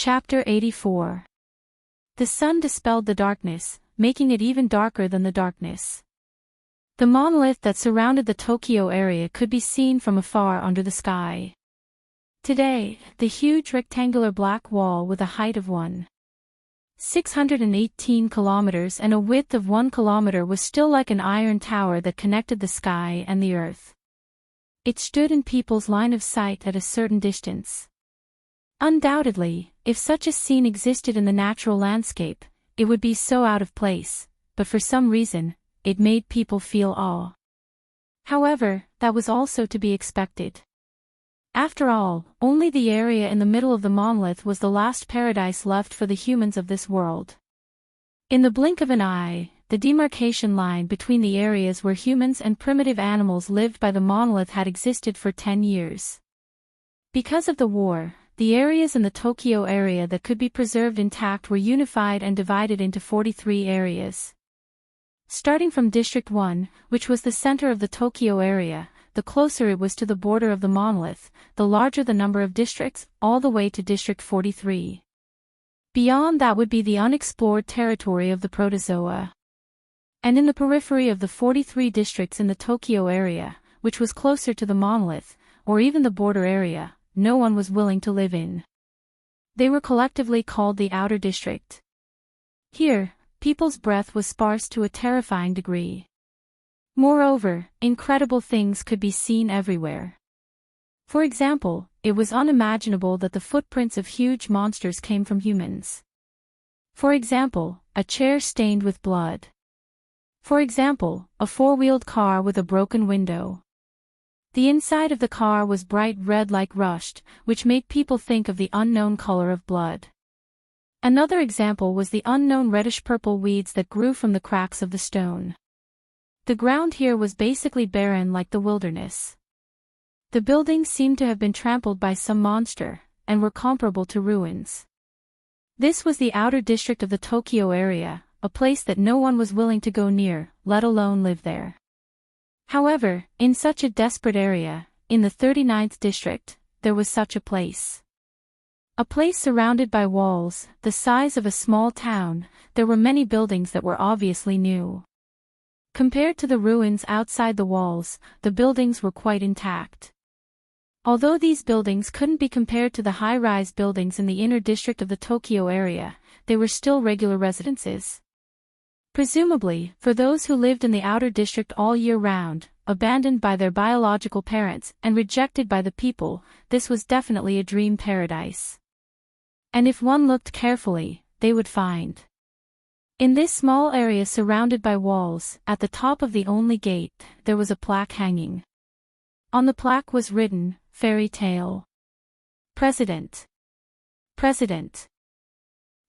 Chapter 84. The sun dispelled the darkness, making it even darker than the darkness. The monolith that surrounded the Tokyo area could be seen from afar under the sky. Today, the huge rectangular black wall with a height of 1,618 kilometers and a width of 1 kilometer was still like an iron tower that connected the sky and the earth. It stood in people's line of sight at a certain distance. Undoubtedly, if such a scene existed in the natural landscape, it would be so out of place, but for some reason, it made people feel awe. However, that was also to be expected. After all, only the area in the middle of the monolith was the last paradise left for the humans of this world. In the blink of an eye, the demarcation line between the areas where humans and primitive animals lived by the monolith had existed for 10 years. Because of the war, the areas in the Tokyo area that could be preserved intact were unified and divided into 43 areas. Starting from District 1, which was the center of the Tokyo area, the closer it was to the border of the monolith, the larger the number of districts, all the way to District 43. Beyond that would be the unexplored territory of the protozoa. And in the periphery of the 43 districts in the Tokyo area, which was closer to the monolith, or even the border area, no one was willing to live in. They were collectively called the Outer District. Here, people's breath was sparse to a terrifying degree. Moreover, incredible things could be seen everywhere. For example, it was unimaginable that the footprints of huge monsters came from humans. For example, a chair stained with blood. For example, a four-wheeled car with a broken window. The inside of the car was bright red like rust, which made people think of the unknown color of blood. Another example was the unknown reddish-purple weeds that grew from the cracks of the stone. The ground here was basically barren like the wilderness. The buildings seemed to have been trampled by some monster, and were comparable to ruins. This was the outer district of the Tokyo area, a place that no one was willing to go near, let alone live there. However, in such a desperate area, in the 39th district, there was such a place. A place surrounded by walls, the size of a small town. There were many buildings that were obviously new. Compared to the ruins outside the walls, the buildings were quite intact. Although these buildings couldn't be compared to the high-rise buildings in the inner district of the Tokyo area, they were still regular residences. Presumably, for those who lived in the outer district all year round, abandoned by their biological parents and rejected by the people, this was definitely a dream paradise. And if one looked carefully, they would find. In this small area surrounded by walls, at the top of the only gate, there was a plaque hanging. On the plaque was written, "Fairy Tale. President. President."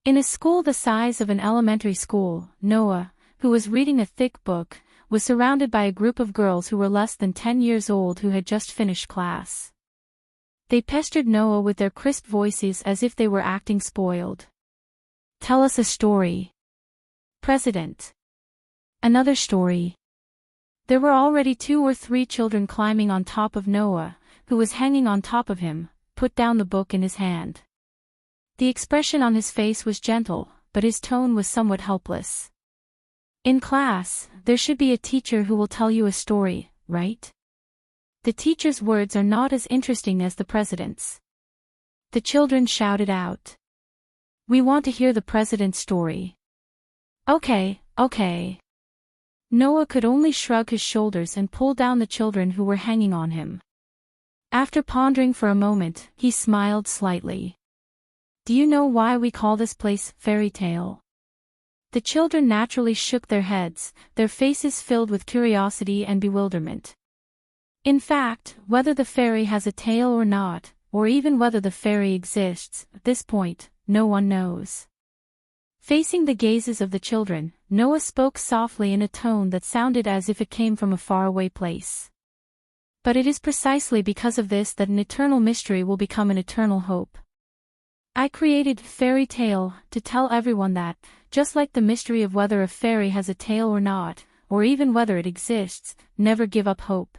In a school the size of an elementary school, Noah, who was reading a thick book, was surrounded by a group of girls who were less than 10 years old who had just finished class. They pestered Noah with their crisp voices as if they were acting spoiled. "Tell us a story. President." "Another story." There were already 2 or 3 children climbing on top of Noah, who was hanging on top of him, put down the book in his hand. The expression on his face was gentle, but his tone was somewhat helpless. "In class, there should be a teacher who will tell you a story, right? The teacher's words are not as interesting as the president's." The children shouted out. "We want to hear the president's story." Okay. Noah could only shrug his shoulders and pull down the children who were hanging on him. After pondering for a moment, he smiled slightly. "Do you know why we call this place Fairy Tale?" The children naturally shook their heads, their faces filled with curiosity and bewilderment. In fact, whether the fairy has a tail or not, or even whether the fairy exists, at this point, no one knows. Facing the gazes of the children, Noah spoke softly in a tone that sounded as if it came from a faraway place. "But it is precisely because of this that an eternal mystery will become an eternal hope. I created Fairy Tale to tell everyone that, just like the mystery of whether a fairy has a tail or not, or even whether it exists, never give up hope."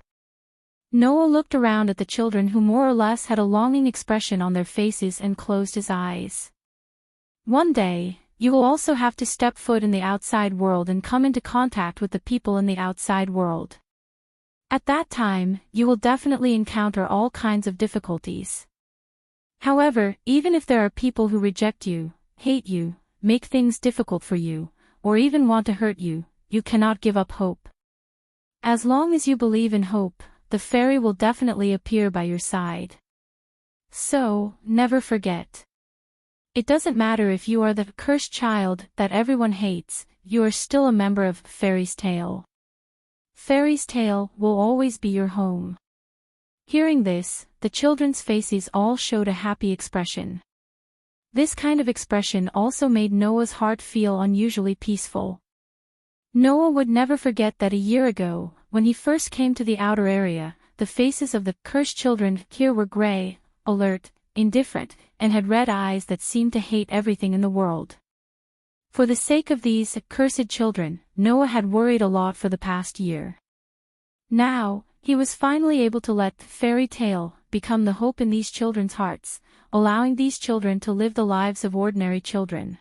Noah looked around at the children who more or less had a longing expression on their faces and closed his eyes. One day, you will also have to step foot in the outside world and come into contact with the people in the outside world. At that time, you will definitely encounter all kinds of difficulties. However, even if there are people who reject you, hate you, make things difficult for you, or even want to hurt you, you cannot give up hope. As long as you believe in hope, the fairy will definitely appear by your side. So, never forget. It doesn't matter if you are the cursed child that everyone hates, you are still a member of Fairy's Tale. Fairy's Tale will always be your home. Hearing this, the children's faces all showed a happy expression. This kind of expression also made Noah's heart feel unusually peaceful. Noah would never forget that a year ago, when he first came to the outer area, the faces of the cursed children here were gray, alert, indifferent, and had red eyes that seemed to hate everything in the world. For the sake of these cursed children, Noah had worried a lot for the past year. Now, he was finally able to let Fairy Tale become the hope in these children's hearts, allowing these children to live the lives of ordinary children.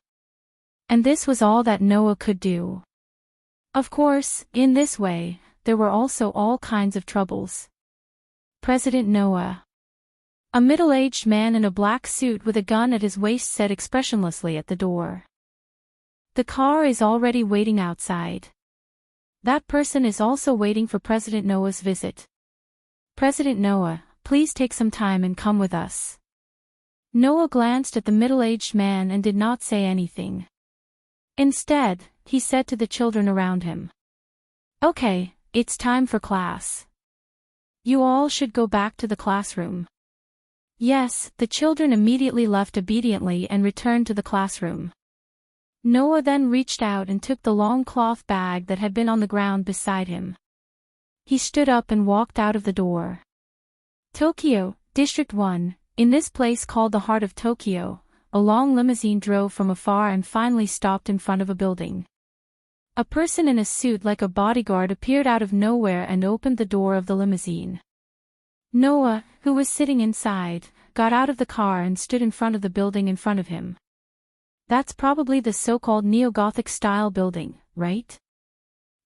And this was all that Noah could do. Of course, in this way, there were also all kinds of troubles. President Noah. A middle-aged man in a black suit with a gun at his waist said expressionlessly at the door. The car is already waiting outside. That person is also waiting for President Noah's visit. President Noah, please take some time and come with us. Noah glanced at the middle-aged man and did not say anything. Instead, he said to the children around him. Okay, it's time for class. You all should go back to the classroom. Yes, the children immediately left obediently and returned to the classroom. Noah then reached out and took the long cloth bag that had been on the ground beside him. He stood up and walked out of the door. Tokyo, District 1, in this place called the heart of Tokyo, a long limousine drove from afar and finally stopped in front of a building. A person in a suit like a bodyguard appeared out of nowhere and opened the door of the limousine. Noah, who was sitting inside, got out of the car and stood in front of the building in front of him. That's probably the so-called neo-Gothic style building, right?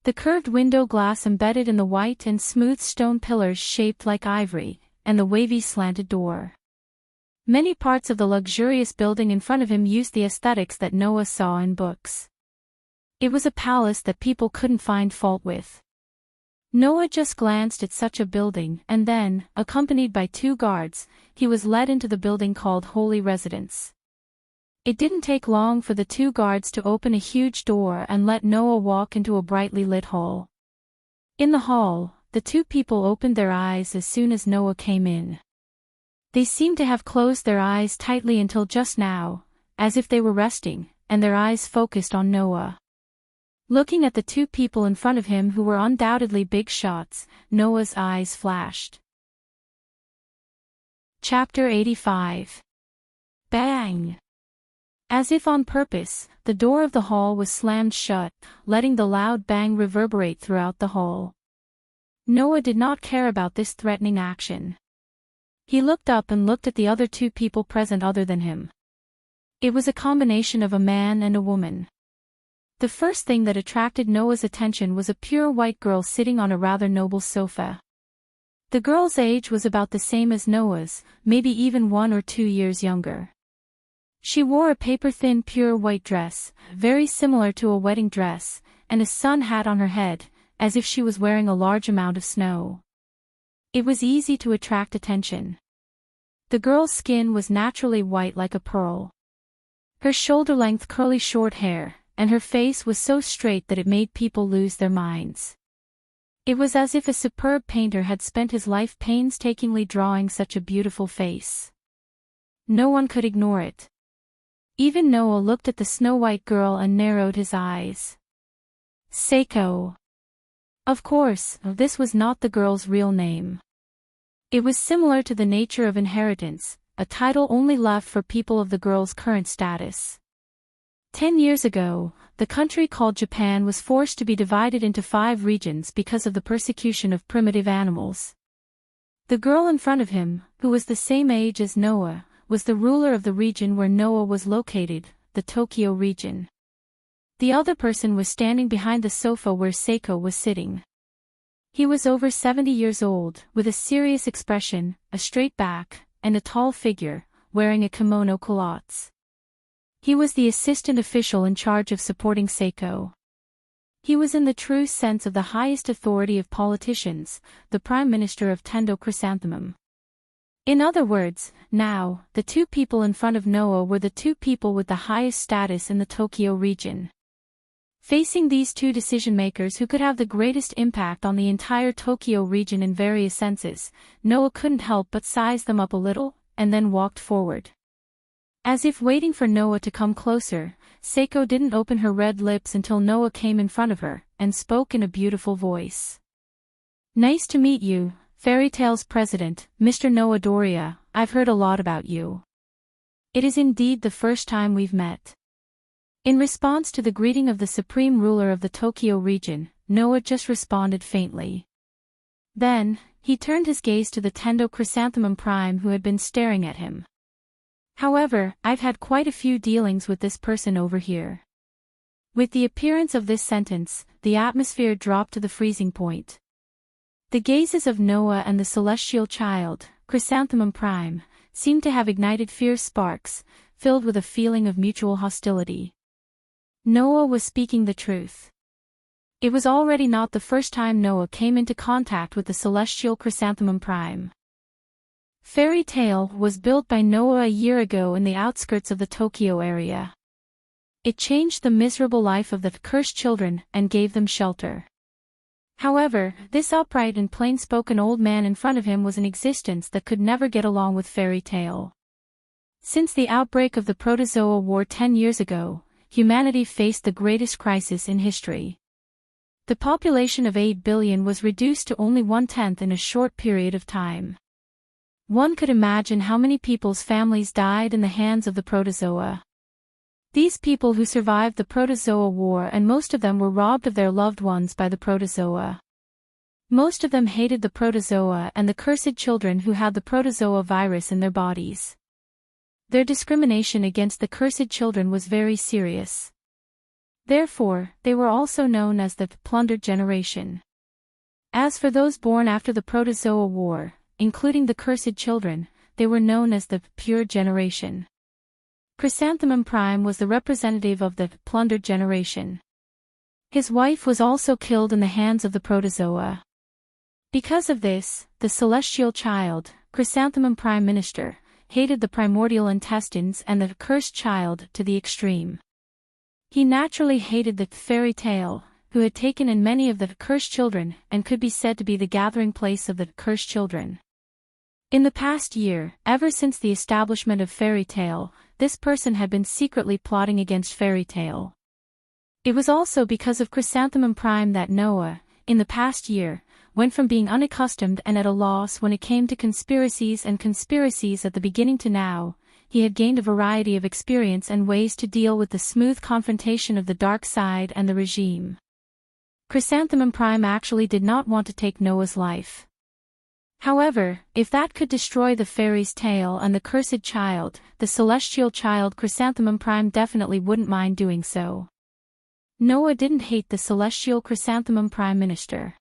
The curved window glass embedded in the white and smooth stone pillars shaped like ivory, and the wavy slanted door. Many parts of the luxurious building in front of him used the aesthetics that Noah saw in books. It was a palace that people couldn't find fault with. Noah just glanced at such a building and then, accompanied by 2 guards, he was led into the building called Holy Residence. It didn't take long for the 2 guards to open a huge door and let Noah walk into a brightly lit hall. In the hall, the 2 people opened their eyes as soon as Noah came in. They seemed to have closed their eyes tightly until just now, as if they were resting, and their eyes focused on Noah. Looking at the 2 people in front of him who were undoubtedly big shots, Noah's eyes flashed. Chapter 85. Bang! As if on purpose, the door of the hall was slammed shut, letting the loud bang reverberate throughout the hall. Noah did not care about this threatening action. He looked up and looked at the other 2 people present other than him. It was a combination of a man and a woman. The first thing that attracted Noah's attention was a pure white girl sitting on a rather noble sofa. The girl's age was about the same as Noah's, maybe even 1 or 2 years younger. She wore a paper-thin pure white dress, very similar to a wedding dress, and a sun hat on her head, as if she was wearing a large amount of snow. It was easy to attract attention. The girl's skin was naturally white like a pearl. Her shoulder-length curly short hair, and her face was so straight that it made people lose their minds. It was as if a superb painter had spent his life painstakingly drawing such a beautiful face. No one could ignore it. Even Noah looked at the snow-white girl and narrowed his eyes. Seiko. Of course, this was not the girl's real name. It was similar to the nature of inheritance, a title only left for people of the girl's current status. 10 years ago, the country called Japan was forced to be divided into 5 regions because of the persecution of primitive animals. The girl in front of him, who was the same age as Noah, was the ruler of the region where Noah was located, the Tokyo region. The other person was standing behind the sofa where Seiko was sitting. He was over 70 years old, with a serious expression, a straight back, and a tall figure, wearing a kimono culottes. He was the assistant official in charge of supporting Seiko. He was in the true sense of the highest authority of politicians, the Prime Minister of Tendo Chrysanthemum. In other words, now, the two people in front of Noah were the two people with the highest status in the Tokyo region. Facing these two decision-makers who could have the greatest impact on the entire Tokyo region in various senses, Noah couldn't help but size them up a little, and then walked forward. As if waiting for Noah to come closer, Seiko didn't open her red lips until Noah came in front of her, and spoke in a beautiful voice. "Nice to meet you, Fairy Tale's president, Mr. Noah Doria. I've heard a lot about you. It is indeed the first time we've met." In response to the greeting of the supreme ruler of the Tokyo region, Noah just responded faintly. Then, he turned his gaze to the Tendo Chrysanthemum Prime who had been staring at him. "However, I've had quite a few dealings with this person over here." With the appearance of this sentence, the atmosphere dropped to the freezing point. The gazes of Noah and the celestial child, Chrysanthemum Prime, seemed to have ignited fierce sparks, filled with a feeling of mutual hostility. Noah was speaking the truth. It was already not the first time Noah came into contact with the celestial Chrysanthemum Prime. Fairy Tale was built by Noah a year ago in the outskirts of the Tokyo area. It changed the miserable life of the cursed children and gave them shelter. However, this upright and plain-spoken old man in front of him was an existence that could never get along with Fairy Tale. Since the outbreak of the Protozoa War 10 years ago, humanity faced the greatest crisis in history. The population of 8 billion was reduced to only 1/10 in a short period of time. One could imagine how many people's families died in the hands of the protozoa. These people who survived the Protozoa War, and most of them were robbed of their loved ones by the protozoa. Most of them hated the protozoa and the cursed children who had the protozoa virus in their bodies. Their discrimination against the cursed children was very serious. Therefore, they were also known as the plundered generation. As for those born after the Protozoa War, including the cursed children, they were known as the pure generation. Chrysanthemum Prime was the representative of the plundered generation. His wife was also killed in the hands of the protozoa. Because of this, the celestial child, Chrysanthemum Prime Minister, hated the primordial intestines and the cursed child to the extreme. He naturally hated the Fairy Tale, who had taken in many of the cursed children and could be said to be the gathering place of the cursed children. In the past year, ever since the establishment of Fairy Tale, this person had been secretly plotting against Fairy Tale. It was also because of Chrysanthemum Prime that Noah, in the past year, went from being unaccustomed and at a loss when it came to conspiracies at the beginning to now, he had gained a variety of experience and ways to deal with the smooth confrontation of the dark side and the regime. Chrysanthemum Prime actually did not want to take Noah's life. However, if that could destroy the fairy's tale and the cursed child, the celestial child Chrysanthemum Prime definitely wouldn't mind doing so. Noah didn't hate the celestial Chrysanthemum Prime Minister.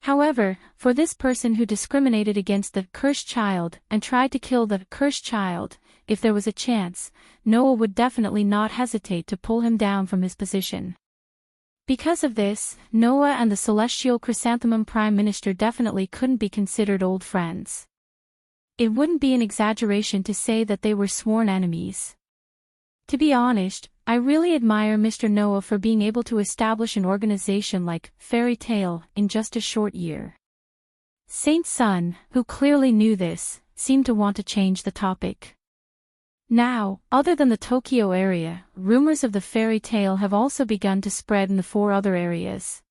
However, for this person who discriminated against the cursed child and tried to kill the cursed child, if there was a chance, Noah would definitely not hesitate to pull him down from his position. Because of this, Noah and the celestial Chrysanthemum Prime Minister definitely couldn't be considered old friends. It wouldn't be an exaggeration to say that they were sworn enemies. To be honest, I really admire Mr. Noah for being able to establish an organization like Fairy Tale in just a short year. Saint Sun, who clearly knew this, seemed to want to change the topic. Now, other than the Tokyo area, rumors of the Fairy Tale have also begun to spread in the 4 other areas.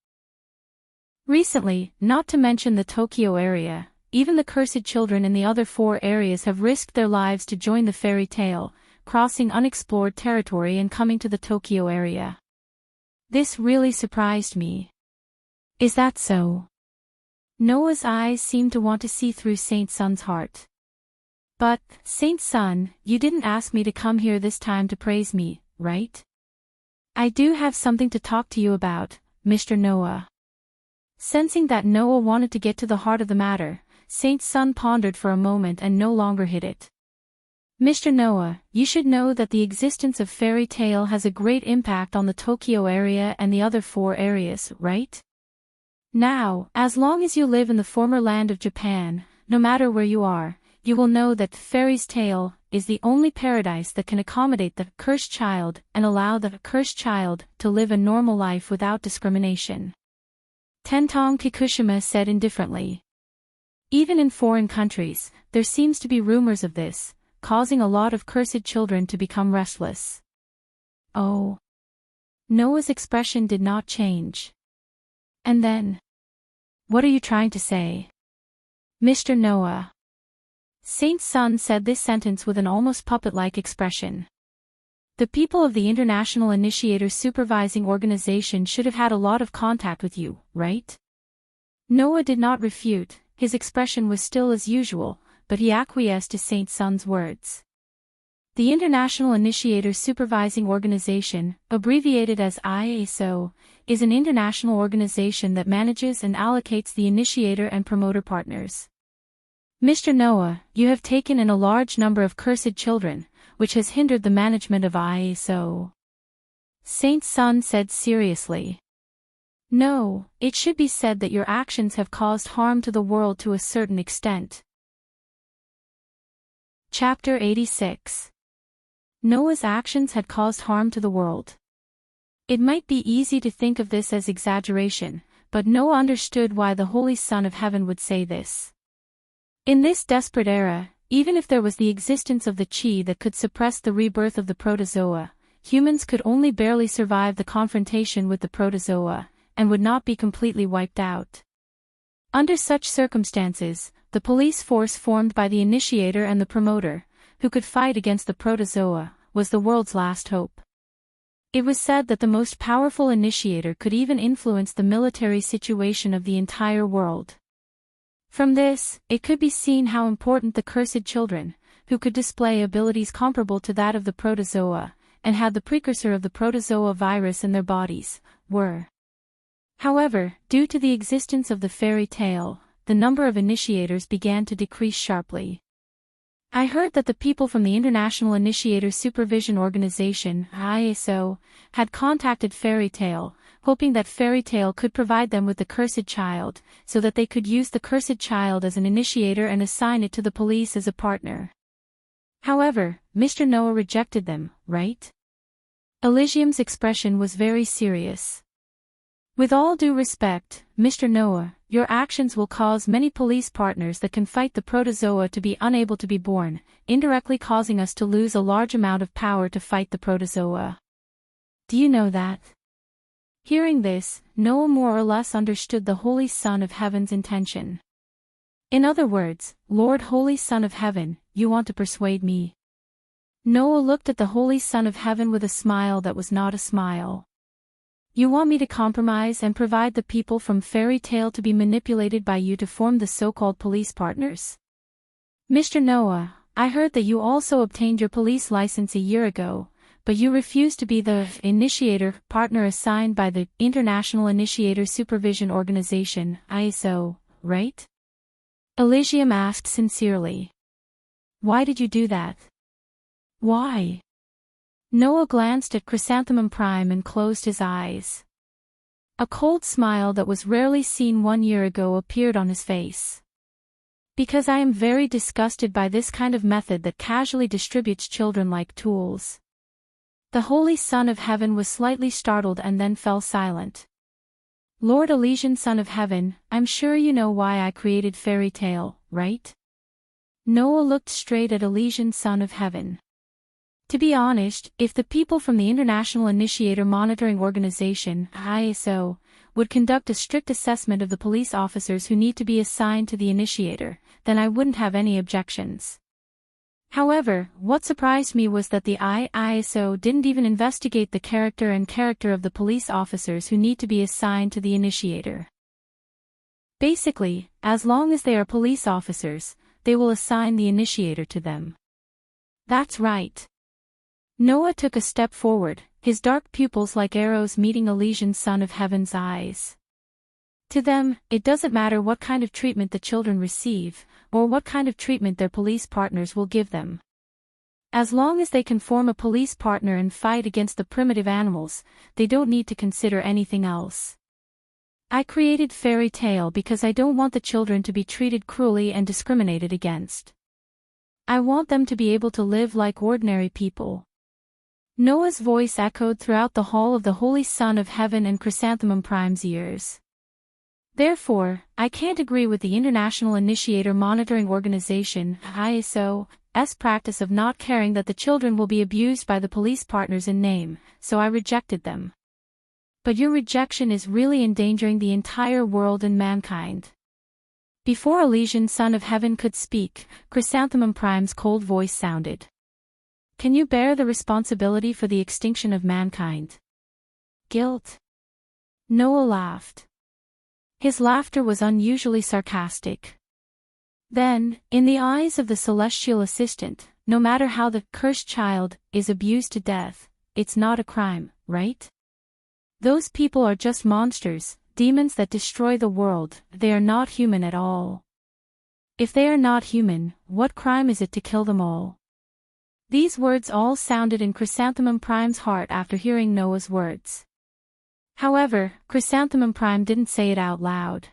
Recently, not to mention the Tokyo area, even the cursed children in the other 4 areas have risked their lives to join the Fairy Tale, crossing unexplored territory and coming to the Tokyo area. This really surprised me. Is that so? Noah's eyes seemed to want to see through Saint Sun's heart. But, Saint Sun, you didn't ask me to come here this time to praise me, right? I do have something to talk to you about, Mr. Noah. Sensing that Noah wanted to get to the heart of the matter, Saint's son pondered for a moment and no longer hid it. Mr. Noah, you should know that the existence of fairy tale has a great impact on the Tokyo area and the other 4 areas, right? Now, as long as you live in the former land of Japan, no matter where you are, you will know that fairy's tale is the only paradise that can accommodate the cursed child and allow the cursed child to live a normal life without discrimination. Tentong Kikushima said indifferently. Even in foreign countries, there seems to be rumors of this, causing a lot of cursed children to become restless. Oh. Noah's expression did not change. And then? What are you trying to say? Mr. Noah. Saint's son said this sentence with an almost puppet-like expression. The people of the International Initiator Supervising Organization should have had a lot of contact with you, right? Noah did not refute, his expression was still as usual, but he acquiesced to Saint's son's words. The International Initiator Supervising Organization, abbreviated as IASO, is an international organization that manages and allocates the initiator and promoter partners. Mr. Noah, you have taken in a large number of cursed children, which has hindered the management of IASO. Saint's son said seriously. No, it should be said that your actions have caused harm to the world to a certain extent. Chapter 86. Noah's actions had caused harm to the world. It might be easy to think of this as exaggeration, but Noah understood why the Holy Son of Heaven would say this. In this desperate era, even if there was the existence of the chi that could suppress the rebirth of the protozoa, humans could only barely survive the confrontation with the protozoa, and would not be completely wiped out. Under such circumstances, the police force formed by the initiator and the promoter, who could fight against the protozoa, was the world's last hope. It was said that the most powerful initiator could even influence the military situation of the entire world. From this, it could be seen how important the cursed children, who could display abilities comparable to that of the protozoa, and had the precursor of the protozoa virus in their bodies, were. However, due to the existence of the fairy tale, the number of initiators began to decrease sharply. I heard that the people from the International Initiator Supervision Organization, IASO, had contacted Fairy Tale, hoping that Fairy Tale could provide them with the cursed child, so that they could use the cursed child as an initiator and assign it to the police as a partner. However, Mr. Noah rejected them, right? Elysium's expression was very serious. With all due respect, Mr. Noah, your actions will cause many police partners that can fight the protozoa to be unable to be born, indirectly causing us to lose a large amount of power to fight the protozoa. Do you know that? Hearing this, Noah more or less understood the Holy Son of Heaven's intention. In other words, Lord Holy Son of Heaven, you want to persuade me? Noah looked at the Holy Son of Heaven with a smile that was not a smile. You want me to compromise and provide the people from Fairy Tale to be manipulated by you to form the so-called police partners? Mr. Noah, I heard that you also obtained your police license a year ago, but you refused to be the initiator partner assigned by the International Initiator Supervision Organization, ISO, right? Elysium asked sincerely. Why did you do that? Why? Noah glanced at Chrysanthemum Prime and closed his eyes. A cold smile that was rarely seen 1 year ago appeared on his face. Because I am very disgusted by this kind of method that casually distributes children like tools. The Holy Son of Heaven was slightly startled and then fell silent. Lord Elysian Son of Heaven, I'm sure you know why I created Fairy Tale, right? Noah looked straight at Elysian Son of Heaven. To be honest, if the people from the International Initiator Monitoring Organization, ISO, would conduct a strict assessment of the police officers who need to be assigned to the initiator, then I wouldn't have any objections. However, what surprised me was that the ISO didn't even investigate the character of the police officers who need to be assigned to the initiator. Basically, as long as they are police officers, they will assign the initiator to them. That's right. Noah took a step forward, his dark pupils like arrows meeting Elysian Son of Heaven's eyes. To them, it doesn't matter what kind of treatment the children receive, or what kind of treatment their police partners will give them. As long as they can form a police partner and fight against the primitive animals, they don't need to consider anything else. I created Fairy Tale because I don't want the children to be treated cruelly and discriminated against. I want them to be able to live like ordinary people. Noah's voice echoed throughout the hall of the Holy Son of Heaven and Chrysanthemum Prime's ears. Therefore, I can't agree with the International Initiator Monitoring Organization (ISO's) practice of not caring that the children will be abused by the police partners in name, so I rejected them. But your rejection is really endangering the entire world and mankind. Before Elysian Son of Heaven could speak, Chrysanthemum Prime's cold voice sounded. Can you bear the responsibility for the extinction of mankind? Guilt? Noah laughed. His laughter was unusually sarcastic. Then, in the eyes of the celestial assistant, no matter how the cursed child is abused to death, it's not a crime, right? Those people are just monsters, demons that destroy the world, they are not human at all. If they are not human, what crime is it to kill them all? These words all sounded in Chrysanthemum Prime's heart after hearing Noah's words. However, Chrysanthemum Prime didn't say it out loud.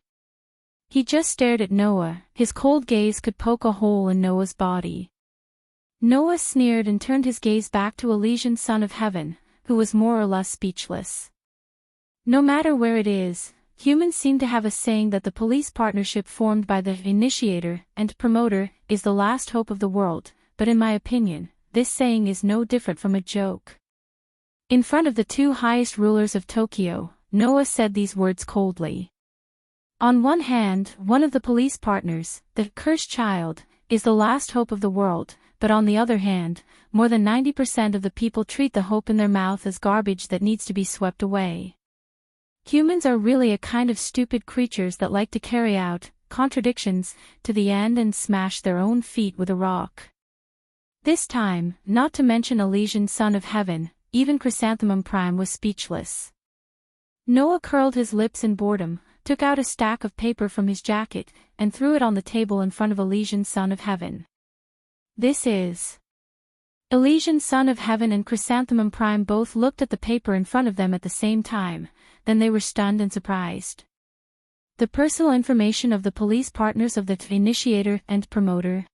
He just stared at Noah, his cold gaze could poke a hole in Noah's body. Noah sneered and turned his gaze back to Elysian Son of Heaven, who was more or less speechless. No matter where it is, humans seem to have a saying that the police partnership formed by the initiator and promoter is the last hope of the world, but in my opinion, this saying is no different from a joke. In front of the two highest rulers of Tokyo, Noah said these words coldly. On one hand, one of the police partners, the cursed child, is the last hope of the world, but on the other hand, more than 90% of the people treat the hope in their mouth as garbage that needs to be swept away. Humans are really a kind of stupid creatures that like to carry out contradictions to the end and smash their own feet with a rock. This time, not to mention Elysian Son of Heaven, even Chrysanthemum Prime was speechless. Noah curled his lips in boredom, took out a stack of paper from his jacket, and threw it on the table in front of Elysian Son of Heaven. This is... Elysian Son of Heaven and Chrysanthemum Prime both looked at the paper in front of them at the same time, then they were stunned and surprised. The personal information of the police partners of the initiator and promoter.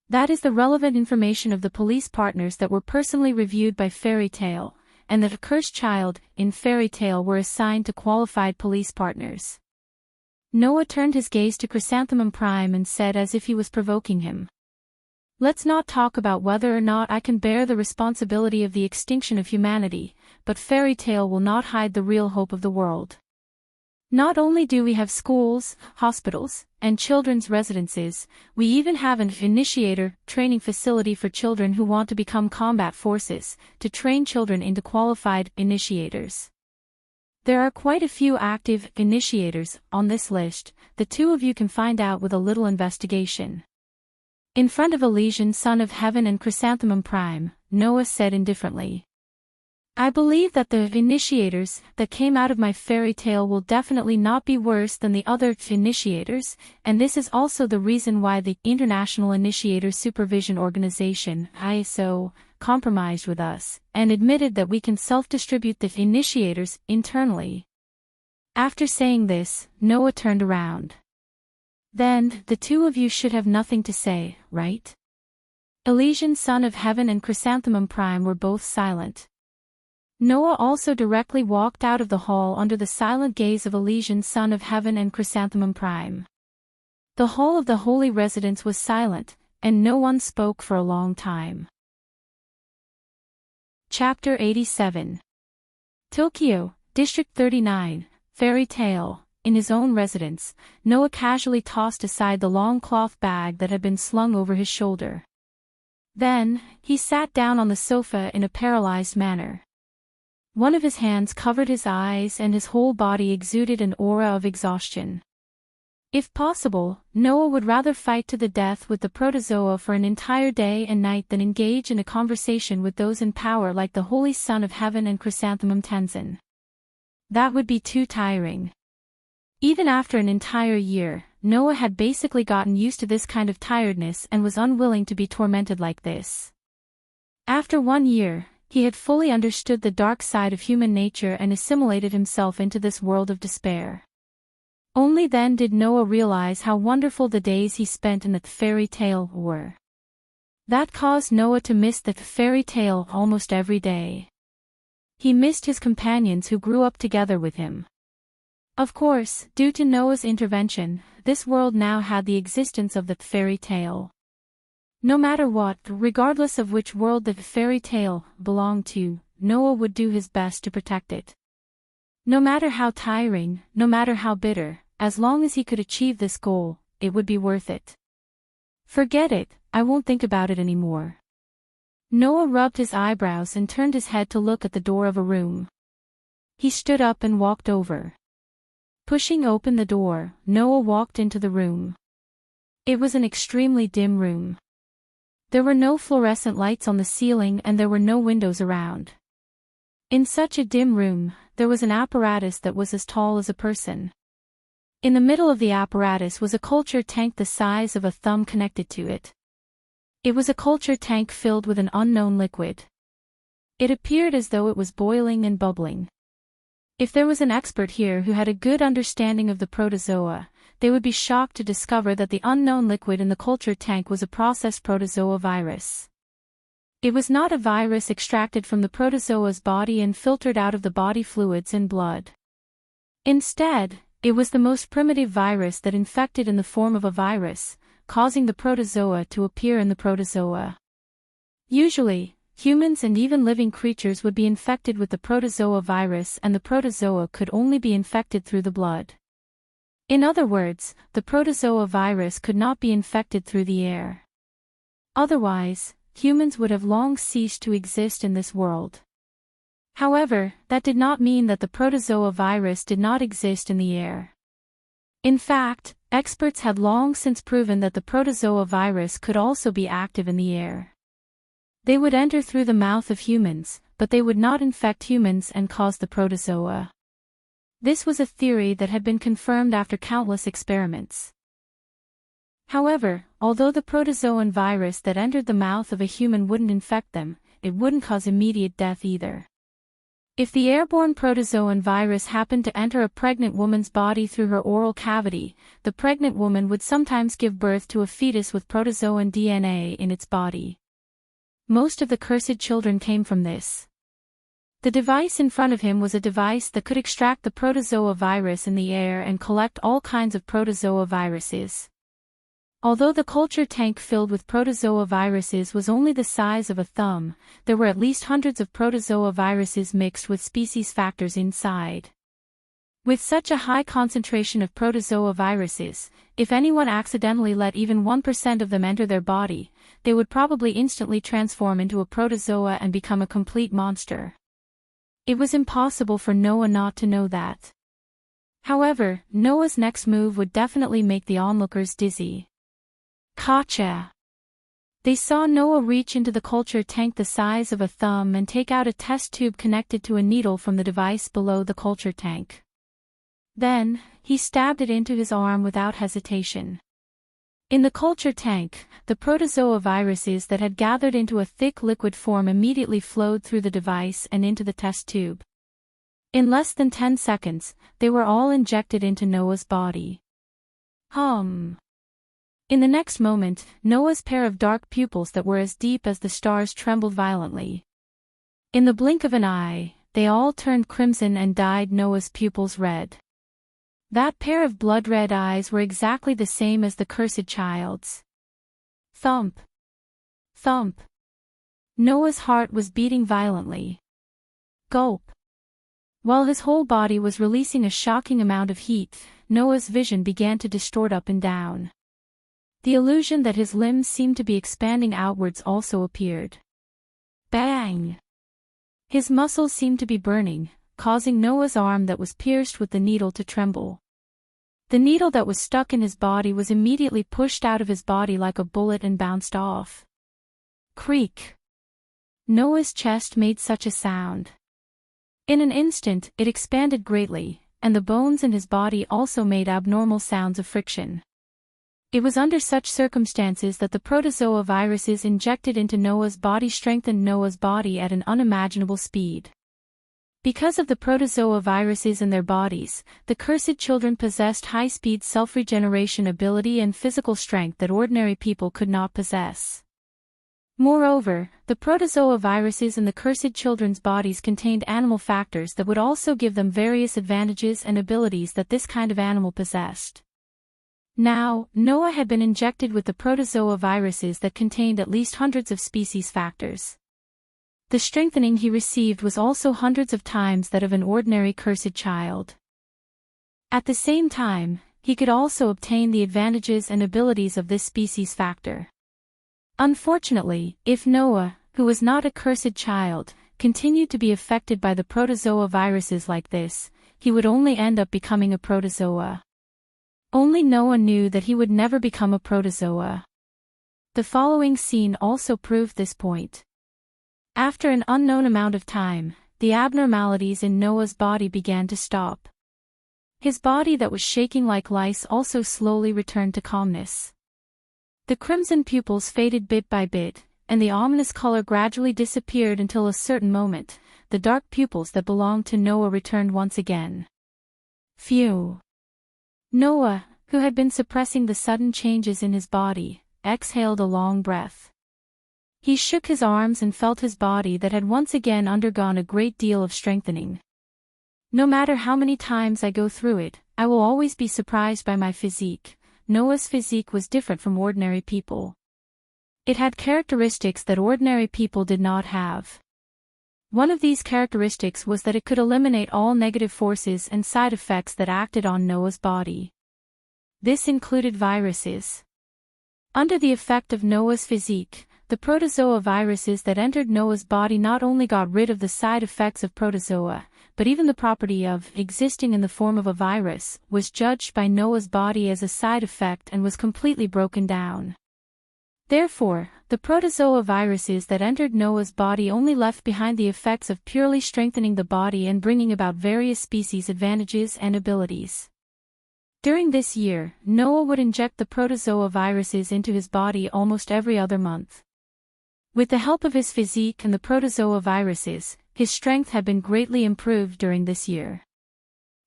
That is the relevant information of the police partners that were personally reviewed by Fairy Tale, and that a cursed child in Fairy Tale were assigned to qualified police partners. Noah turned his gaze to Chrysanthemum Prime and said as if he was provoking him. Let's not talk about whether or not I can bear the responsibility of the extinction of humanity, but Fairy Tale will not hide the real hope of the world. Not only do we have schools, hospitals, and children's residences, we even have an initiator training facility for children who want to become combat forces, to train children into qualified initiators. There are quite a few active initiators on this list, the two of you can find out with a little investigation. In front of Elysian Son of Heaven and Chrysanthemum Prime, Noah said indifferently. I believe that the initiators that came out of my fairy tale will definitely not be worse than the other initiators, and this is also the reason why the International Initiator Supervision Organization (ISO) compromised with us, and admitted that we can self-distribute the initiators internally. After saying this, Noah turned around. Then, the two of you should have nothing to say, right? Elysian Son of Heaven and Chrysanthemum Prime were both silent. Noah also directly walked out of the hall under the silent gaze of Elysian Son of Heaven and Chrysanthemum Prime. The hall of the holy residence was silent, and no one spoke for a long time. Chapter 87. Tokyo, District 39, Fairy Tale. In his own residence, Noah casually tossed aside the long cloth bag that had been slung over his shoulder. Then, he sat down on the sofa in a paralyzed manner. One of his hands covered his eyes and his whole body exuded an aura of exhaustion. If possible, Noah would rather fight to the death with the protozoa for an entire day and night than engage in a conversation with those in power like the Holy Son of Heaven and Chrysanthemum Tenzin. That would be too tiring. Even after an entire year, Noah had basically gotten used to this kind of tiredness and was unwilling to be tormented like this. After 1 year, he had fully understood the dark side of human nature and assimilated himself into this world of despair. Only then did Noah realize how wonderful the days he spent in that fairy tale were. That caused Noah to miss that fairy tale almost every day. He missed his companions who grew up together with him. Of course, due to Noah's intervention, this world now had the existence of that fairy tale. No matter what, regardless of which world the fairy tale belonged to, Noah would do his best to protect it. No matter how tiring, no matter how bitter, as long as he could achieve this goal, it would be worth it. Forget it, I won't think about it anymore. Noah rubbed his eyebrows and turned his head to look at the door of a room. He stood up and walked over. Pushing open the door, Noah walked into the room. It was an extremely dim room. There were no fluorescent lights on the ceiling and there were no windows around. In such a dim room, there was an apparatus that was as tall as a person. In the middle of the apparatus was a culture tank the size of a thumb connected to it. It was a culture tank filled with an unknown liquid. It appeared as though it was boiling and bubbling. If there was an expert here who had a good understanding of the protozoa, they would be shocked to discover that the unknown liquid in the culture tank was a processed protozoa virus. It was not a virus extracted from the protozoa's body and filtered out of the body fluids and blood. Instead, it was the most primitive virus that infected in the form of a virus, causing the protozoa to appear in the protozoa. Usually, humans and even living creatures would be infected with the protozoa virus and the protozoa could only be infected through the blood. In other words, the protozoa virus could not be infected through the air. Otherwise, humans would have long ceased to exist in this world. However, that did not mean that the protozoa virus did not exist in the air. In fact, experts had long since proven that the protozoa virus could also be active in the air. They would enter through the mouth of humans, but they would not infect humans and cause the protozoa. This was a theory that had been confirmed after countless experiments. However, although the protozoan virus that entered the mouth of a human wouldn't infect them, it wouldn't cause immediate death either. If the airborne protozoan virus happened to enter a pregnant woman's body through her oral cavity, the pregnant woman would sometimes give birth to a fetus with protozoan DNA in its body. Most of the cursed children came from this. The device in front of him was a device that could extract the protozoa virus in the air and collect all kinds of protozoa viruses. Although the culture tank filled with protozoa viruses was only the size of a thumb, there were at least hundreds of protozoa viruses mixed with species factors inside. With such a high concentration of protozoa viruses, if anyone accidentally let even 1% of them enter their body, they would probably instantly transform into a protozoa and become a complete monster. It was impossible for Noah not to know that. However, Noah's next move would definitely make the onlookers dizzy. Gotcha! They saw Noah reach into the culture tank the size of a thumb and take out a test tube connected to a needle from the device below the culture tank. Then, he stabbed it into his arm without hesitation. In the culture tank, the protozoa viruses that had gathered into a thick liquid form immediately flowed through the device and into the test tube. In less than 10 seconds, they were all injected into Noah's body. In the next moment, Noah's pair of dark pupils that were as deep as the stars trembled violently. In the blink of an eye, they all turned crimson and dyed Noah's pupils red. That pair of blood-red eyes were exactly the same as the cursed child's. Thump! Thump! Noah's heart was beating violently. Gulp! While his whole body was releasing a shocking amount of heat, Noah's vision began to distort up and down. The illusion that his limbs seemed to be expanding outwards also appeared. Bang! His muscles seemed to be burning, causing Noah's arm that was pierced with the needle to tremble. The needle that was stuck in his body was immediately pushed out of his body like a bullet and bounced off. Creak. Noah's chest made such a sound. In an instant, it expanded greatly, and the bones in his body also made abnormal sounds of friction. It was under such circumstances that the protozoa viruses injected into Noah's body strengthened Noah's body at an unimaginable speed. Because of the protozoa viruses in their bodies, the cursed children possessed high-speed self-regeneration ability and physical strength that ordinary people could not possess. Moreover, the protozoa viruses in the cursed children's bodies contained animal factors that would also give them various advantages and abilities that this kind of animal possessed. Now, Noah had been injected with the protozoa viruses that contained at least hundreds of species factors. The strengthening he received was also hundreds of times that of an ordinary cursed child. At the same time, he could also obtain the advantages and abilities of this species factor. Unfortunately, if Noah, who was not a cursed child, continued to be affected by the protozoa viruses like this, he would only end up becoming a protozoa. Only Noah knew that he would never become a protozoa. The following scene also proved this point. After an unknown amount of time, the abnormalities in Noah's body began to stop. His body that was shaking like lice also slowly returned to calmness. The crimson pupils faded bit by bit, and the ominous color gradually disappeared until a certain moment, the dark pupils that belonged to Noah returned once again. Phew! Noah, who had been suppressing the sudden changes in his body, exhaled a long breath. He shook his arms and felt his body that had once again undergone a great deal of strengthening. No matter how many times I go through it, I will always be surprised by my physique. Noah's physique was different from ordinary people. It had characteristics that ordinary people did not have. One of these characteristics was that it could eliminate all negative forces and side effects that acted on Noah's body. This included viruses. Under the effect of Noah's physique, the protozoa viruses that entered Noah's body not only got rid of the side effects of protozoa, but even the property of existing in the form of a virus was judged by Noah's body as a side effect and was completely broken down. Therefore, the protozoa viruses that entered Noah's body only left behind the effects of purely strengthening the body and bringing about various species advantages and abilities. During this year, Noah would inject the protozoa viruses into his body almost every other month. With the help of his physique and the protozoa viruses, his strength had been greatly improved during this year.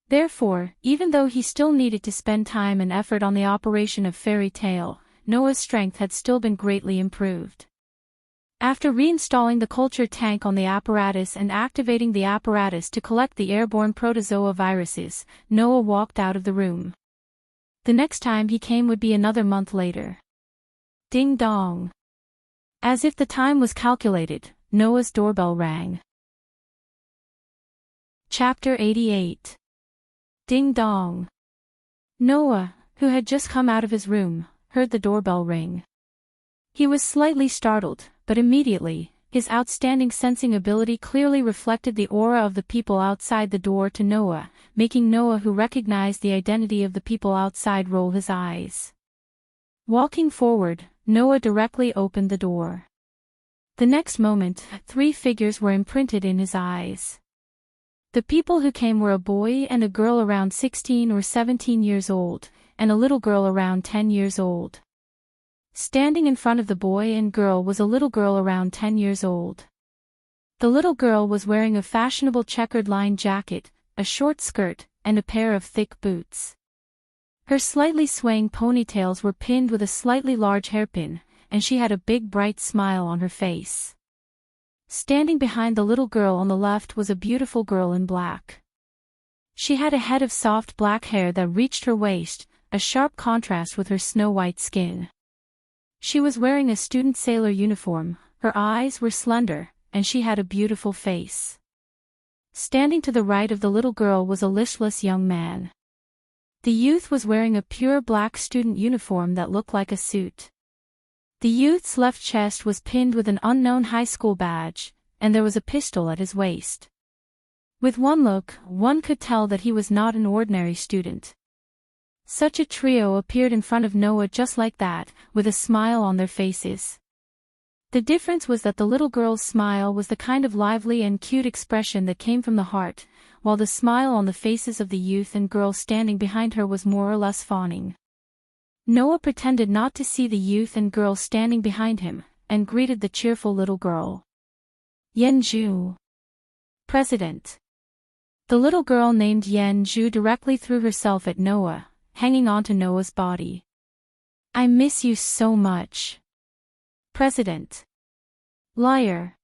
Therefore, even though he still needed to spend time and effort on the operation of Fairy Tale, Noah's strength had still been greatly improved. After reinstalling the culture tank on the apparatus and activating the apparatus to collect the airborne protozoa viruses, Noah walked out of the room. The next time he came would be another month later. Ding dong. As if the time was calculated, Noah's doorbell rang. Chapter 88. Ding dong. Noah, who had just come out of his room, heard the doorbell ring. He was slightly startled, but immediately, his outstanding sensing ability clearly reflected the aura of the people outside the door to Noah, making Noah, who recognized the identity of the people outside, roll his eyes. Walking forward, Noah directly opened the door. The next moment, 3 figures were imprinted in his eyes. The people who came were a boy and a girl around 16 or 17 years old, and a little girl around 10 years old. Standing in front of the boy and girl was a little girl around 10 years old. The little girl was wearing a fashionable checkered lined jacket, a short skirt, and a pair of thick boots. Her slightly swaying ponytails were pinned with a slightly large hairpin, and she had a big bright smile on her face. Standing behind the little girl on the left was a beautiful girl in black. She had a head of soft black hair that reached her waist, a sharp contrast with her snow-white skin. She was wearing a student sailor uniform, her eyes were slender, and she had a beautiful face. Standing to the right of the little girl was a listless young man. The youth was wearing a pure black student uniform that looked like a suit. The youth's left chest was pinned with an unknown high school badge, and there was a pistol at his waist. With one look, one could tell that he was not an ordinary student. Such a trio appeared in front of Noah just like that, with a smile on their faces. The difference was that the little girl's smile was the kind of lively and cute expression that came from the heart, while the smile on the faces of the youth and girl standing behind her was more or less fawning. Noah pretended not to see the youth and girl standing behind him, and greeted the cheerful little girl. Yenju. President. The little girl named Yenju directly threw herself at Noah, hanging onto Noah's body. I miss you so much. President. Liar.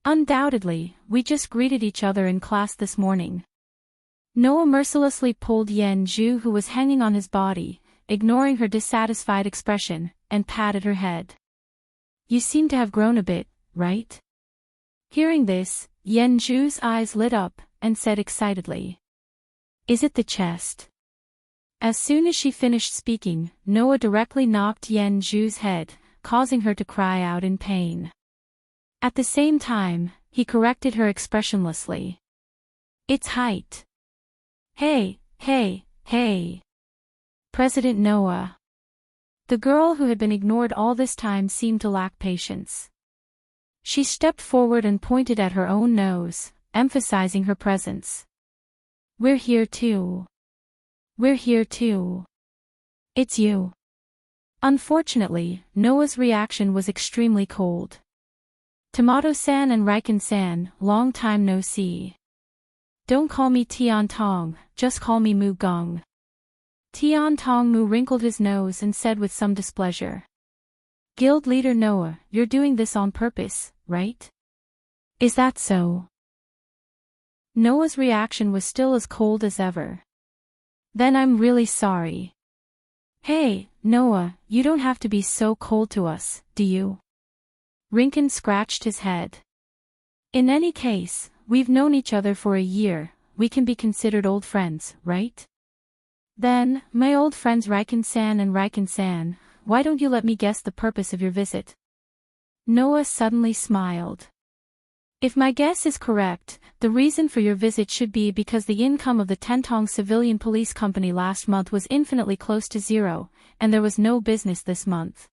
Undoubtedly, we just greeted each other in class this morning. Noah mercilessly pulled Yenju, who was hanging on his body, ignoring her dissatisfied expression, and patted her head. You seem to have grown a bit, right? Hearing this, Yenju's eyes lit up, and said excitedly. Is it the chest? As soon as she finished speaking, Noah directly knocked Yenju's head, causing her to cry out in pain. At the same time, he corrected her expressionlessly. It's height. Hey, hey, hey. President Noah. The girl who had been ignored all this time seemed to lack patience. She stepped forward and pointed at her own nose, emphasizing her presence. We're here too. We're here too. It's you. Unfortunately, Noah's reaction was extremely cold. Tomato-san and Riken-san, long time no see. Don't call me Tian-tong, just call me Mu-gong. Tian-tong-mu wrinkled his nose and said with some displeasure. Guild leader Noah, you're doing this on purpose, right? Is that so? Noah's reaction was still as cold as ever. Then I'm really sorry. Hey, Noah, you don't have to be so cold to us, do you? Rinken scratched his head. In any case, we've known each other for a year, we can be considered old friends, right? Then, my old friends Riken-san and Riken-san, why don't you let me guess the purpose of your visit? Noah suddenly smiled. If my guess is correct, the reason for your visit should be because the income of the Tentong Civilian Police Company last month was infinitely close to zero, and there was no business this month.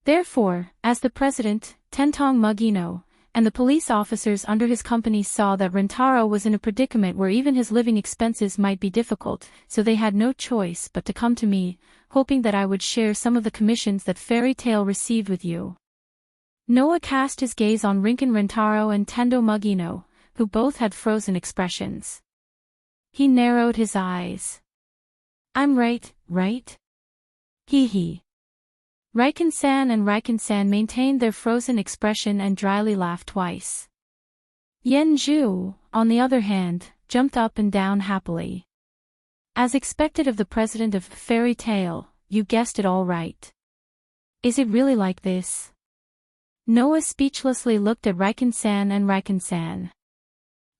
Therefore, as the president, Tentong Mugino, and the police officers under his company saw that Rentaro was in a predicament where even his living expenses might be difficult, so they had no choice but to come to me, hoping that I would share some of the commissions that Fairy Tail received with you. Noah cast his gaze on Rinken Rentaro and Tendo Mugino, who both had frozen expressions. He narrowed his eyes. I'm right, right? Hee hee. Riken-san and Riken-san maintained their frozen expression and dryly laughed twice. Yenju, on the other hand, jumped up and down happily. As expected of the president of Fairy Tail, you guessed it all right. Is it really like this? Noah speechlessly looked at Riken-san and Riken-san.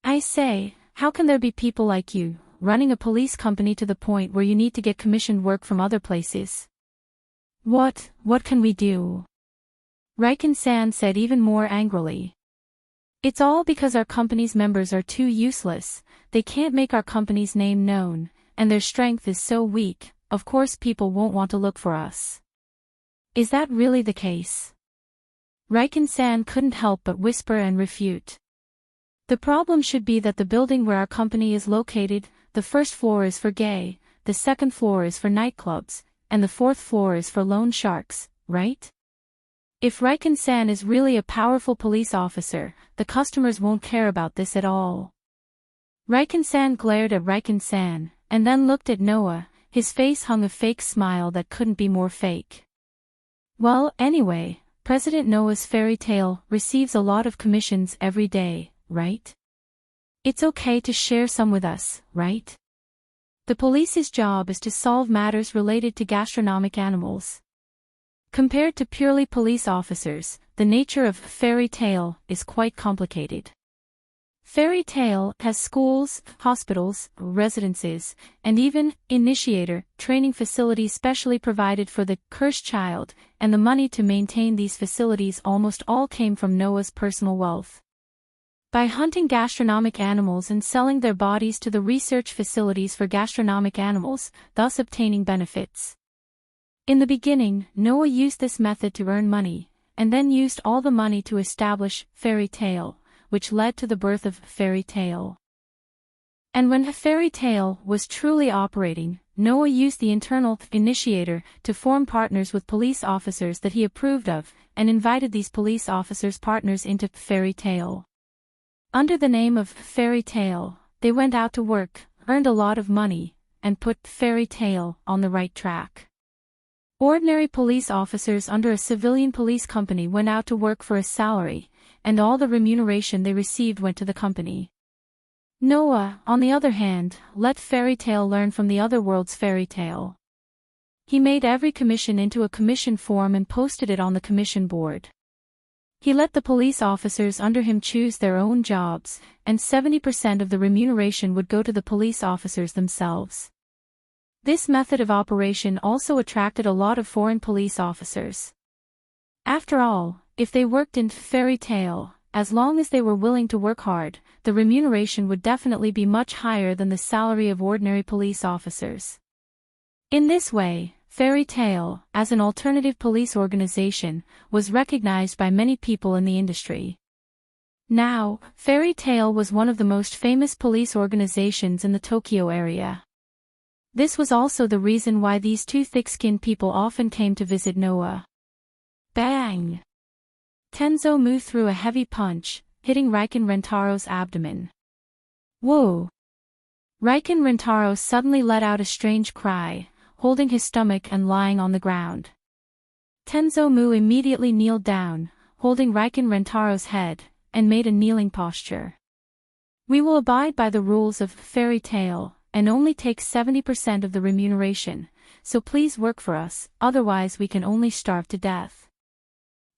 I say, how can there be people like you, running a police company to the point where you need to get commissioned work from other places? What can we do? Riken-san said even more angrily. It's all because our company's members are too useless, they can't make our company's name known, and their strength is so weak, of course people won't want to look for us. Is that really the case? Riken-san couldn't help but whisper and refute. The problem should be that the building where our company is located, the first floor is for gay, the second floor is for nightclubs, and the fourth floor is for loan sharks, right? If Riken-san is really a powerful police officer, the customers won't care about this at all. Riken-san glared at Riken-san, and then looked at Noah, his face hung a fake smile that couldn't be more fake. Well, anyway, President Noah's Fairy Tail receives a lot of commissions every day, right? It's okay to share some with us, right? The police's job is to solve matters related to gastronomic animals. Compared to purely police officers, the nature of Fairy Tail is quite complicated. Fairy Tail has schools, hospitals, residences, and even initiator training facilities specially provided for the cursed child, and the money to maintain these facilities almost all came from Noah's personal wealth. by hunting gastronomic animals and selling their bodies to the research facilities for gastronomic animals, thus obtaining benefits. In the beginning, Noah used this method to earn money, and then used all the money to establish Fairy Tale, which led to the birth of Fairy Tale. And when Fairy Tale was truly operating, Noah used the internal initiator to form partners with police officers that he approved of, and invited these police officers' partners into Fairy Tale. Under the name of Fairy Tale, they went out to work, earned a lot of money, and put Fairy Tale on the right track. Ordinary police officers under a civilian police company went out to work for a salary, and all the remuneration they received went to the company. Noah, on the other hand, let Fairy Tale learn from the other world's fairy tale. He made every commission into a commission form and posted it on the commission board. He let the police officers under him choose their own jobs, and 70% of the remuneration would go to the police officers themselves. This method of operation also attracted a lot of foreign police officers. After all, if they worked in Fairy Tale, as long as they were willing to work hard, the remuneration would definitely be much higher than the salary of ordinary police officers. In this way, Fairy Tale, as an alternative police organization, was recognized by many people in the industry. Now, Fairy Tale was one of the most famous police organizations in the Tokyo area. This was also the reason why these two thick-skinned people often came to visit Noah. Bang! Tenzo Mu threw a heavy punch, hitting Riken Rentaro's abdomen. Whoa! Riken Rentaro suddenly let out a strange cry, holding his stomach and lying on the ground. Tenzo Mu immediately kneeled down, holding Riken Rentaro's head, and made a kneeling posture. We will abide by the rules of Fairy Tale, and only take 70% of the remuneration, so please work for us, otherwise we can only starve to death.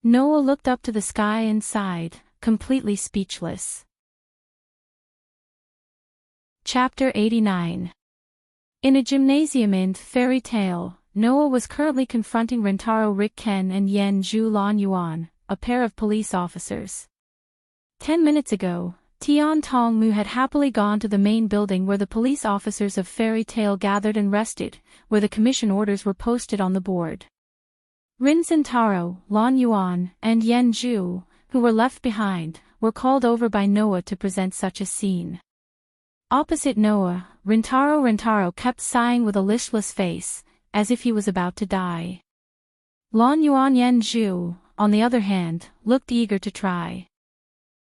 Noah looked up to the sky and sighed, completely speechless. Chapter 89. In a gymnasium in Fairy Tale, Noah was currently confronting Rentaro Rikken and Yen Zhu Lan Yuan, a pair of police officers. 10 minutes ago, Tian Tong Mu had happily gone to the main building where the police officers of Fairy Tale gathered and rested, where the commission orders were posted on the board. Rin Zentaro, Lan Yuan, and Yen Zhu, who were left behind, were called over by Noah to present such a scene. Opposite Noah, Rentaro kept sighing with a listless face, as if he was about to die. Lan Yuan Yen Zhu, on the other hand, looked eager to try.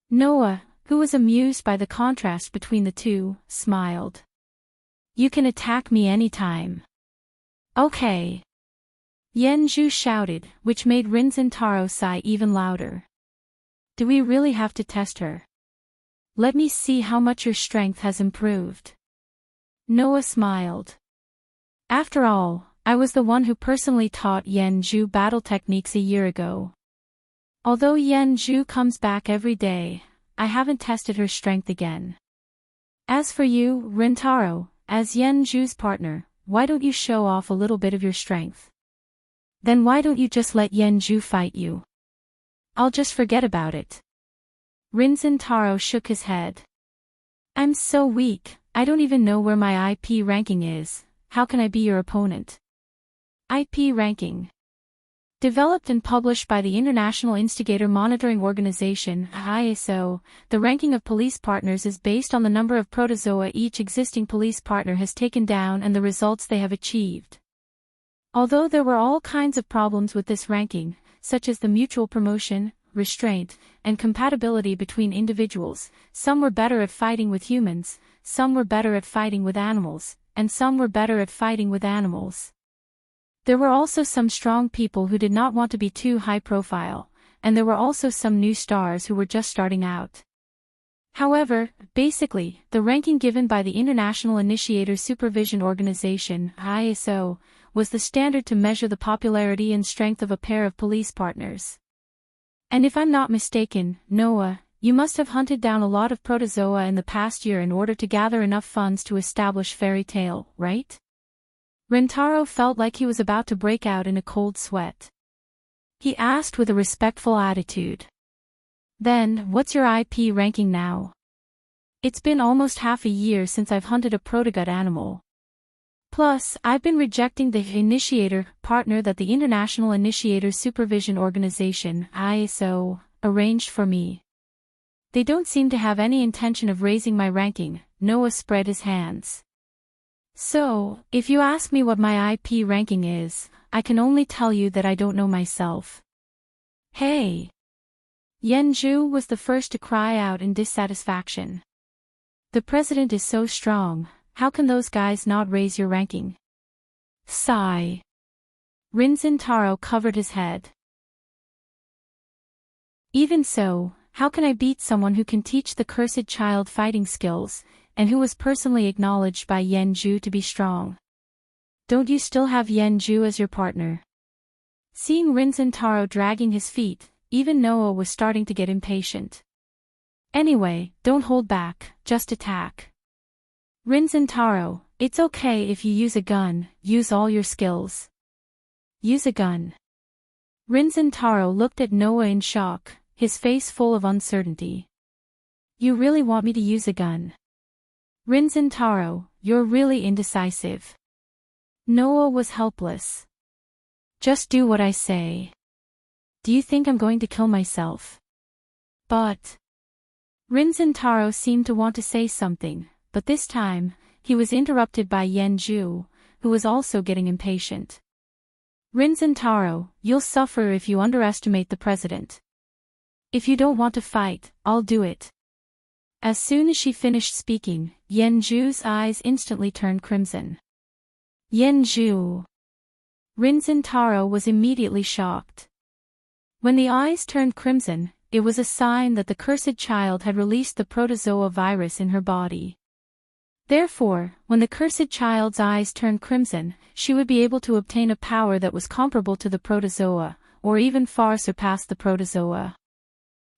Noah, who was amused by the contrast between the two, smiled. You can attack me anytime. Okay. Yen Zhu shouted, which made Rin Zentaro sigh even louder. Do we really have to test her? Let me see how much your strength has improved. Noah smiled. After all, I was the one who personally taught Yen Zhu battle techniques a year ago. Although Yen Zhu comes back every day, I haven't tested her strength again. As for you, Rentaro, as Yen Zhu's partner, why don't you show off a little bit of your strength? Then why don't you just let Yen Zhu fight you? I'll just forget about it. Rin Zentaro shook his head. I'm so weak, I don't even know where my IP ranking is, how can I be your opponent? IP ranking. Developed and published by the International Instigator Monitoring Organization (ISO), the ranking of police partners is based on the number of protozoa each existing police partner has taken down and the results they have achieved. Although there were all kinds of problems with this ranking, such as the mutual promotion, restraint, and compatibility between individuals, some were better at fighting with humans, some were better at fighting with animals, and some were better at fighting with animals. There were also some strong people who did not want to be too high profile, and there were also some new stars who were just starting out. However, basically, the ranking given by the International Initiator Supervision Organization (ISO) was the standard to measure the popularity and strength of a pair of police partners. And if I'm not mistaken, Noah, you must have hunted down a lot of protozoa in the past year in order to gather enough funds to establish Fairy Tale, right? Rentaro felt like he was about to break out in a cold sweat. He asked with a respectful attitude. Then, what's your IP ranking now? It's been almost half a year since I've hunted a protogut animal. Plus, I've been rejecting the initiator partner that the International Initiator Supervision Organization, ISO, arranged for me. They don't seem to have any intention of raising my ranking. Noah spread his hands. So, if you ask me what my IP ranking is, I can only tell you that I don't know myself. Hey! Yenju was the first to cry out in dissatisfaction. The president is so strong, how can those guys not raise your ranking? Sigh. Rinzin Taro covered his head. Even so, how can I beat someone who can teach the cursed child fighting skills, and who was personally acknowledged by Yenju to be strong? Don't you still have Yenju as your partner? Seeing Rinzin Taro dragging his feet, even Noah was starting to get impatient. Anyway, don't hold back, just attack. Rinzin Taro, it's okay if you use a gun, use all your skills. Use a gun. Rinzin Taro looked at Noah in shock, his face full of uncertainty. You really want me to use a gun? Rinzin Taro, you're really indecisive. Noah was helpless. Just do what I say. Do you think I'm going to kill myself? But... Rinzin Taro seemed to want to say something, but this time, he was interrupted by Yenju, who was also getting impatient. Rinzin Taro, you'll suffer if you underestimate the president. If you don't want to fight, I'll do it. As soon as she finished speaking, Yenju's eyes instantly turned crimson. Yenju. Rinzin Taro was immediately shocked. When the eyes turned crimson, it was a sign that the cursed child had released the protozoa virus in her body. Therefore, when the cursed child's eyes turned crimson, she would be able to obtain a power that was comparable to the protozoa, or even far surpass the protozoa.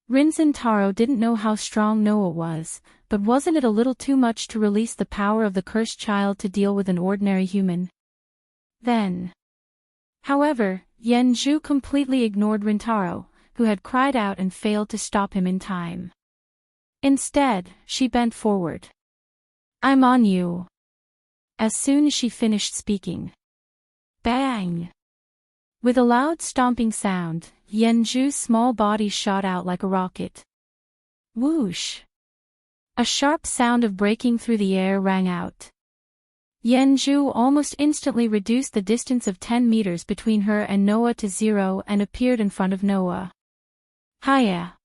Rinzin Taro didn't know how strong Noah was, but wasn't it a little too much to release the power of the cursed child to deal with an ordinary human? Then. However, Yenju completely ignored Rintaro, who had cried out and failed to stop him in time. Instead, she bent forward. I'm on you. As soon as she finished speaking. Bang! With a loud stomping sound, Yenju's small body shot out like a rocket. Whoosh! A sharp sound of breaking through the air rang out. Yenju almost instantly reduced the distance of 10 meters between her and Noah to 0 and appeared in front of Noah. Hiya!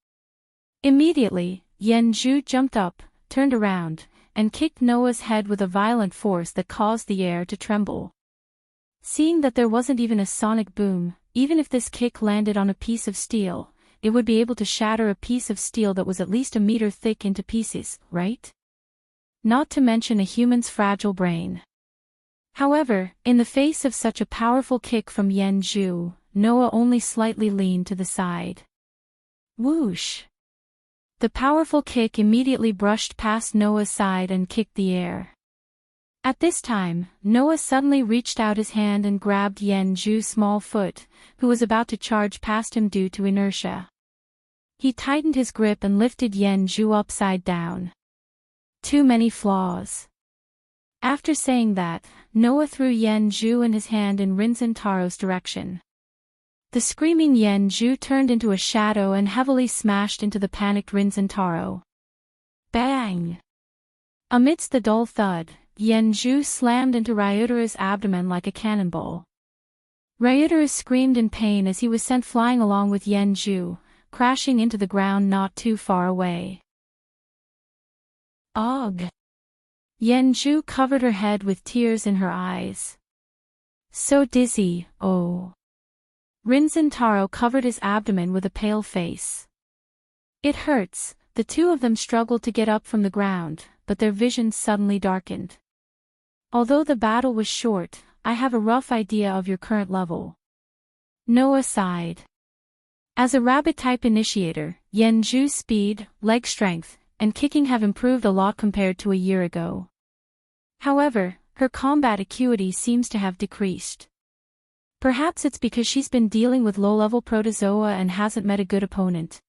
Immediately, Yenju jumped up, turned around, and kicked Noah's head with a violent force that caused the air to tremble. Seeing that there wasn't even a sonic boom, even if this kick landed on a piece of steel, it would be able to shatter a piece of steel that was at least a meter thick into pieces, right? Not to mention a human's fragile brain. However, in the face of such a powerful kick from Yenju, Noah only slightly leaned to the side. Whoosh! The powerful kick immediately brushed past Noah's side and kicked the air. At this time, Noah suddenly reached out his hand and grabbed Yenju's small foot, who was about to charge past him due to inertia. He tightened his grip and lifted Yenju upside down. Too many flaws. After saying that, Noah threw Yenju and his hand in Rinzin Taro's direction. The screaming Yenju turned into a shadow and heavily smashed into the panicked Rinzin Taro. Bang! Amidst the dull thud, Yenju slammed into Ryutara's abdomen like a cannonball. Ryutara screamed in pain as he was sent flying along with Yenju, crashing into the ground not too far away. Ugh! Yenju covered her head with tears in her eyes. So dizzy, oh. Rinzin Taro covered his abdomen with a pale face. It hurts. The two of them struggled to get up from the ground, but their vision suddenly darkened. Although the battle was short, I have a rough idea of your current level. Noah sighed. As a rabbit-type initiator, Yenju's speed, leg strength, and kicking have improved a lot compared to a year ago. However, her combat acuity seems to have decreased. Perhaps it's because she's been dealing with low-level protozoa and hasn't met a good opponent.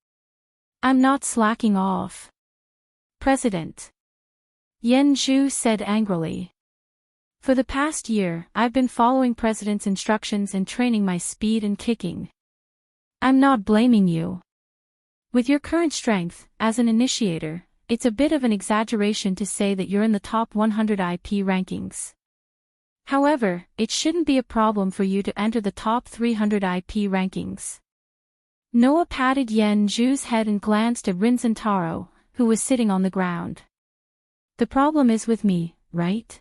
I'm not slacking off. President Yen Zhu said angrily. For the past year, I've been following President's instructions and training my speed and kicking. I'm not blaming you. With your current strength, as an initiator, it's a bit of an exaggeration to say that you're in the top 100 IP rankings. However, it shouldn't be a problem for you to enter the top 300 IP rankings. Noah patted Yen Zhu's head and glanced at Rinzan Taro, who was sitting on the ground. The problem is with me, right?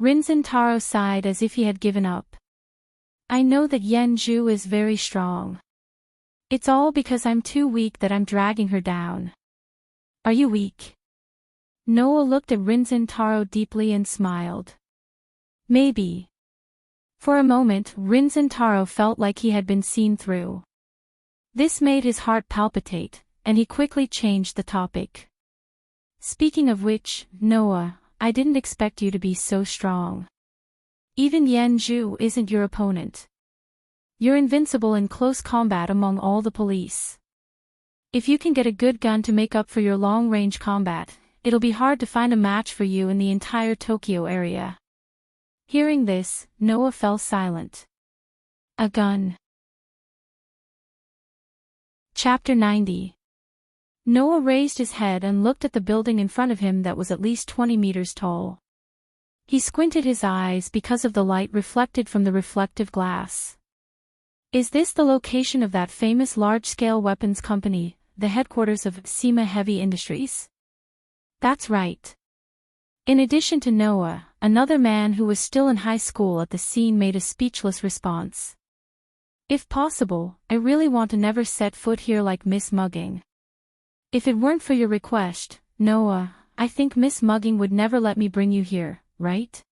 Rinzan Taro sighed as if he had given up. I know that Yen Zhu is very strong. It's all because I'm too weak that I'm dragging her down. Are you weak? Noah looked at Rinzan Taro deeply and smiled. Maybe. For a moment, Rinzan Taro felt like he had been seen through. This made his heart palpitate, and he quickly changed the topic. Speaking of which, Noah, I didn't expect you to be so strong. Even Yen Zhu isn't your opponent. You're invincible in close combat among all the police. If you can get a good gun to make up for your long-range combat, it'll be hard to find a match for you in the entire Tokyo area. Hearing this, Noah fell silent. A gun. Chapter 90. Noah raised his head and looked at the building in front of him that was at least 20 meters tall. He squinted his eyes because of the light reflected from the reflective glass. Is this the location of that famous large-scale weapons company, the headquarters of Sima Heavy Industries? That's right. In addition to Noah, another man who was still in high school at the scene made a speechless response. If possible, I really want to never set foot here like Miss Mugging. If it weren't for your request, Noah, I think Miss Mugging would never let me bring you here, right?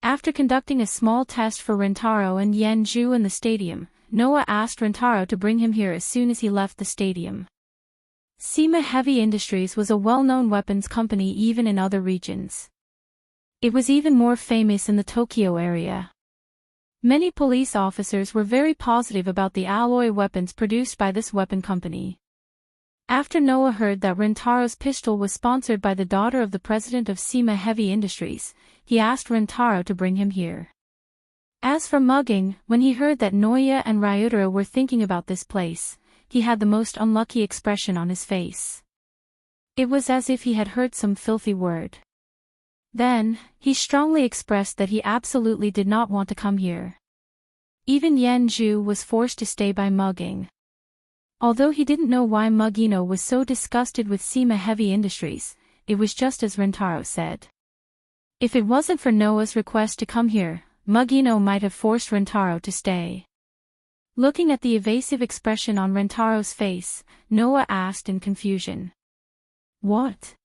After conducting a small test for Rentaro and Yen Zhu in the stadium, Noah asked Rentaro to bring him here as soon as he left the stadium. Sima Heavy Industries was a well-known weapons company even in other regions. It was even more famous in the Tokyo area. Many police officers were very positive about the alloy weapons produced by this weapon company. After Noah heard that Rentaro's pistol was sponsored by the daughter of the president of Sima Heavy Industries, he asked Rentaro to bring him here. As for Mugging, when he heard that Noya and Ryutaro were thinking about this place, he had the most unlucky expression on his face. It was as if he had heard some filthy word. Then, he strongly expressed that he absolutely did not want to come here. Even Yen Zhu was forced to stay by Mugging. Although he didn't know why Mugino was so disgusted with Sima Heavy Industries, it was just as Rentaro said. If it wasn't for Noah's request to come here, Mugino might have forced Rentaro to stay. Looking at the evasive expression on Rentaro's face, Noah asked in confusion. What?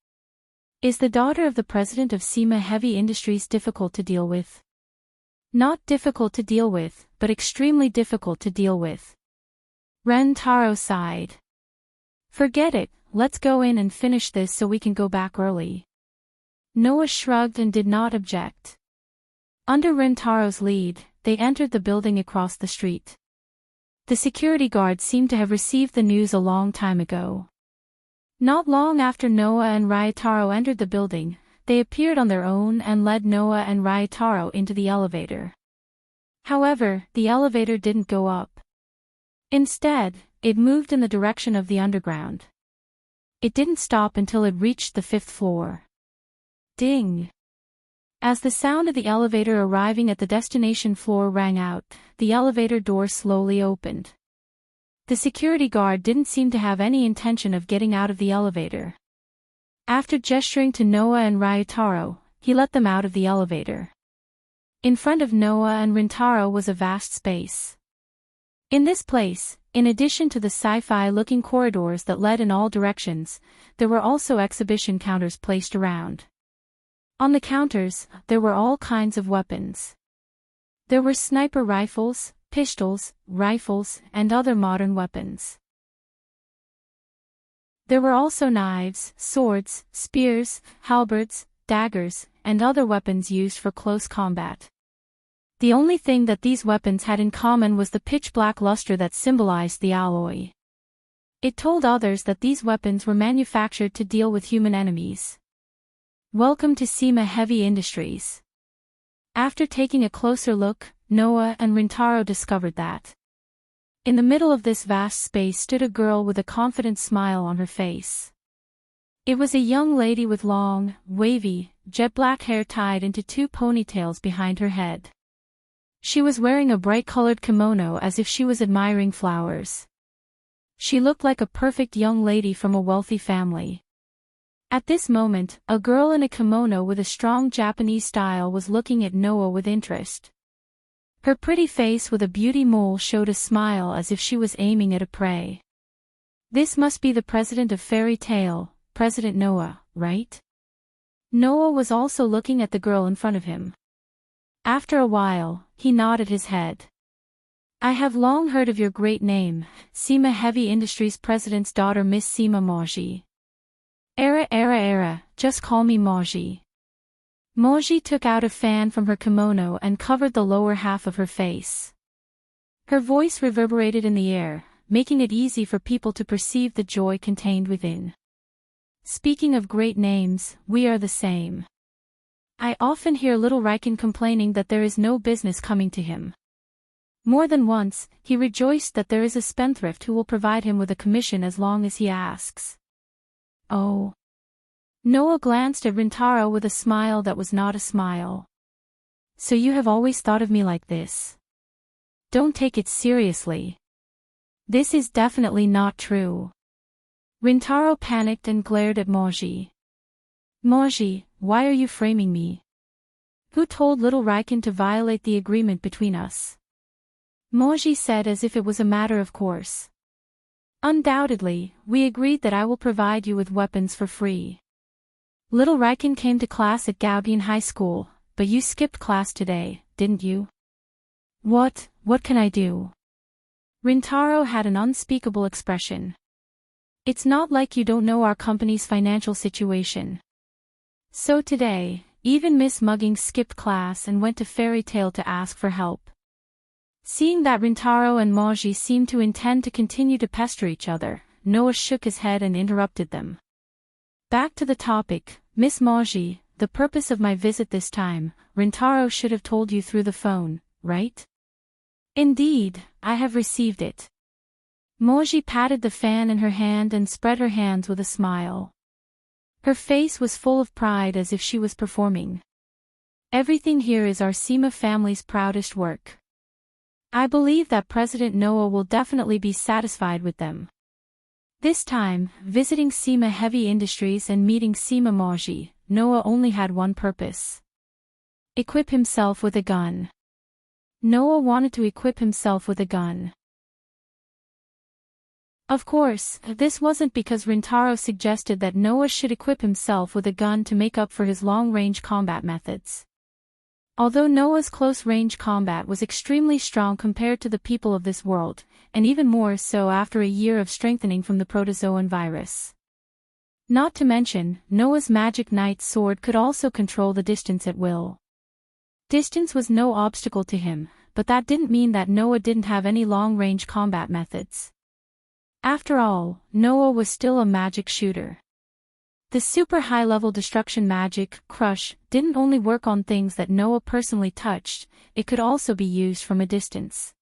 Is the daughter of the president of Sima Heavy Industries difficult to deal with? Not difficult to deal with, but extremely difficult to deal with. Rentaro sighed. Forget it, let's go in and finish this so we can go back early. Noah shrugged and did not object. Under Rentaro's lead, they entered the building across the street. The security guard seemed to have received the news a long time ago. Not long after Noah and Ryutaro entered the building, they appeared on their own and led Noah and Ryutaro into the elevator. However, the elevator didn't go up. Instead, it moved in the direction of the underground. It didn't stop until it reached the 5th floor. Ding! As the sound of the elevator arriving at the destination floor rang out, the elevator door slowly opened. The security guard didn't seem to have any intention of getting out of the elevator. After gesturing to Noah and Ryutaro, he let them out of the elevator. In front of Noah and Rentaro was a vast space. In this place, in addition to the sci-fi-looking corridors that led in all directions, there were also exhibition counters placed around. On the counters, there were all kinds of weapons. There were sniper rifles, pistols, rifles, and other modern weapons. There were also knives, swords, spears, halberds, daggers, and other weapons used for close combat. The only thing that these weapons had in common was the pitch-black luster that symbolized the alloy. It told others that these weapons were manufactured to deal with human enemies. Welcome to SEMA Heavy Industries. After taking a closer look, Noah and Rintaro discovered that in the middle of this vast space stood a girl with a confident smile on her face. It was a young lady with long, wavy, jet-black hair tied into two ponytails behind her head. She was wearing a bright-colored kimono as if she was admiring flowers. She looked like a perfect young lady from a wealthy family. At this moment, a girl in a kimono with a strong Japanese style was looking at Noah with interest. Her pretty face with a beauty mole showed a smile as if she was aiming at a prey. This must be the president of Fairy Tale, President Noah, right? Noah was also looking at the girl in front of him. After a while, he nodded his head. I have long heard of your great name, SEMA Heavy Industries President's daughter Miss SEMA Moji. Just call me Moji. Moji took out a fan from her kimono and covered the lower half of her face. Her voice reverberated in the air, making it easy for people to perceive the joy contained within. Speaking of great names, we are the same. I often hear little Riken complaining that there is no business coming to him. More than once, he rejoiced that there is a spendthrift who will provide him with a commission as long as he asks. Oh. Noah glanced at Rintaro with a smile that was not a smile. So you have always thought of me like this? Don't take it seriously. This is definitely not true. Rintaro panicked and glared at Moji. Moji, why are you framing me? Who told little Riken to violate the agreement between us? Moji said as if it was a matter of course. Undoubtedly, we agreed that I will provide you with weapons for free. Little Riken came to class at Gaobian High School, but you skipped class today, didn't you? What can I do? Rintaro had an unspeakable expression. It's not like you don't know our company's financial situation. So today, even Miss Mugging skipped class and went to Fairy Tale to ask for help. Seeing that Rintaro and Moji seemed to intend to continue to pester each other, Noah shook his head and interrupted them. Back to the topic, Miss Moji, the purpose of my visit this time, Rintaro should have told you through the phone, right? Indeed, I have received it. Moji patted the fan in her hand and spread her hands with a smile. Her face was full of pride as if she was performing. Everything here is our SEMA family's proudest work. I believe that President Noah will definitely be satisfied with them. This time, visiting SEMA Heavy Industries and meeting SEMA Moji, Noah only had one purpose. Equip himself with a gun. Noah wanted to equip himself with a gun. Of course, this wasn't because Rintaro suggested that Noah should equip himself with a gun to make up for his long-range combat methods. Although Noah's close-range combat was extremely strong compared to the people of this world, and even more so after a year of strengthening from the protozoan virus. Not to mention, Noah's magic knight sword could also control the distance at will. Distance was no obstacle to him, but that didn't mean that Noah didn't have any long-range combat methods. After all, Noah was still a magic shooter. The super high-level destruction magic, Crush, didn't only work on things that Noah personally touched, it could also be used from a distance.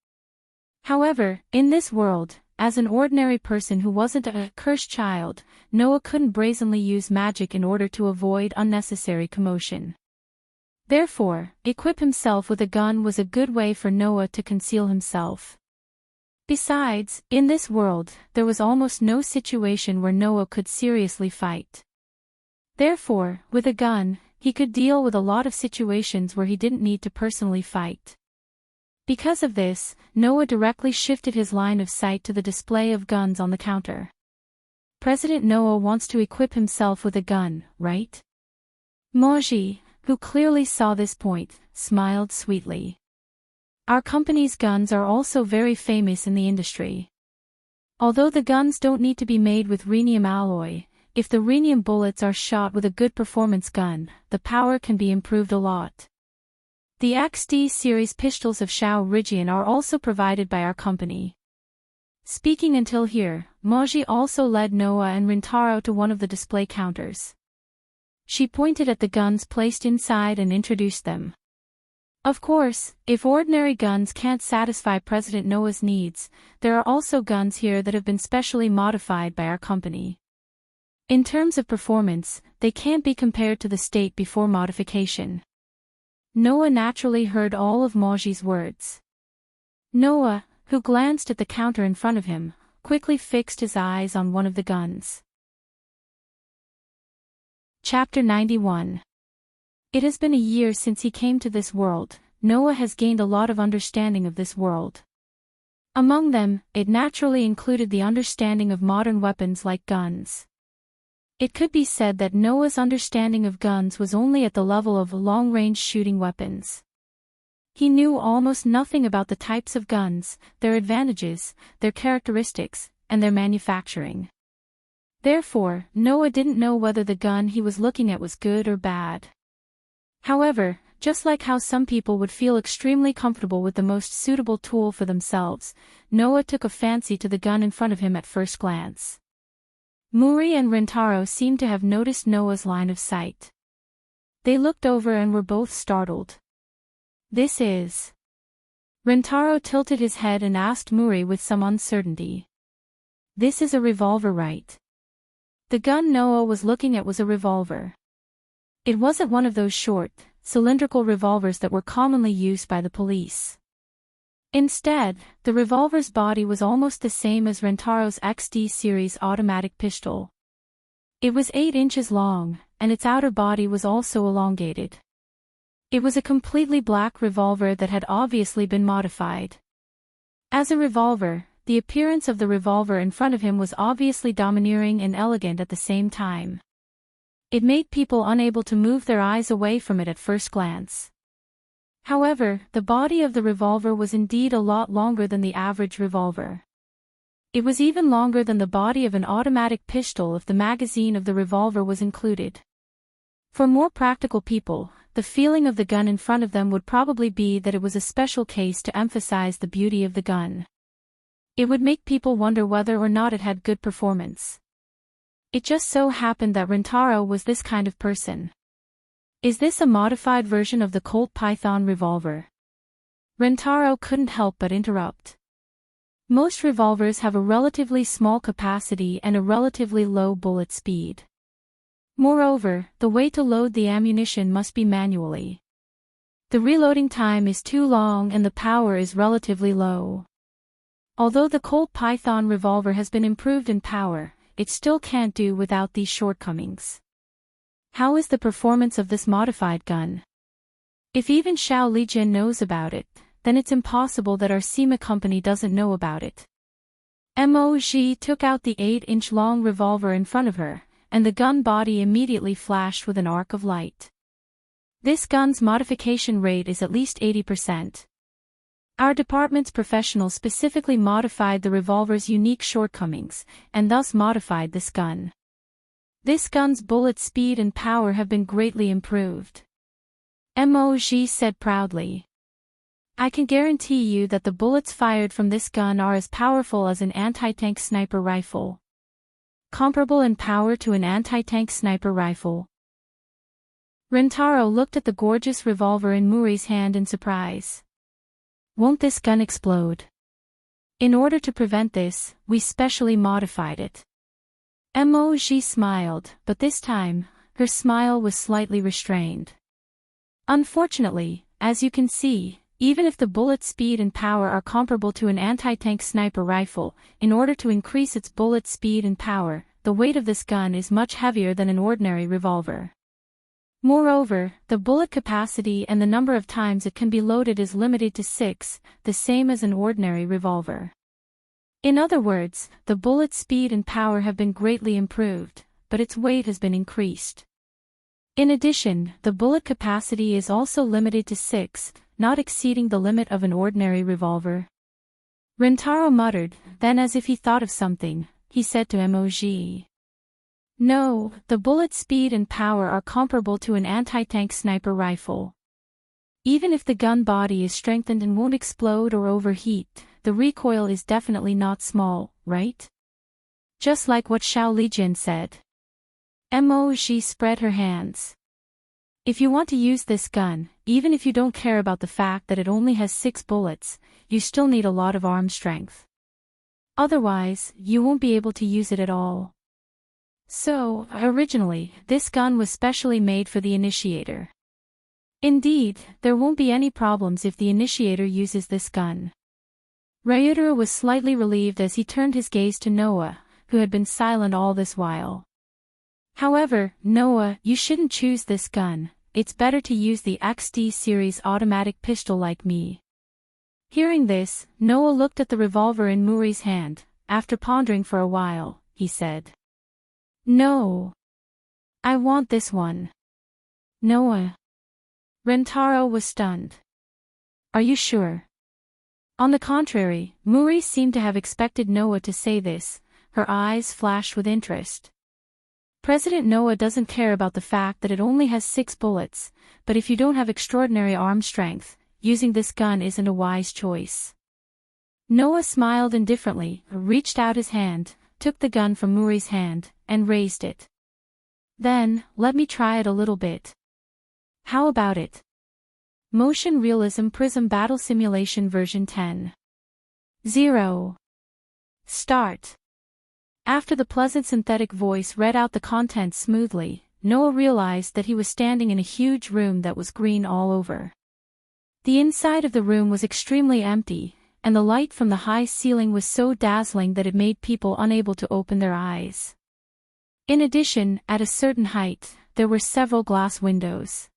However, in this world, as an ordinary person who wasn't a cursed child, Noah couldn't brazenly use magic in order to avoid unnecessary commotion. Therefore, equip himself with a gun was a good way for Noah to conceal himself. Besides, in this world, there was almost no situation where Noah could seriously fight. Therefore, with a gun, he could deal with a lot of situations where he didn't need to personally fight. Because of this, Noah directly shifted his line of sight to the display of guns on the counter. President Noah wants to equip himself with a gun, right? Moji, who clearly saw this point, smiled sweetly. Our company's guns are also very famous in the industry. Although the guns don't need to be made with rhenium alloy, if the rhenium bullets are shot with a good performance gun, the power can be improved a lot. The XD series pistols of Shao Rigian are also provided by our company. Speaking until here, Moji also led Noah and Rintaro to one of the display counters. She pointed at the guns placed inside and introduced them. Of course, if ordinary guns can't satisfy President Noah's needs, there are also guns here that have been specially modified by our company. In terms of performance, they can't be compared to the state before modification. Noah naturally heard all of Moji's words. Noah, who glanced at the counter in front of him, quickly fixed his eyes on one of the guns. Chapter 91. It has been a year since he came to this world. Noah has gained a lot of understanding of this world. Among them, it naturally included the understanding of modern weapons like guns. It could be said that Noah's understanding of guns was only at the level of long-range shooting weapons. He knew almost nothing about the types of guns, their advantages, their characteristics, and their manufacturing. Therefore, Noah didn't know whether the gun he was looking at was good or bad. However, just like how some people would feel extremely comfortable with the most suitable tool for themselves, Noah took a fancy to the gun in front of him at first glance. Muri and Rintaro seemed to have noticed Noah's line of sight. They looked over and were both startled. This is... Rintaro tilted his head and asked Muri with some uncertainty. This is a revolver, right? The gun Noah was looking at was a revolver. It wasn't one of those short, cylindrical revolvers that were commonly used by the police. Instead, the revolver's body was almost the same as Rintaro's XD series automatic pistol. It was 8 inches long, and its outer body was also elongated. It was a completely black revolver that had obviously been modified. As a revolver, the appearance of the revolver in front of him was obviously domineering and elegant at the same time. It made people unable to move their eyes away from it at first glance. However, the body of the revolver was indeed a lot longer than the average revolver. It was even longer than the body of an automatic pistol if the magazine of the revolver was included. For more practical people, the feeling of the gun in front of them would probably be that it was a special case to emphasize the beauty of the gun. It would make people wonder whether or not it had good performance. It just so happened that Rintaro was this kind of person. Is this a modified version of the Colt Python revolver? Rintaro couldn't help but interrupt. Most revolvers have a relatively small capacity and a relatively low bullet speed. Moreover, the way to load the ammunition must be manually. The reloading time is too long and the power is relatively low. Although the Colt Python revolver has been improved in power, it still can't do without these shortcomings. How is the performance of this modified gun? If even Xiao Lijin knows about it, then it's impossible that our SEMA company doesn't know about it. Moji took out the 8-inch long revolver in front of her, and the gun body immediately flashed with an arc of light. This gun's modification rate is at least 80%. Our department's professionals specifically modified the revolver's unique shortcomings, and thus modified this gun. This gun's bullet speed and power have been greatly improved. Moji said proudly. I can guarantee you that the bullets fired from this gun are as powerful as an anti-tank sniper rifle. Comparable in power to an anti-tank sniper rifle. Rintaro looked at the gorgeous revolver in Muri's hand in surprise. Won't this gun explode? In order to prevent this, we specially modified it. Moji smiled, but this time, her smile was slightly restrained. Unfortunately, as you can see, even if the bullet speed and power are comparable to an anti-tank sniper rifle, in order to increase its bullet speed and power, the weight of this gun is much heavier than an ordinary revolver. Moreover, the bullet capacity and the number of times it can be loaded is limited to 6, the same as an ordinary revolver. In other words, the bullet speed and power have been greatly improved, but its weight has been increased. In addition, the bullet capacity is also limited to 6, not exceeding the limit of an ordinary revolver. Rintaro muttered, then as if he thought of something, he said to Moji. No, the bullet speed and power are comparable to an anti-tank sniper rifle. Even if the gun body is strengthened and won't explode or overheat, the recoil is definitely not small, right? Just like what Xiao Lijin said. Mo.Ji spread her hands. If you want to use this gun, even if you don't care about the fact that it only has 6 bullets, you still need a lot of arm strength. Otherwise, you won't be able to use it at all. So, originally, this gun was specially made for the initiator. Indeed, there won't be any problems if the initiator uses this gun. Ryutaro was slightly relieved as he turned his gaze to Noah, who had been silent all this while. However, Noah, you shouldn't choose this gun, it's better to use the XD series automatic pistol like me. Hearing this, Noah looked at the revolver in Muri's hand. After pondering for a while, he said, "No. I want this one." Noah. Rentaro was stunned. "Are you sure?" On the contrary, Muri seemed to have expected Noah to say this. Her eyes flashed with interest. President Noah doesn't care about the fact that it only has 6 bullets, but if you don't have extraordinary arm strength, using this gun isn't a wise choice. Noah smiled indifferently, reached out his hand, took the gun from Muri's hand, and raised it. "Then, let me try it a little bit." "How about it?" Motion Realism Prism Battle Simulation version 10.0. Start. After the pleasant synthetic voice read out the contents smoothly, Noah realized that he was standing in a huge room that was green all over. The inside of the room was extremely empty, and the light from the high ceiling was so dazzling that it made people unable to open their eyes. In addition, at a certain height, there were several glass windows.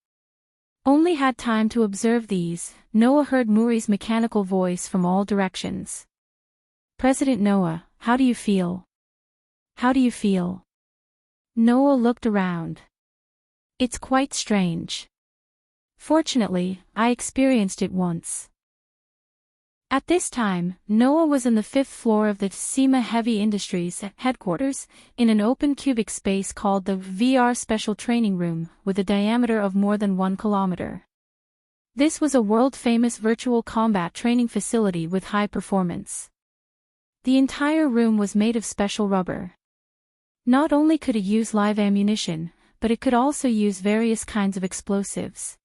Only had time to observe these, Noah heard Muri's mechanical voice from all directions. "President Noah, how do you feel? How do you feel?" Noah looked around. "It's quite strange. Fortunately, I experienced it once." At this time, Noah was in the 5th floor of the Tsima Heavy Industries headquarters, in an open cubic space called the VR Special Training Room, with a diameter of more than 1 kilometer. This was a world-famous virtual combat training facility with high performance. The entire room was made of special rubber. Not only could it use live ammunition, but it could also use various kinds of explosives.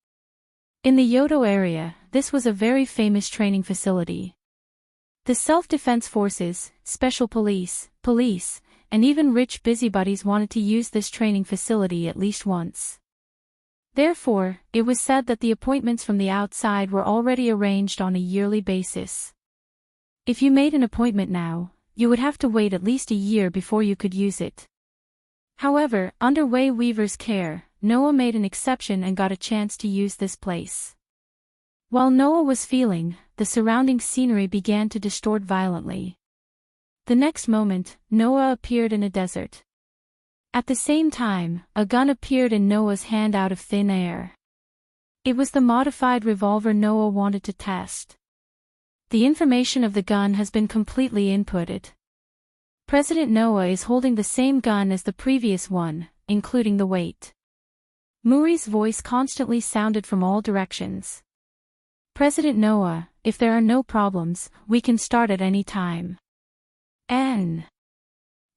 In the Yodo area, this was a very famous training facility. The self-defense forces, special police, and even rich busybodies wanted to use this training facility at least once. Therefore, it was said that the appointments from the outside were already arranged on a yearly basis. If you made an appointment now, you would have to wait at least a year before you could use it. However, under Wei Weaver's care, Noah made an exception and got a chance to use this place. While Noah was feeling, the surrounding scenery began to distort violently. The next moment, Noah appeared in a desert. At the same time, a gun appeared in Noah's hand out of thin air. It was the modified revolver Noah wanted to test. The information of the gun has been completely inputted. President Noah is holding the same gun as the previous one, including the weight. Muri's voice constantly sounded from all directions. "President Noah, if there are no problems, we can start at any time."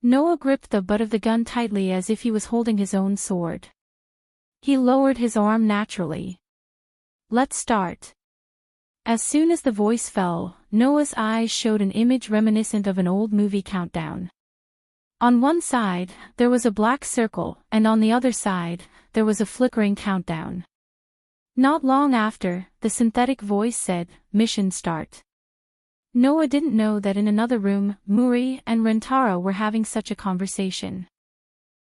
Noah gripped the butt of the gun tightly as if he was holding his own sword. He lowered his arm naturally. "Let's start." As soon as the voice fell, Noah's eyes showed an image reminiscent of an old movie countdown. On one side, there was a black circle, and on the other side, there was a flickering countdown. Not long after, the synthetic voice said, "Mission start." Noah didn't know that in another room, Muri and Rentaro were having such a conversation.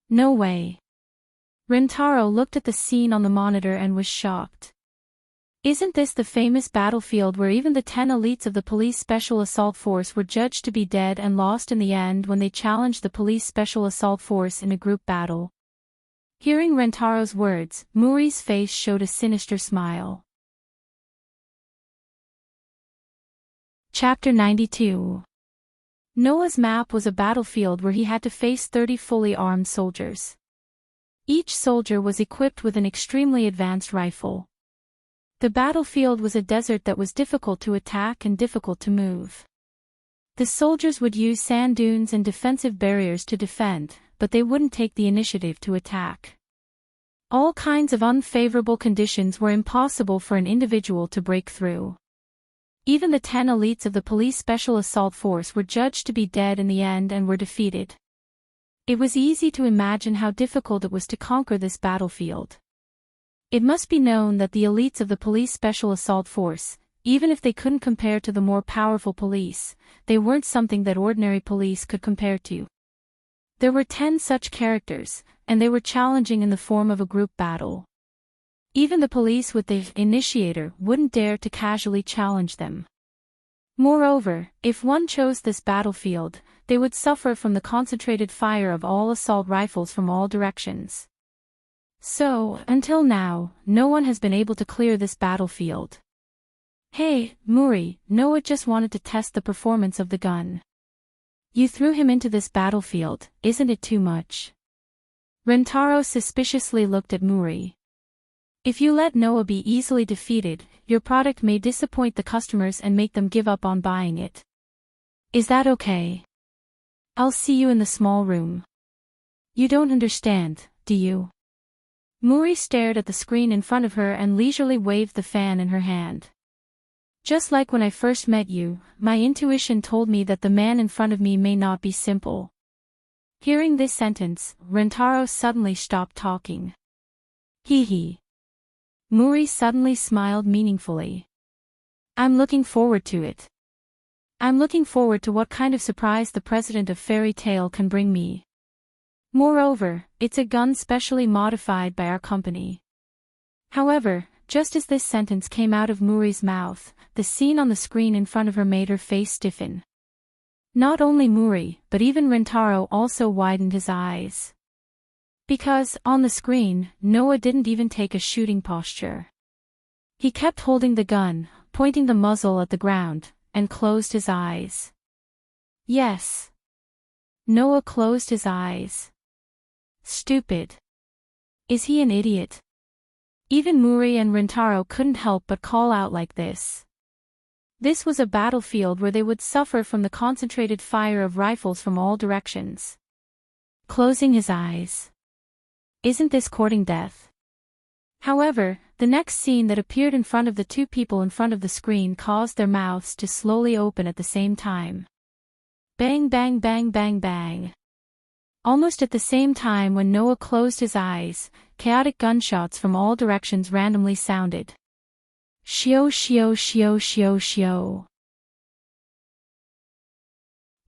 "No way." Rentaro looked at the scene on the monitor and was shocked. Isn't this the famous battlefield where even the 10 elites of the police special assault force were judged to be dead and lost in the end when they challenged the police special assault force in a group battle? Hearing Rentaro's words, Muri's face showed a sinister smile. Chapter 92. Noah's map was a battlefield where he had to face 30 fully armed soldiers. Each soldier was equipped with an extremely advanced rifle. The battlefield was a desert that was difficult to attack and difficult to move. The soldiers would use sand dunes and defensive barriers to defend, but they wouldn't take the initiative to attack. All kinds of unfavorable conditions were impossible for an individual to break through. Even the 10 elites of the police special assault force were judged to be dead in the end and were defeated. It was easy to imagine how difficult it was to conquer this battlefield. It must be known that the elites of the police special assault force, even if they couldn't compare to the more powerful police, they weren't something that ordinary police could compare to. There were 10 such characters, and they were challenging in the form of a group battle. Even the police with the initiator wouldn't dare to casually challenge them. Moreover, if one chose this battlefield, they would suffer from the concentrated fire of all assault rifles from all directions. So, until now, no one has been able to clear this battlefield. Hey, Muri, Noah just wanted to test the performance of the gun. You threw him into this battlefield, isn't it too much? Rentaro suspiciously looked at Muri. If you let Noah be easily defeated, your product may disappoint the customers and make them give up on buying it. Is that okay? I'll see you in the small room. You don't understand, do you? Muri stared at the screen in front of her and leisurely waved the fan in her hand. Just like when I first met you, my intuition told me that the man in front of me may not be simple. Hearing this sentence, Rentaro suddenly stopped talking. Hee hee. Muri suddenly smiled meaningfully. I'm looking forward to it. I'm looking forward to what kind of surprise the president of Fairy Tale can bring me. Moreover, it's a gun specially modified by our company. However, just as this sentence came out of Muri's mouth, the scene on the screen in front of her made her face stiffen. Not only Muri, but even Rentaro also widened his eyes. Because, on the screen, Noah didn't even take a shooting posture. He kept holding the gun, pointing the muzzle at the ground, and closed his eyes. Yes. Noah closed his eyes. Stupid. Is he an idiot? Even Muri and Rentaro couldn't help but call out like this. This was a battlefield where they would suffer from the concentrated fire of rifles from all directions. Closing his eyes. Isn't this courting death? However, the next scene that appeared in front of the two people in front of the screen caused their mouths to slowly open at the same time. Bang bang bang bang bang. Almost at the same time when Noah closed his eyes, chaotic gunshots from all directions randomly sounded. Shio shio shio shio shio.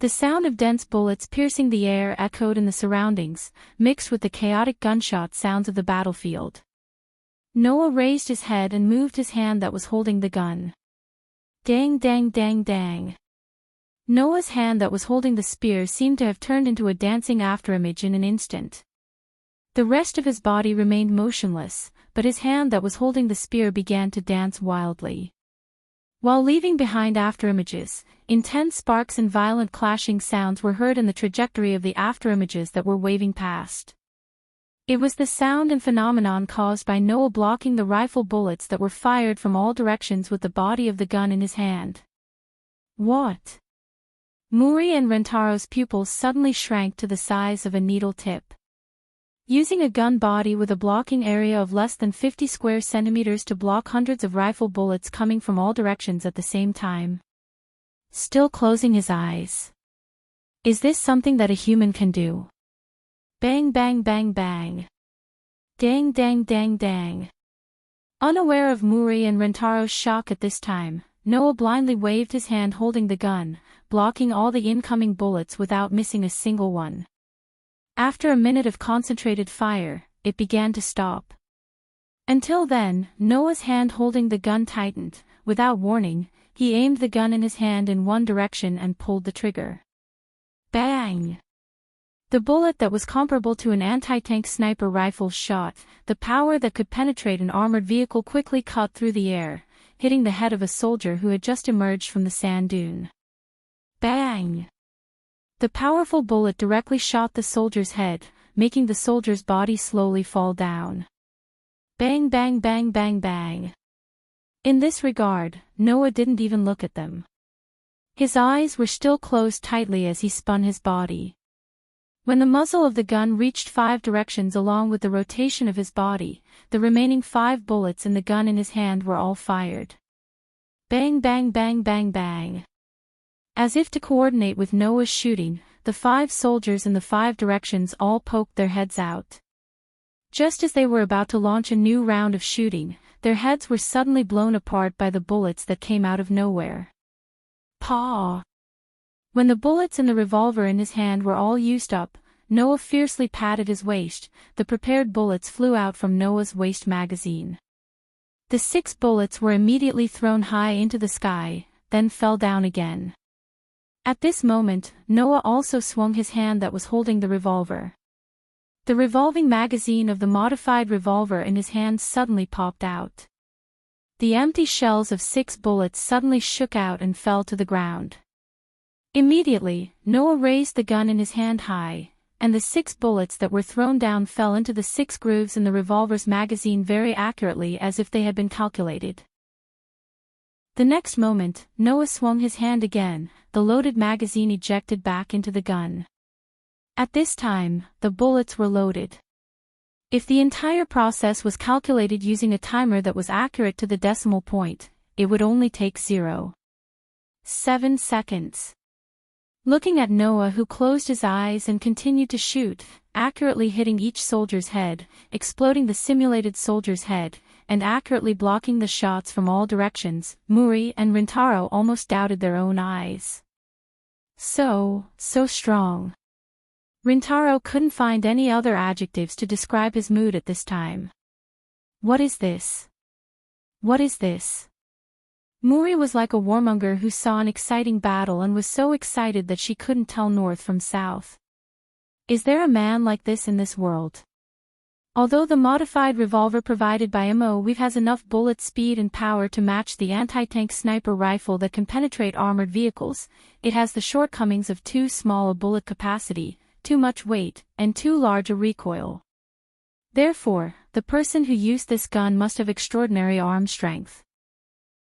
The sound of dense bullets piercing the air echoed in the surroundings, mixed with the chaotic gunshot sounds of the battlefield. Noah raised his head and moved his hand that was holding the gun. Dang dang dang dang. Noah's hand that was holding the spear seemed to have turned into a dancing afterimage in an instant. The rest of his body remained motionless, but his hand that was holding the spear began to dance wildly. While leaving behind afterimages, intense sparks and violent clashing sounds were heard in the trajectory of the afterimages that were waving past. It was the sound and phenomenon caused by Noah blocking the rifle bullets that were fired from all directions with the body of the gun in his hand. What? Muri and Rentaro's pupils suddenly shrank to the size of a needle tip. Using a gun body with a blocking area of less than 50 square centimeters to block hundreds of rifle bullets coming from all directions at the same time. Still closing his eyes. Is this something that a human can do? Bang bang bang bang. Dang dang dang dang. Unaware of Muri and Rentaro's shock at this time, Noah blindly waved his hand holding the gun, blocking all the incoming bullets without missing a single one. After a minute of concentrated fire, it began to stop. Until then, Noah's hand holding the gun tightened. Without warning, he aimed the gun in his hand in one direction and pulled the trigger. Bang! The bullet that was comparable to an anti-tank sniper rifle shot, the power that could penetrate an armored vehicle quickly cut through the air, hitting the head of a soldier who had just emerged from the sand dune. Bang! The powerful bullet directly shot the soldier's head, making the soldier's body slowly fall down. Bang bang bang bang bang. In this regard, Noah didn't even look at them. His eyes were still closed tightly as he spun his body. When the muzzle of the gun reached 5 directions along with the rotation of his body, the remaining 5 bullets in the gun in his hand were all fired. Bang bang bang bang bang. As if to coordinate with Noah's shooting, the 5 soldiers in the 5 directions all poked their heads out. Just as they were about to launch a new round of shooting, their heads were suddenly blown apart by the bullets that came out of nowhere. Paw! When the bullets in the revolver in his hand were all used up, Noah fiercely patted his waist. The prepared bullets flew out from Noah's waist magazine. The 6 bullets were immediately thrown high into the sky, then fell down again. At this moment, Noah also swung his hand that was holding the revolver. The revolving magazine of the modified revolver in his hand suddenly popped out. The empty shells of 6 bullets suddenly shook out and fell to the ground. Immediately, Noah raised the gun in his hand high, and the 6 bullets that were thrown down fell into the 6 grooves in the revolver's magazine very accurately as if they had been calculated. The next moment, Noah swung his hand again, the loaded magazine ejected back into the gun. At this time, the bullets were loaded. If the entire process was calculated using a timer that was accurate to the decimal point, it would only take 0.7 seconds. Looking at Noah, who closed his eyes and continued to shoot, accurately hitting each soldier's head, exploding the simulated soldier's head, and accurately blocking the shots from all directions, Muri and Rintaro almost doubted their own eyes. So strong. Rintaro couldn't find any other adjectives to describe his mood at this time. What is this? What is this? Muri was like a warmonger who saw an exciting battle and was so excited that she couldn't tell north from south. Is there a man like this in this world? Although the modified revolver provided by MOV has enough bullet speed and power to match the anti-tank sniper rifle that can penetrate armored vehicles, it has the shortcomings of too small a bullet capacity, too much weight, and too large a recoil. Therefore, the person who used this gun must have extraordinary arm strength.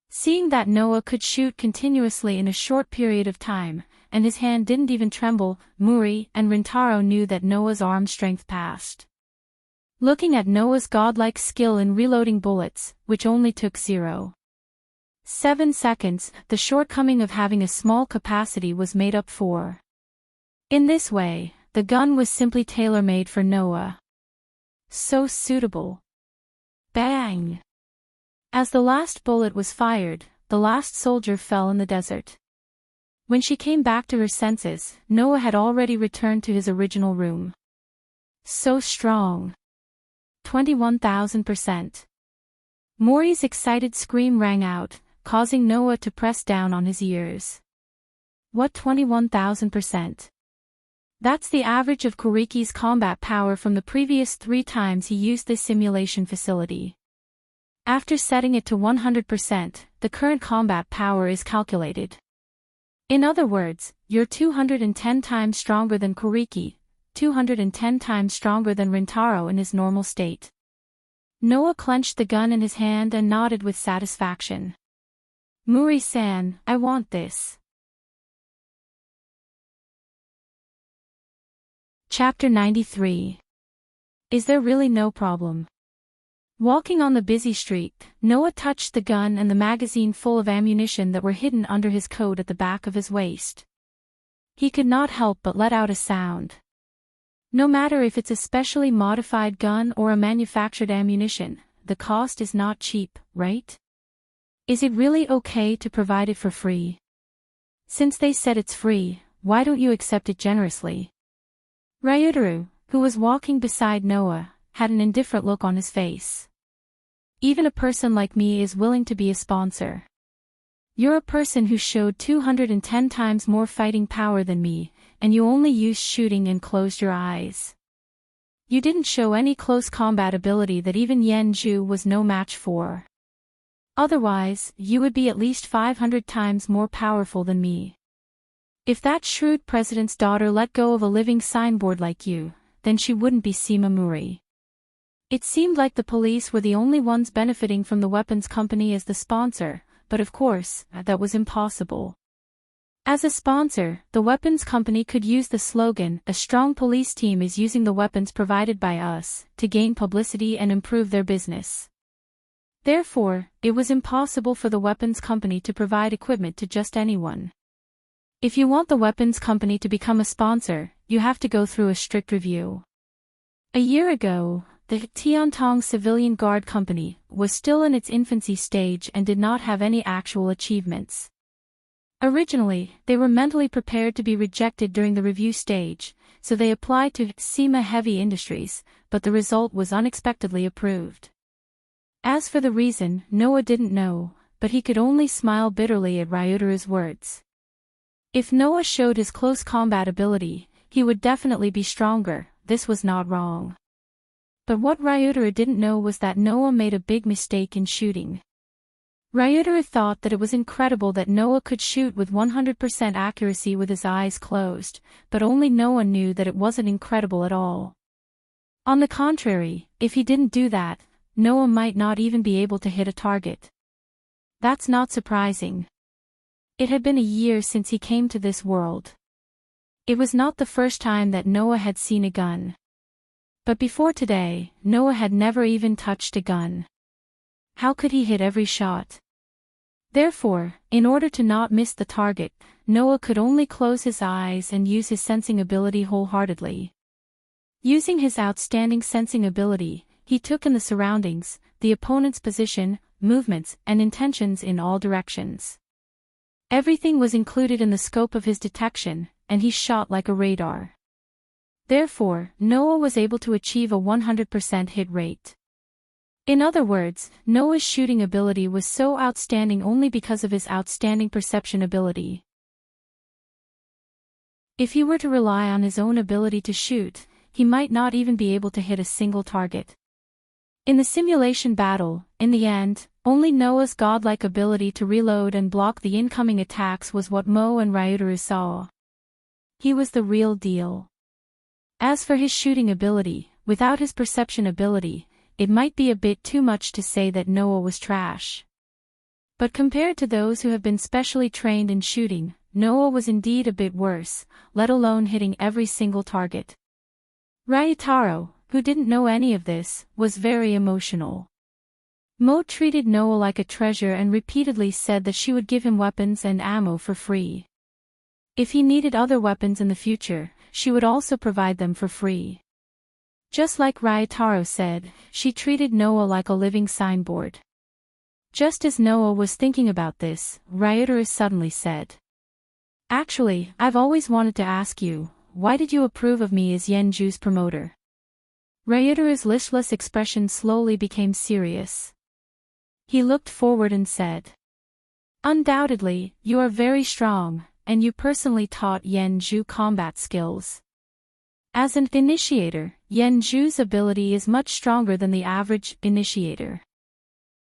Seeing that Noah could shoot continuously in a short period of time, and his hand didn't even tremble, Muri and Rintaro knew that Noah's arm strength passed. Looking at Noah's godlike skill in reloading bullets, which only took 0.7 seconds, the shortcoming of having a small capacity was made up for. In this way, the gun was simply tailor-made for Noah. So suitable. Bang! As the last bullet was fired, the last soldier fell in the desert. When she came back to her senses, Noah had already returned to his original room. So strong. 21,000%. Mori's excited scream rang out, causing Noah to press down on his ears. What 21,000%? That's the average of Kuriki's combat power from the previous 3 times he used this simulation facility. After setting it to 100%, the current combat power is calculated. In other words, you're 210 times stronger than Kuriki, 210 times stronger than Rintaro in his normal state. Noah clenched the gun in his hand and nodded with satisfaction. Muri-san, I want this. Chapter 93. Is there really no problem? Walking on the busy street, Noah touched the gun and the magazine full of ammunition that were hidden under his coat at the back of his waist. He could not help but let out a sound. No matter if it's a specially modified gun or a manufactured ammunition, the cost is not cheap, right? Is it really okay to provide it for free? Since they said it's free, why don't you accept it generously? Ryutaru, who was walking beside Noah, had an indifferent look on his face. Even a person like me is willing to be a sponsor. You're a person who showed 210 times more fighting power than me, and you only used shooting and closed your eyes. You didn't show any close combat ability that even Yenju was no match for. Otherwise, you would be at least 500 times more powerful than me. If that shrewd president's daughter let go of a living signboard like you, then she wouldn't be Sima Muri. It seemed like the police were the only ones benefiting from the weapons company as the sponsor, but of course, that was impossible. As a sponsor, the weapons company could use the slogan, "A strong police team is using the weapons provided by us," to gain publicity and improve their business. Therefore, it was impossible for the weapons company to provide equipment to just anyone. If you want the weapons company to become a sponsor, you have to go through a strict review. A year ago, the Tiantong Civilian Guard Company was still in its infancy stage and did not have any actual achievements. Originally, they were mentally prepared to be rejected during the review stage, so they applied to SEMA Heavy Industries, but the result was unexpectedly approved. As for the reason, Noah didn't know, but he could only smile bitterly at Ryutaru's words. If Noah showed his close combat ability, he would definitely be stronger. This was not wrong. But what Ryutaru didn't know was that Noah made a big mistake in shooting. Ryutaru thought that it was incredible that Noah could shoot with 100% accuracy with his eyes closed, but only Noah knew that it wasn't incredible at all. On the contrary, if he didn't do that, Noah might not even be able to hit a target. That's not surprising. It had been a year since he came to this world. It was not the first time that Noah had seen a gun. But before today, Noah had never even touched a gun. How could he hit every shot? Therefore, in order to not miss the target, Noah could only close his eyes and use his sensing ability wholeheartedly. Using his outstanding sensing ability, he took in the surroundings, the opponent's position, movements, and intentions in all directions. Everything was included in the scope of his detection, and he shot like a radar. Therefore, Noah was able to achieve a 100% hit rate. In other words, Noah's shooting ability was so outstanding only because of his outstanding perception ability. If he were to rely on his own ability to shoot, he might not even be able to hit a single target. In the simulation battle, in the end, only Noah's godlike ability to reload and block the incoming attacks was what Mo and Ryutaru saw. He was the real deal. As for his shooting ability, without his perception ability, it might be a bit too much to say that Noah was trash. But compared to those who have been specially trained in shooting, Noah was indeed a bit worse, let alone hitting every single target. Ryutaro, who didn't know any of this, was very emotional. Mo treated Noah like a treasure and repeatedly said that she would give him weapons and ammo for free. If he needed other weapons in the future, she would also provide them for free. Just like Ryutaro said, she treated Noah like a living signboard. Just as Noah was thinking about this, Ryutaru suddenly said, "Actually, I've always wanted to ask you, why did you approve of me as Yenju's promoter?" Ryutaru's listless expression slowly became serious. He looked forward and said, "Undoubtedly, you are very strong, and you personally taught Yenju combat skills. As an initiator, Yenju's ability is much stronger than the average initiator.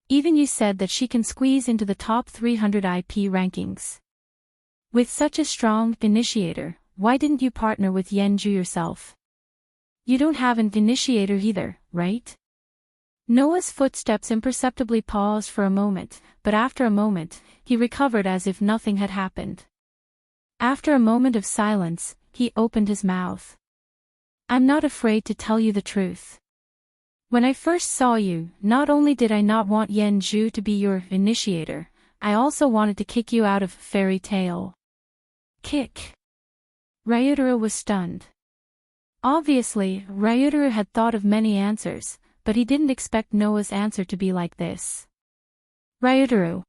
Even you said that she can squeeze into the top 300 IP rankings. With such a strong initiator, why didn't you partner with Yenju yourself? You don't have an initiator either, right?" Noah's footsteps imperceptibly paused for a moment, but after a moment, he recovered as if nothing had happened. After a moment of silence, he opened his mouth. "I'm not afraid to tell you the truth. When I first saw you, not only did I not want Yenju to be your initiator, I also wanted to kick you out of Fairy Tail." Kick. Ryutaru was stunned. Obviously, Ryutaru had thought of many answers, but he didn't expect Noah's answer to be like this. "Ryutaru,"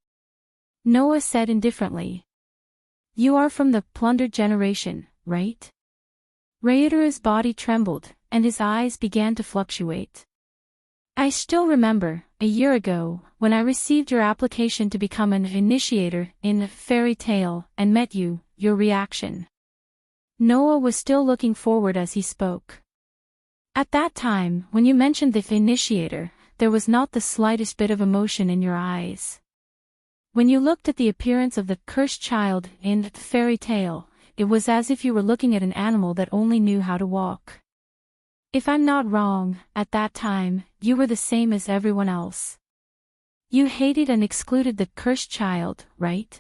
Noah said indifferently. "You are from the plundered generation, right?" Ryutaru's body trembled, and his eyes began to fluctuate. "I still remember, a year ago, when I received your application to become an initiator in Fairy Tail and met you, your reaction." Noah was still looking forward as he spoke. "At that time, when you mentioned the initiator, there was not the slightest bit of emotion in your eyes. When you looked at the appearance of the cursed child in Fairy Tail, it was as if you were looking at an animal that only knew how to walk. If I'm not wrong, at that time, you were the same as everyone else. You hated and excluded the cursed child, right?"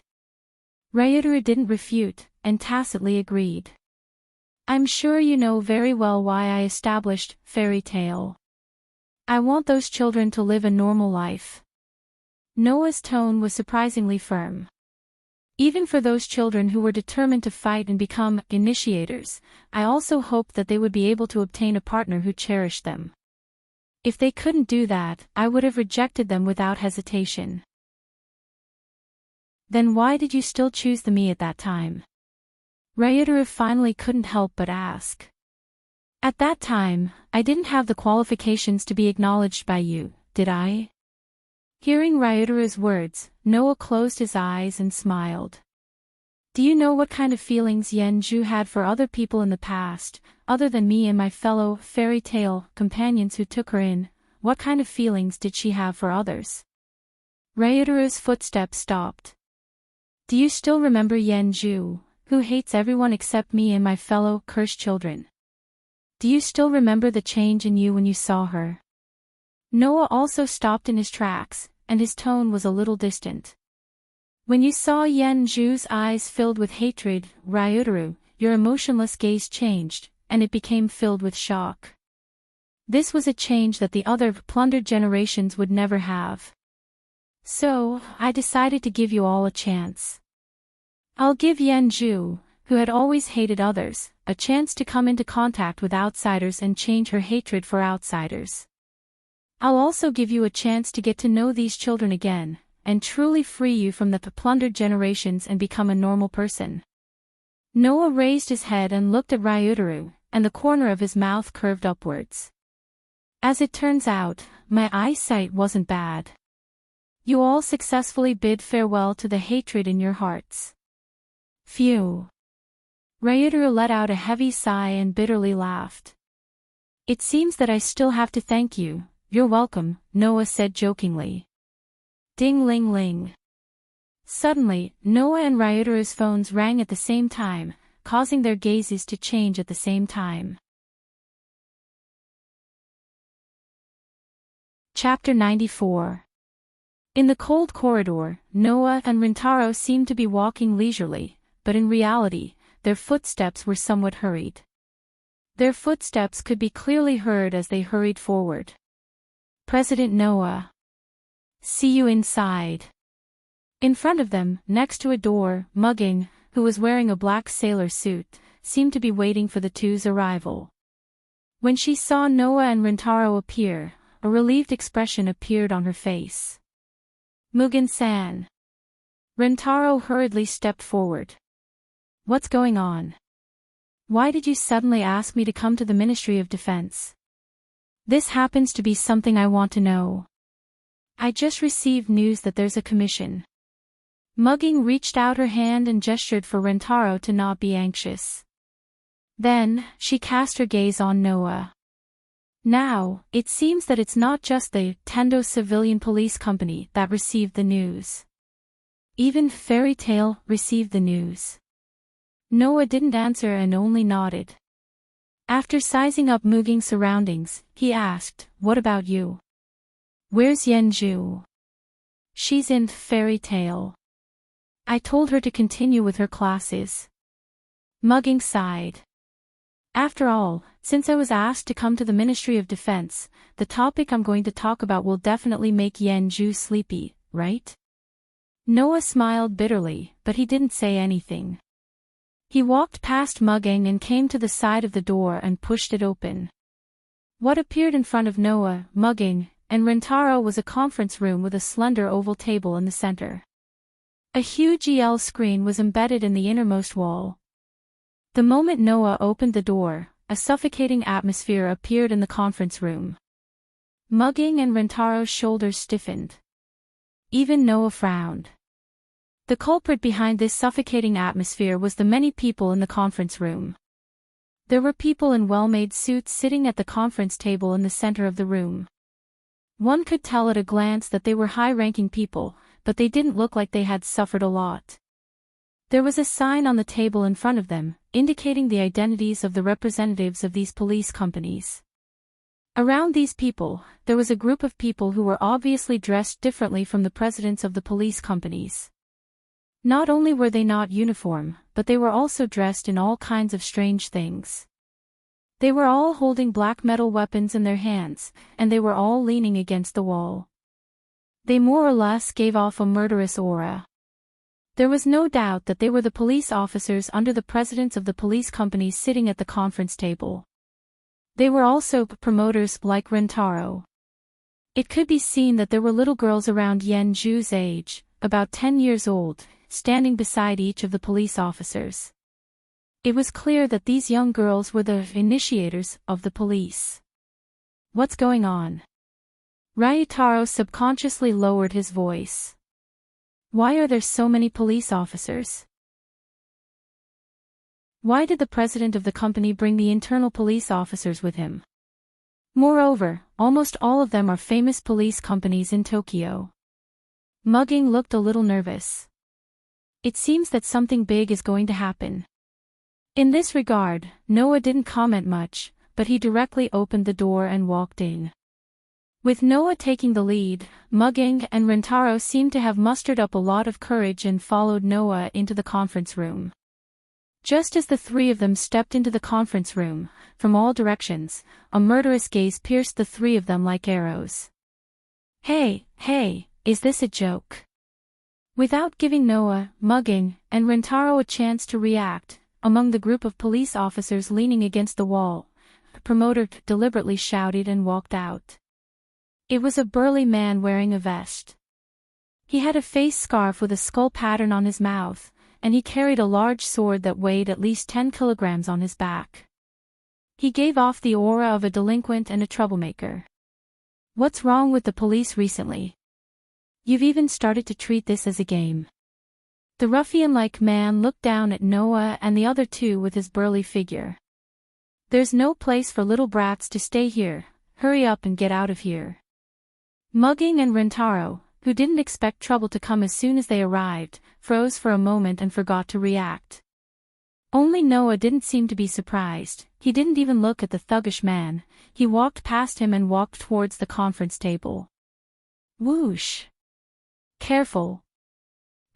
Ryotaro didn't refute, and tacitly agreed. I'm sure you know very well why I established Fairy Tale. I want those children to live a normal life. Noah's tone was surprisingly firm. Even for those children who were determined to fight and become initiators, I also hoped that they would be able to obtain a partner who cherished them. If they couldn't do that, I would have rejected them without hesitation. Then why did you still choose the me at that time? Ryotaro finally couldn't help but ask. At that time, I didn't have the qualifications to be acknowledged by you, did I? Hearing Ryotaro's words, Noah closed his eyes and smiled. Do you know what kind of feelings Yenju had for other people in the past, other than me and my fellow fairy tale companions who took her in? What kind of feelings did she have for others? Ryotaro's footsteps stopped. Do you still remember Yenju, who hates everyone except me and my fellow cursed children? Do you still remember the change in you when you saw her? Noah also stopped in his tracks, and his tone was a little distant. When you saw Yenju's eyes filled with hatred, Ryotaro, your emotionless gaze changed, and it became filled with shock. This was a change that the other plundered generations would never have. So, I decided to give you all a chance. I'll give Yenju, who had always hated others, a chance to come into contact with outsiders and change her hatred for outsiders. I'll also give you a chance to get to know these children again, and truly free you from the plundered generations and become a normal person. Noah raised his head and looked at Ryotaro, and the corner of his mouth curved upwards. As it turns out, my eyesight wasn't bad. You all successfully bid farewell to the hatred in your hearts. Phew. Ryotaro let out a heavy sigh and bitterly laughed. It seems that I still have to thank you. You're welcome, Noah said jokingly. Ding-ling-ling. Suddenly, Noah and Ryotaro's phones rang at the same time, causing their gazes to change at the same time. Chapter 94. In the cold corridor, Noah and Rintaro seemed to be walking leisurely, but in reality, their footsteps were somewhat hurried. Their footsteps could be clearly heard as they hurried forward. President Noah. See you inside. In front of them, next to a door, Mugging, who was wearing a black sailor suit, seemed to be waiting for the two's arrival. When she saw Noah and Rintaro appear, a relieved expression appeared on her face. Mugen-san. Rintaro hurriedly stepped forward. What's going on? Why did you suddenly ask me to come to the Ministry of Defense? This happens to be something I want to know. I just received news that there's a commission. Mugging reached out her hand and gestured for Rintaro to not be anxious. Then, she cast her gaze on Noah. Now, it seems that it's not just the Tendo Civilian Police Company that received the news. Even Fairy Tale received the news. Noah didn't answer and only nodded. After sizing up Mugging's surroundings, he asked, what about you? Where's Yenju? She's in Fairy Tale. I told her to continue with her classes. Mugging sighed. After all, since I was asked to come to the Ministry of Defense, the topic I'm going to talk about will definitely make Yenju sleepy, right? Noah smiled bitterly, but he didn't say anything. He walked past Mugging and came to the side of the door and pushed it open. What appeared in front of Noah, Mugging, and Rintaro was a conference room with a slender oval table in the center. A huge EL screen was embedded in the innermost wall. The moment Noah opened the door, a suffocating atmosphere appeared in the conference room. Mugging and Rintaro's shoulders stiffened. Even Noah frowned. The culprit behind this suffocating atmosphere was the many people in the conference room. There were people in well-made suits sitting at the conference table in the center of the room. One could tell at a glance that they were high-ranking people, but they didn't look like they had suffered a lot. There was a sign on the table in front of them, indicating the identities of the representatives of these police companies. Around these people, there was a group of people who were obviously dressed differently from the presidents of the police companies. Not only were they not uniform, but they were also dressed in all kinds of strange things. They were all holding black metal weapons in their hands, and they were all leaning against the wall. They more or less gave off a murderous aura. There was no doubt that they were the police officers under the presidents of the police companies sitting at the conference table. They were also promoters like Rentaro. It could be seen that there were little girls around Yen Zhu's age, about 10 years old, standing beside each of the police officers. It was clear that these young girls were the initiators of the police. What's going on? Ryutaro subconsciously lowered his voice. Why are there so many police officers? Why did the president of the company bring the internal police officers with him? Moreover, almost all of them are famous police companies in Tokyo. Mugging looked a little nervous. It seems that something big is going to happen. In this regard, Noah didn't comment much, but he directly opened the door and walked in. With Noah taking the lead, Mugging and Rentaro seemed to have mustered up a lot of courage and followed Noah into the conference room. Just as the three of them stepped into the conference room, from all directions, a murderous gaze pierced the three of them like arrows. Hey, is this a joke? Without giving Noah, Mugging, and Rentaro a chance to react, among the group of police officers leaning against the wall, the promoter deliberately shouted and walked out. It was a burly man wearing a vest. He had a face scarf with a skull pattern on his mouth, and he carried a large sword that weighed at least 10 kilograms on his back. He gave off the aura of a delinquent and a troublemaker. What's wrong with the police recently? You've even started to treat this as a game. The ruffian-like man looked down at Noah and the other two with his burly figure. There's no place for little brats to stay here, hurry up and get out of here. Mugging and Rentaro, who didn't expect trouble to come as soon as they arrived, froze for a moment and forgot to react. Only Noah didn't seem to be surprised. He didn't even look at the thuggish man. He walked past him and walked towards the conference table. Whoosh! Careful!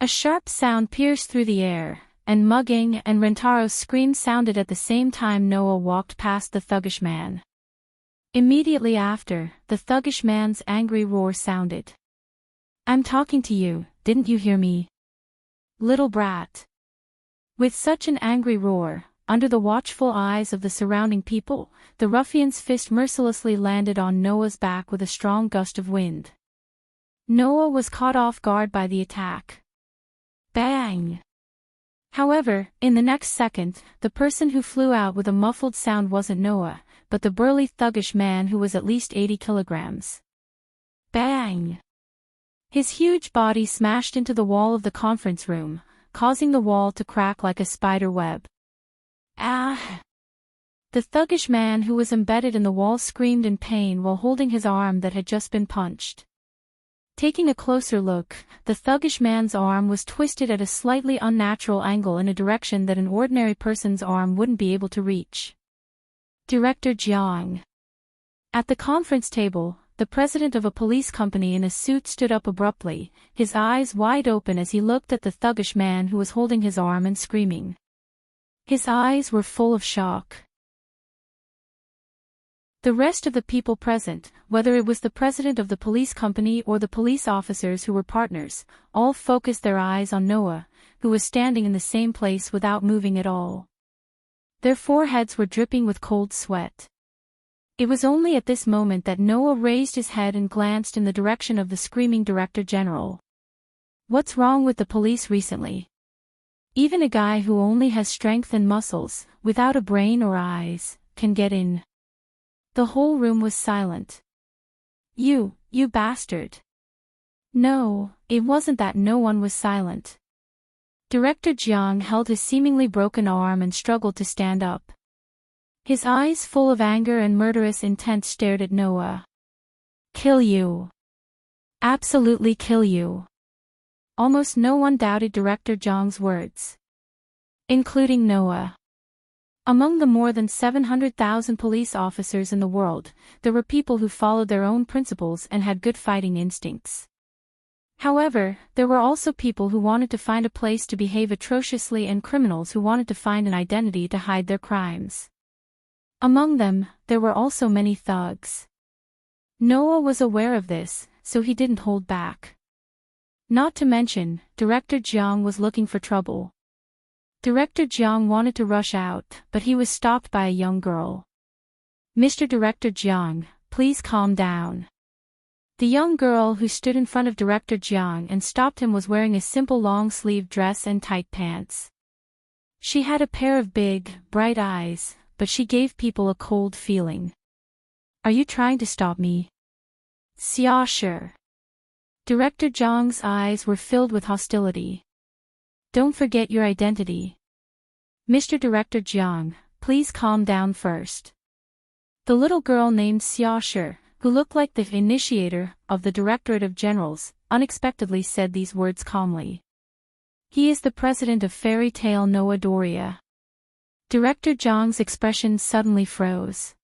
A sharp sound pierced through the air, and Mugging and Rentaro's scream sounded at the same time Noah walked past the thuggish man. Immediately after, the thuggish man's angry roar sounded. I'm talking to you, didn't you hear me? Little brat. With such an angry roar, under the watchful eyes of the surrounding people, the ruffian's fist mercilessly landed on Noah's back with a strong gust of wind. Noah was caught off guard by the attack. Bang! However, in the next second, the person who flew out with a muffled sound wasn't Noah, but the burly thuggish man who was at least 80 kilograms. Bang! His huge body smashed into the wall of the conference room, causing the wall to crack like a spider web. Ah! The thuggish man who was embedded in the wall screamed in pain while holding his arm that had just been punched. Taking a closer look, the thuggish man's arm was twisted at a slightly unnatural angle in a direction that an ordinary person's arm wouldn't be able to reach. Director Jiang. At the conference table, the president of a police company in a suit stood up abruptly, his eyes wide open as he looked at the thuggish man who was holding his arm and screaming. His eyes were full of shock. The rest of the people present, whether it was the president of the police company or the police officers who were partners, all focused their eyes on Noah, who was standing in the same place without moving at all. Their foreheads were dripping with cold sweat. It was only at this moment that Noah raised his head and glanced in the direction of the screaming director general. What's wrong with the police recently? Even a guy who only has strength and muscles, without a brain or eyes, can get in. The whole room was silent. You bastard. No, it wasn't that no one was silent. Director Jiang held his seemingly broken arm and struggled to stand up. His eyes full of anger and murderous intent stared at Noah. Kill you. Absolutely kill you. Almost no one doubted Director Jiang's words. Including Noah. Among the more than 700,000 police officers in the world, there were people who followed their own principles and had good fighting instincts. However, there were also people who wanted to find a place to behave atrociously and criminals who wanted to find an identity to hide their crimes. Among them, there were also many thugs. Noah was aware of this, so he didn't hold back. Not to mention, Director Jiang was looking for trouble. Director Jiang wanted to rush out, but he was stopped by a young girl. "Mr. Director Jiang, please calm down." The young girl who stood in front of Director Jiang and stopped him was wearing a simple long-sleeve dress and tight pants. She had a pair of big, bright eyes, but she gave people a cold feeling. "Are you trying to stop me?" "Xia Shi." Director Jiang's eyes were filled with hostility. "Don't forget your identity." "Mr. Director Jiang, please calm down first." The little girl named Xia Shi, who looked like the initiator of the Directorate of Generals, unexpectedly said these words calmly. "He is the president of Fairy Tale Noah Doria." Director Jiang's expression suddenly froze.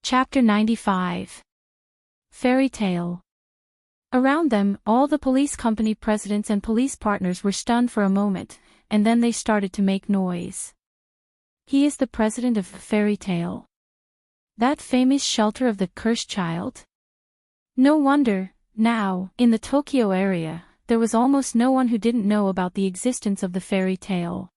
Chapter 95. Fairy Tale. Around them, all the police company presidents and police partners were stunned for a moment, and then they started to make noise. "He is the president of Fairy Tale. That famous shelter of the cursed child?" No wonder, now, in the Tokyo area, there was almost no one who didn't know about the existence of the Fairy Tale.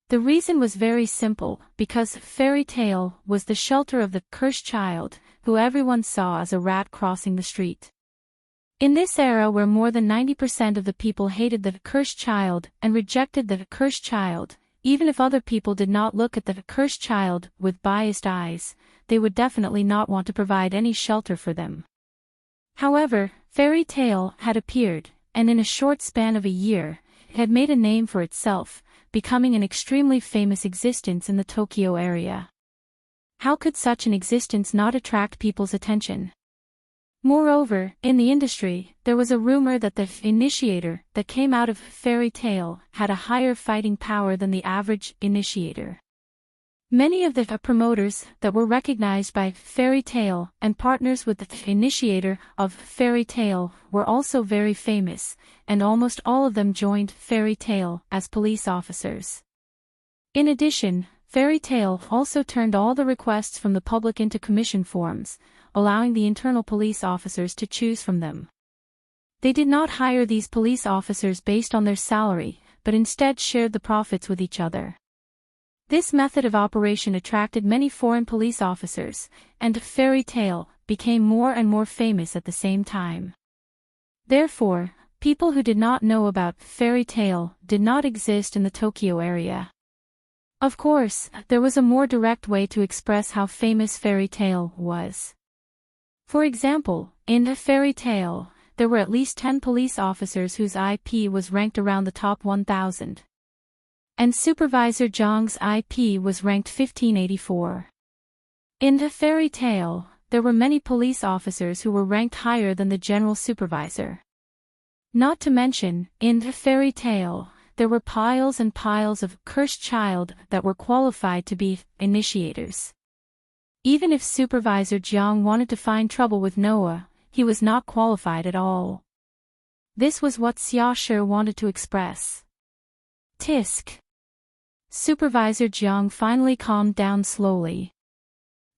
The reason was very simple, because Fairy Tale was the shelter of the cursed child, who everyone saw as a rat crossing the street. In this era where more than 90% of the people hated the cursed child and rejected the cursed child, even if other people did not look at the cursed child with biased eyes, they would definitely not want to provide any shelter for them. However, Fairy Tale had appeared, and in a short span of a year, it had made a name for itself, becoming an extremely famous existence in the Tokyo area. How could such an existence not attract people's attention? Moreover, in the industry, there was a rumor that the initiator that came out of Fairy Tale had a higher fighting power than the average initiator. Many of the promoters that were recognized by Fairy Tale and partners with the initiator of Fairy Tale were also very famous, and almost all of them joined Fairy Tale as police officers. In addition, Fairy Tale also turned all the requests from the public into commission forms, allowing the internal police officers to choose from them. They did not hire these police officers based on their salary, but instead shared the profits with each other. This method of operation attracted many foreign police officers, and Fairy Tale became more and more famous at the same time. Therefore, people who did not know about Fairy Tale did not exist in the Tokyo area. Of course, there was a more direct way to express how famous Fairy Tale was. For example, in a Fairy Tale, there were at least 10 police officers whose IP was ranked around the top 1,000. And Supervisor Zhang's IP was ranked 1584. In the Fairy Tale, there were many police officers who were ranked higher than the general supervisor. Not to mention, in the Fairy Tale, there were piles and piles of cursed child that were qualified to be initiators. Even if Supervisor Jiang wanted to find trouble with Noah, he was not qualified at all. This was what Xia Shi wanted to express. Tisk. Supervisor Jiang finally calmed down slowly.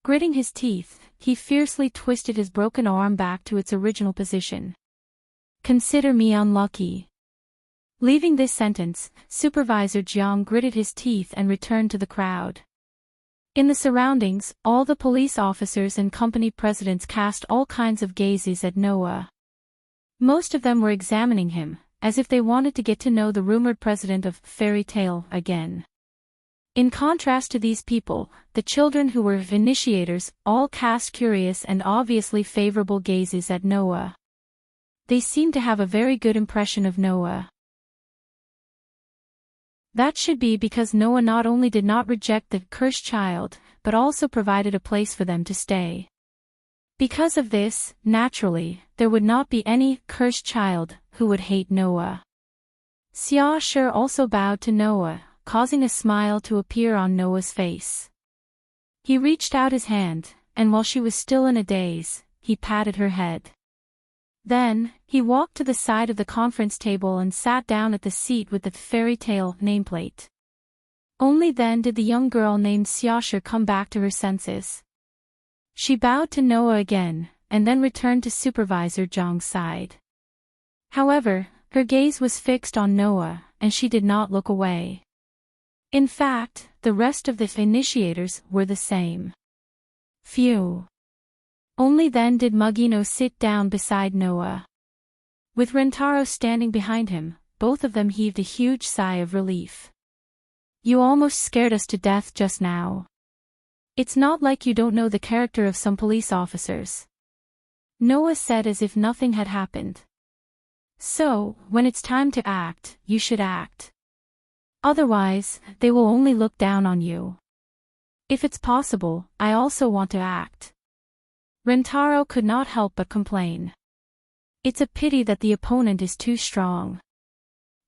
Gritting his teeth, he fiercely twisted his broken arm back to its original position. "Consider me unlucky." Leaving this sentence, Supervisor Jiang gritted his teeth and returned to the crowd. In the surroundings, all the police officers and company presidents cast all kinds of gazes at Noah. Most of them were examining him, as if they wanted to get to know the rumored president of Fairy Tale again. In contrast to these people, the children who were initiators all cast curious and obviously favorable gazes at Noah. They seemed to have a very good impression of Noah. That should be because Noah not only did not reject the cursed child, but also provided a place for them to stay. Because of this, naturally, there would not be any cursed child who would hate Noah. Xia Shi also bowed to Noah, causing a smile to appear on Noah's face. He reached out his hand, and while she was still in a daze, he patted her head. Then, he walked to the side of the conference table and sat down at the seat with the fairy tale nameplate. Only then did the young girl named Xiaoshi come back to her senses. She bowed to Noah again, and then returned to Supervisor Zhang's side. However, her gaze was fixed on Noah, and she did not look away. In fact, the rest of the initiators were the same. Phew. Only then did Mugino sit down beside Noah. With Rentaro standing behind him, both of them heaved a huge sigh of relief. You almost scared us to death just now. It's not like you don't know the character of some police officers. Noah said as if nothing had happened. So, when it's time to act, you should act. Otherwise, they will only look down on you. If it's possible, I also want to act. Rentaro could not help but complain. It's a pity that the opponent is too strong.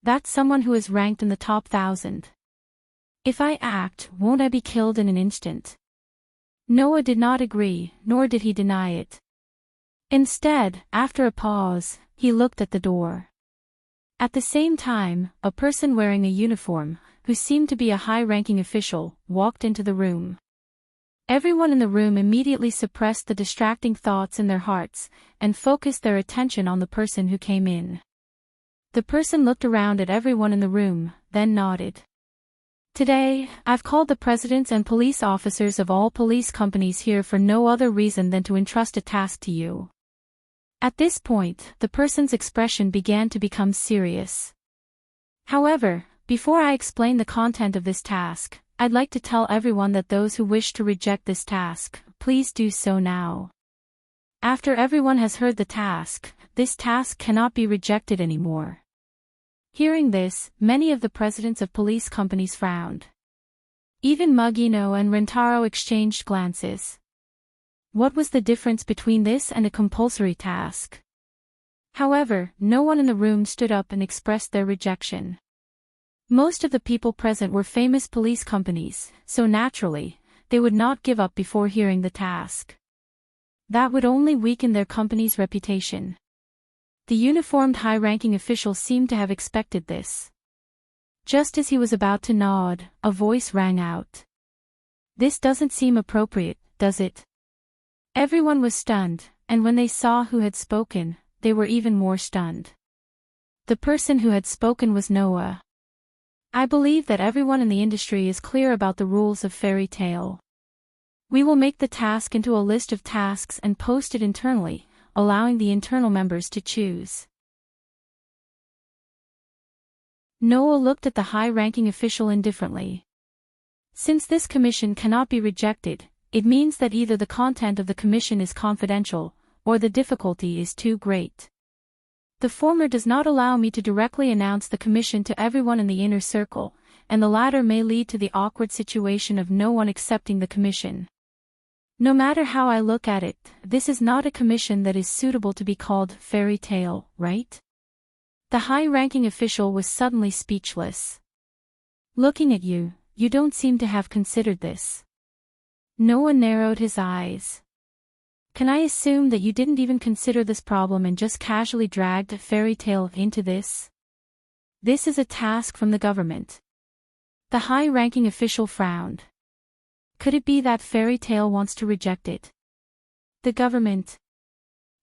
That's someone who is ranked in the top 1,000. If I act, won't I be killed in an instant? Noah did not agree, nor did he deny it. Instead, after a pause, he looked at the door. At the same time, a person wearing a uniform, who seemed to be a high-ranking official, walked into the room. Everyone in the room immediately suppressed the distracting thoughts in their hearts, and focused their attention on the person who came in. The person looked around at everyone in the room, then nodded. Today, I've called the presidents and police officers of all police companies here for no other reason than to entrust a task to you. At this point, the person's expression began to become serious. However, before I explain the content of this task, I'd like to tell everyone that those who wish to reject this task, please do so now. After everyone has heard the task, this task cannot be rejected anymore. Hearing this, many of the presidents of police companies frowned. Even Mugino and Rentaro exchanged glances. What was the difference between this and a compulsory task? However, no one in the room stood up and expressed their rejection. Most of the people present were famous police companies, so naturally, they would not give up before hearing the task. That would only weaken their company's reputation. The uniformed high-ranking official seemed to have expected this. Just as he was about to nod, a voice rang out. This doesn't seem appropriate, does it? Everyone was stunned, and when they saw who had spoken, they were even more stunned. The person who had spoken was Noah. I believe that everyone in the industry is clear about the rules of fairy tale. We will make the task into a list of tasks and post it internally, allowing the internal members to choose. Noah looked at the high-ranking official indifferently. Since this commission cannot be rejected, it means that either the content of the commission is confidential, or the difficulty is too great. The former does not allow me to directly announce the commission to everyone in the inner circle, and the latter may lead to the awkward situation of no one accepting the commission. No matter how I look at it, this is not a commission that is suitable to be called fairy tale, right? The high-ranking official was suddenly speechless. Looking at you, you don't seem to have considered this. Noah narrowed his eyes. Can I assume that you didn't even consider this problem and just casually dragged a fairy tale into this? This is a task from the government. The high-ranking official frowned. Could it be that fairy tale wants to reject it? The government.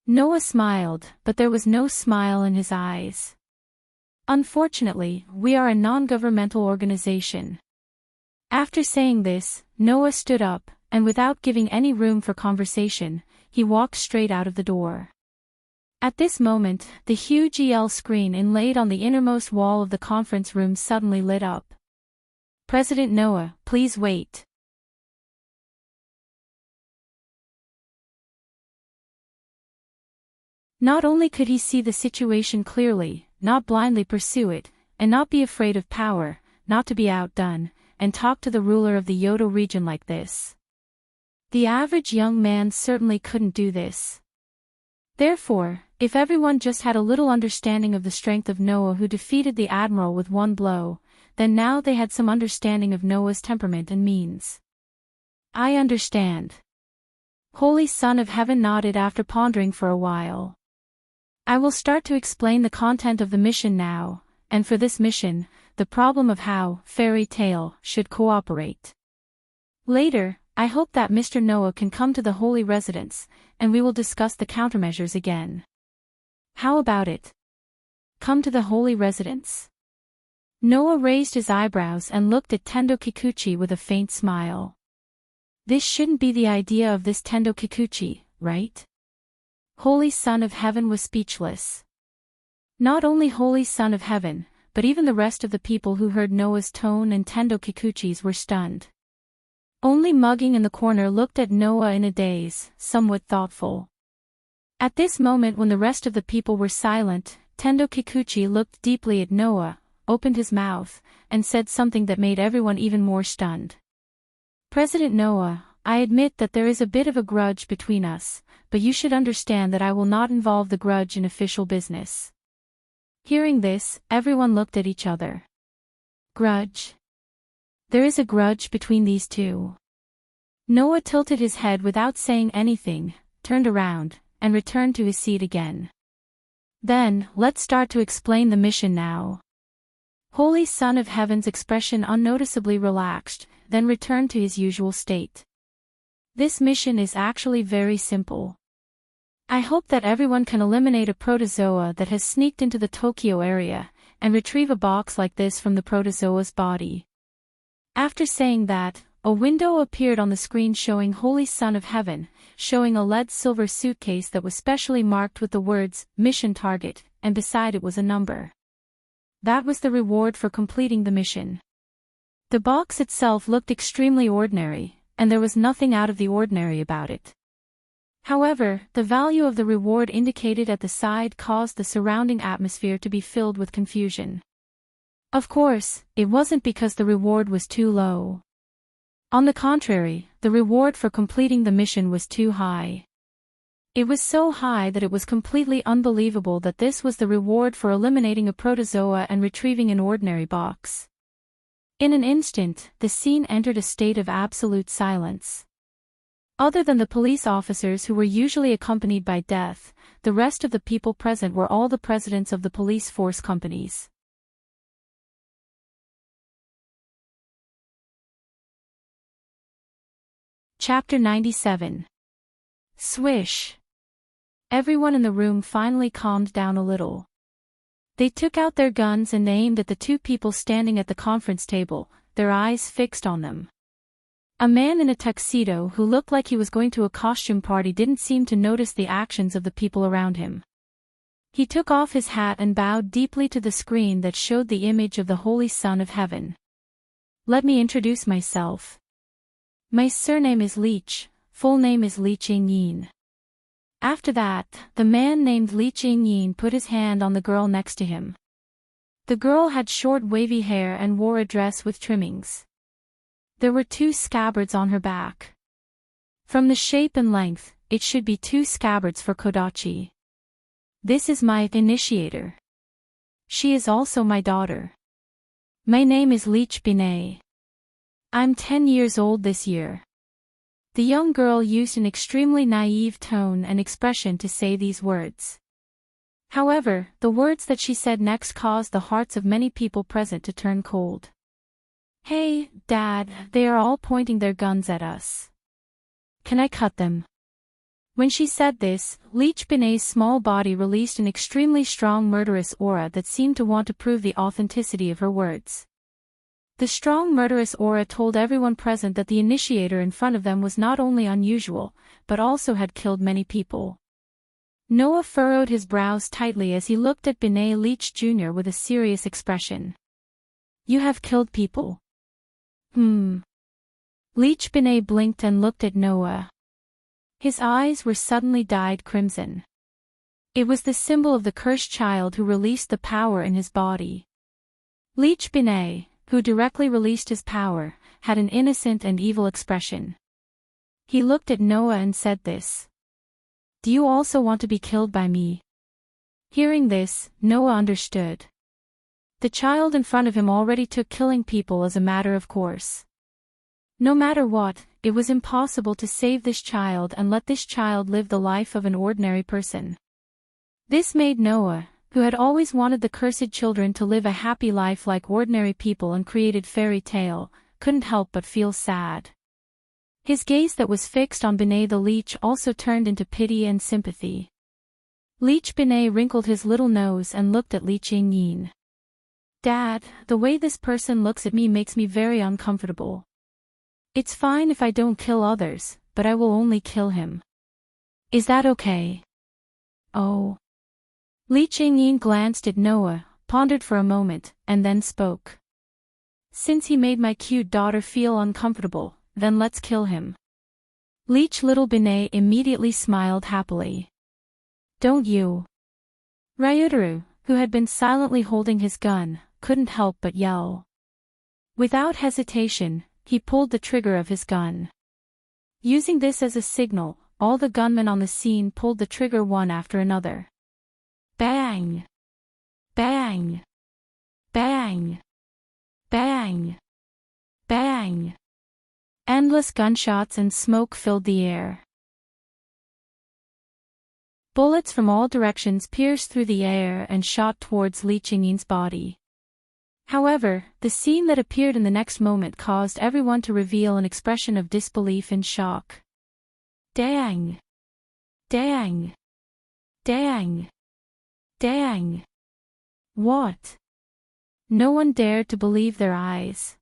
Noah smiled, but there was no smile in his eyes. Unfortunately, we are a non-governmental organization. After saying this, Noah stood up, and without giving any room for conversation, he walked straight out of the door. At this moment, the huge EL screen inlaid on the innermost wall of the conference room suddenly lit up. President Noah, please wait. Not only could he see the situation clearly, not blindly pursue it, and not be afraid of power, not to be outdone, and talk to the ruler of the Yodo region like this. The average young man certainly couldn't do this. Therefore, if everyone just had a little understanding of the strength of Noah who defeated the admiral with one blow, then now they had some understanding of Noah's temperament and means. I understand. Holy Son of Heaven nodded after pondering for a while. I will start to explain the content of the mission now, and for this mission, the problem of how fairy tale should cooperate. Later, I hope that Mr. Noah can come to the holy residence, and we will discuss the countermeasures again. How about it? Come to the holy residence. Noah raised his eyebrows and looked at Tendo Kikuchi with a faint smile. This shouldn't be the idea of this Tendo Kikuchi, right? Holy Son of Heaven was speechless. Not only Holy Son of Heaven, but even the rest of the people who heard Noah's tone and Tendo Kikuchi's were stunned. Only Mugging in the corner looked at Noah in a daze, somewhat thoughtful. At this moment when the rest of the people were silent, Tendo Kikuchi looked deeply at Noah, opened his mouth, and said something that made everyone even more stunned. President Noah, I admit that there is a bit of a grudge between us, but you should understand that I will not involve the grudge in official business. Hearing this, everyone looked at each other. Grudge? There is a grudge between these two. Noah tilted his head without saying anything, turned around, and returned to his seat again. Then, let's start to explain the mission now. Holy Son of Heaven's expression unnoticeably relaxed, then returned to his usual state. This mission is actually very simple. I hope that everyone can eliminate a protozoa that has sneaked into the Tokyo area, and retrieve a box like this from the protozoa's body. After saying that, a window appeared on the screen showing Holy Son of Heaven, showing a lead silver suitcase that was specially marked with the words, Mission Target, and beside it was a number. That was the reward for completing the mission. The box itself looked extremely ordinary, and there was nothing out of the ordinary about it. However, the value of the reward indicated at the side caused the surrounding atmosphere to be filled with confusion. Of course, it wasn't because the reward was too low. On the contrary, the reward for completing the mission was too high. It was so high that it was completely unbelievable that this was the reward for eliminating a protozoa and retrieving an ordinary box. In an instant, the scene entered a state of absolute silence. Other than the police officers who were usually accompanied by Death, the rest of the people present were all the presidents of the police force companies. Chapter 97. Swish. Everyone in the room finally calmed down a little. They took out their guns and aimed at the two people standing at the conference table, their eyes fixed on them. A man in a tuxedo who looked like he was going to a costume party didn't seem to notice the actions of the people around him. He took off his hat and bowed deeply to the screen that showed the image of the Holy Son of Heaven. Let me introduce myself. My surname is Leech, full name is Lee Ching-yin. After that, the man named Lee Ching-yin put his hand on the girl next to him. The girl had short wavy hair and wore a dress with trimmings. There were 2 scabbards on her back. From the shape and length, it should be 2 scabbards for Kodachi. This is my initiator. She is also my daughter. My name is Leech Binay. I'm 10 years old this year. The young girl used an extremely naive tone and expression to say these words. However, the words that she said next caused the hearts of many people present to turn cold. Hey, Dad, they are all pointing their guns at us. Can I cut them? When she said this, Leech Binay's small body released an extremely strong murderous aura that seemed to want to prove the authenticity of her words. The strong murderous aura told everyone present that the initiator in front of them was not only unusual, but also had killed many people. Noah furrowed his brows tightly as he looked at Binay Leech Jr. with a serious expression. You have killed people? Leech Binay blinked and looked at Noah. His eyes were suddenly dyed crimson. It was the symbol of the cursed child who released the power in his body. Leech Binay, who directly released his power, had an innocent and evil expression. He looked at Noah and said this. Do you also want to be killed by me? Hearing this, Noah understood. The child in front of him already took killing people as a matter of course. No matter what, it was impossible to save this child and let this child live the life of an ordinary person. This made Noah, who had always wanted the cursed children to live a happy life like ordinary people and created fairy tale, couldn't help but feel sad. His gaze that was fixed on Binay the leech also turned into pity and sympathy. Leech Binay wrinkled his little nose and looked at Li Qingyin. "Dad, the way this person looks at me makes me very uncomfortable. It's fine if I don't kill others, but I will only kill him. Is that okay?" "Oh." Li Qingyin glanced at Noah, pondered for a moment, and then spoke. "Since he made my cute daughter feel uncomfortable, then let's kill him." Leech little Binay immediately smiled happily. "Don't you?" Ryutaru, who had been silently holding his gun, couldn't help but yell. Without hesitation, he pulled the trigger of his gun. Using this as a signal, all the gunmen on the scene pulled the trigger one after another. Bang! Bang! Bang! Bang! Bang! Endless gunshots and smoke filled the air. Bullets from all directions pierced through the air and shot towards Li Qingyin's body. However, the scene that appeared in the next moment caused everyone to reveal an expression of disbelief and shock. Dang! Dang! Dang! Dang! What? No one dared to believe their eyes.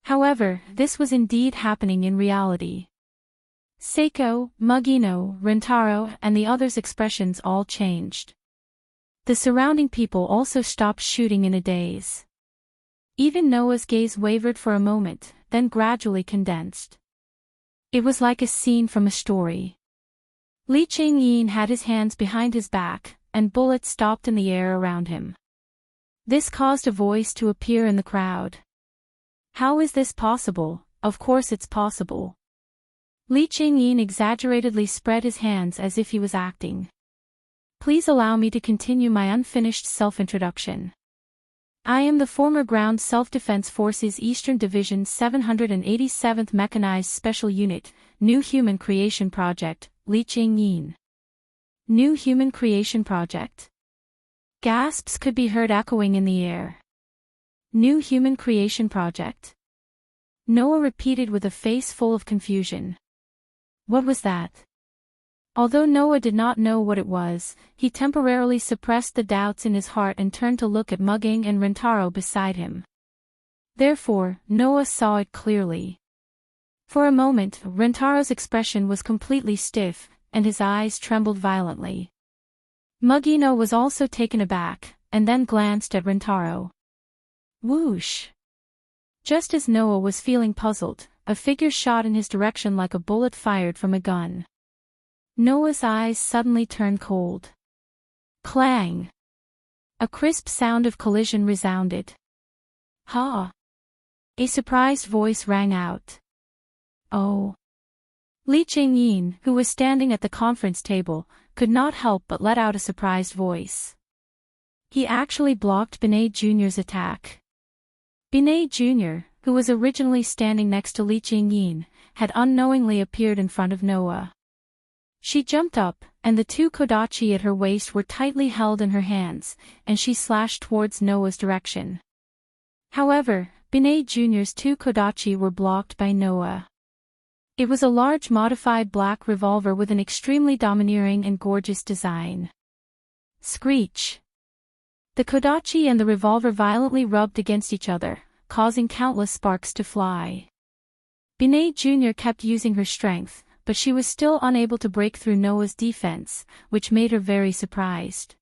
However, this was indeed happening in reality. Seiko, Mugino, Rentaro, and the others' expressions all changed. The surrounding people also stopped shooting in a daze. Even Noah's gaze wavered for a moment, then gradually condensed. It was like a scene from a story. Li Qingyin had his hands behind his back, and bullets stopped in the air around him. This caused a voice to appear in the crowd. "How is this possible? Of course it's possible." Li Qingyin exaggeratedly spread his hands as if he was acting. "Please allow me to continue my unfinished self-introduction. I am the former Ground Self-Defense Forces Eastern Division 787th Mechanized Special Unit, New Human Creation Project, Li Qingyin." New Human Creation Project. Gasps could be heard echoing in the air. New Human Creation Project. Noah repeated with a face full of confusion. What was that? Although Noah did not know what it was, he temporarily suppressed the doubts in his heart and turned to look at Mugging and Rentaro beside him. Therefore, Noah saw it clearly. For a moment, Rentaro's expression was completely stiff, and his eyes trembled violently. Mugino was also taken aback, and then glanced at Rentaro. Whoosh! Just as Noah was feeling puzzled, a figure shot in his direction like a bullet fired from a gun. Noah's eyes suddenly turned cold. Clang! A crisp sound of collision resounded. Ha! A surprised voice rang out. Oh! Li Qingyin, who was standing at the conference table, could not help but let out a surprised voice. He actually blocked Binay Jr.'s attack. Binay Jr., who was originally standing next to Li Qingyin, had unknowingly appeared in front of Noah. She jumped up, and the two kodachi at her waist were tightly held in her hands, and she slashed towards Noah's direction. However, Binay Jr.'s two kodachi were blocked by Noah. It was a large modified black revolver with an extremely domineering and gorgeous design. Screech! The kodachi and the revolver violently rubbed against each other, causing countless sparks to fly. Binay Jr. kept using her strength, but she was still unable to break through Noah's defense, which made her very surprised.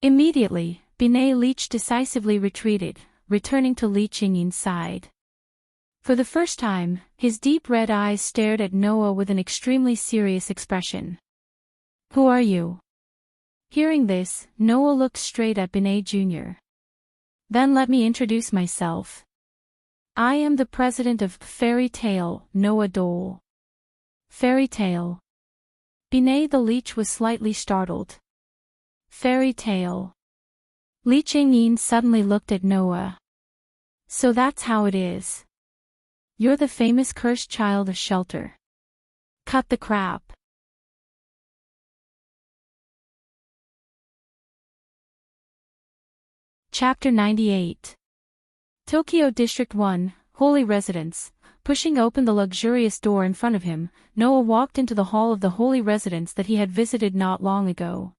Immediately, Binay Leech decisively retreated, returning to Li Qingyin's side. For the first time, his deep red eyes stared at Noah with an extremely serious expression. Who are you? Hearing this, Noah looked straight at Binay Jr. Then let me introduce myself. I am the president of Fairy Tale, Noah Dole. Fairy Tale. Binay the Leech was slightly startled. Fairy Tale. Li Qingyin suddenly looked at Noah. So that's how it is. You're the famous cursed child of shelter. Cut the crap. Chapter 98. Tokyo District 1, Holy Residence. Pushing open the luxurious door in front of him, Noah walked into the hall of the holy residence that he had visited not long ago.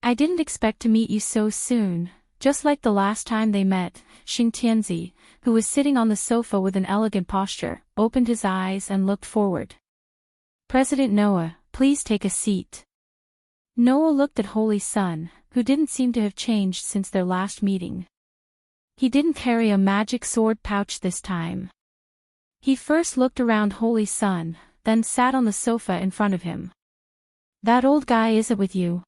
I didn't expect to meet you so soon. Just like the last time they met, Xingtianzi, who was sitting on the sofa with an elegant posture, opened his eyes and looked forward. President Noah, please take a seat. Noah looked at Holy Sun, who didn't seem to have changed since their last meeting. He didn't carry a magic sword pouch this time. He first looked around Holy Sun, then sat on the sofa in front of him. That old guy isn't with you.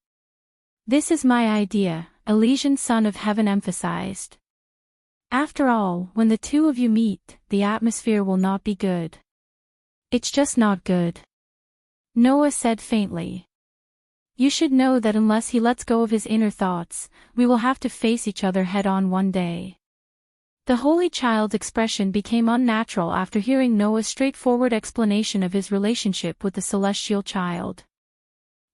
This is my idea, Elysian Son of Heaven emphasized. After all, when the two of you meet, the atmosphere will not be good. It's just not good. Noah said faintly. You should know that unless he lets go of his inner thoughts, we will have to face each other head-on one day. The holy child's expression became unnatural after hearing Noah's straightforward explanation of his relationship with the celestial child.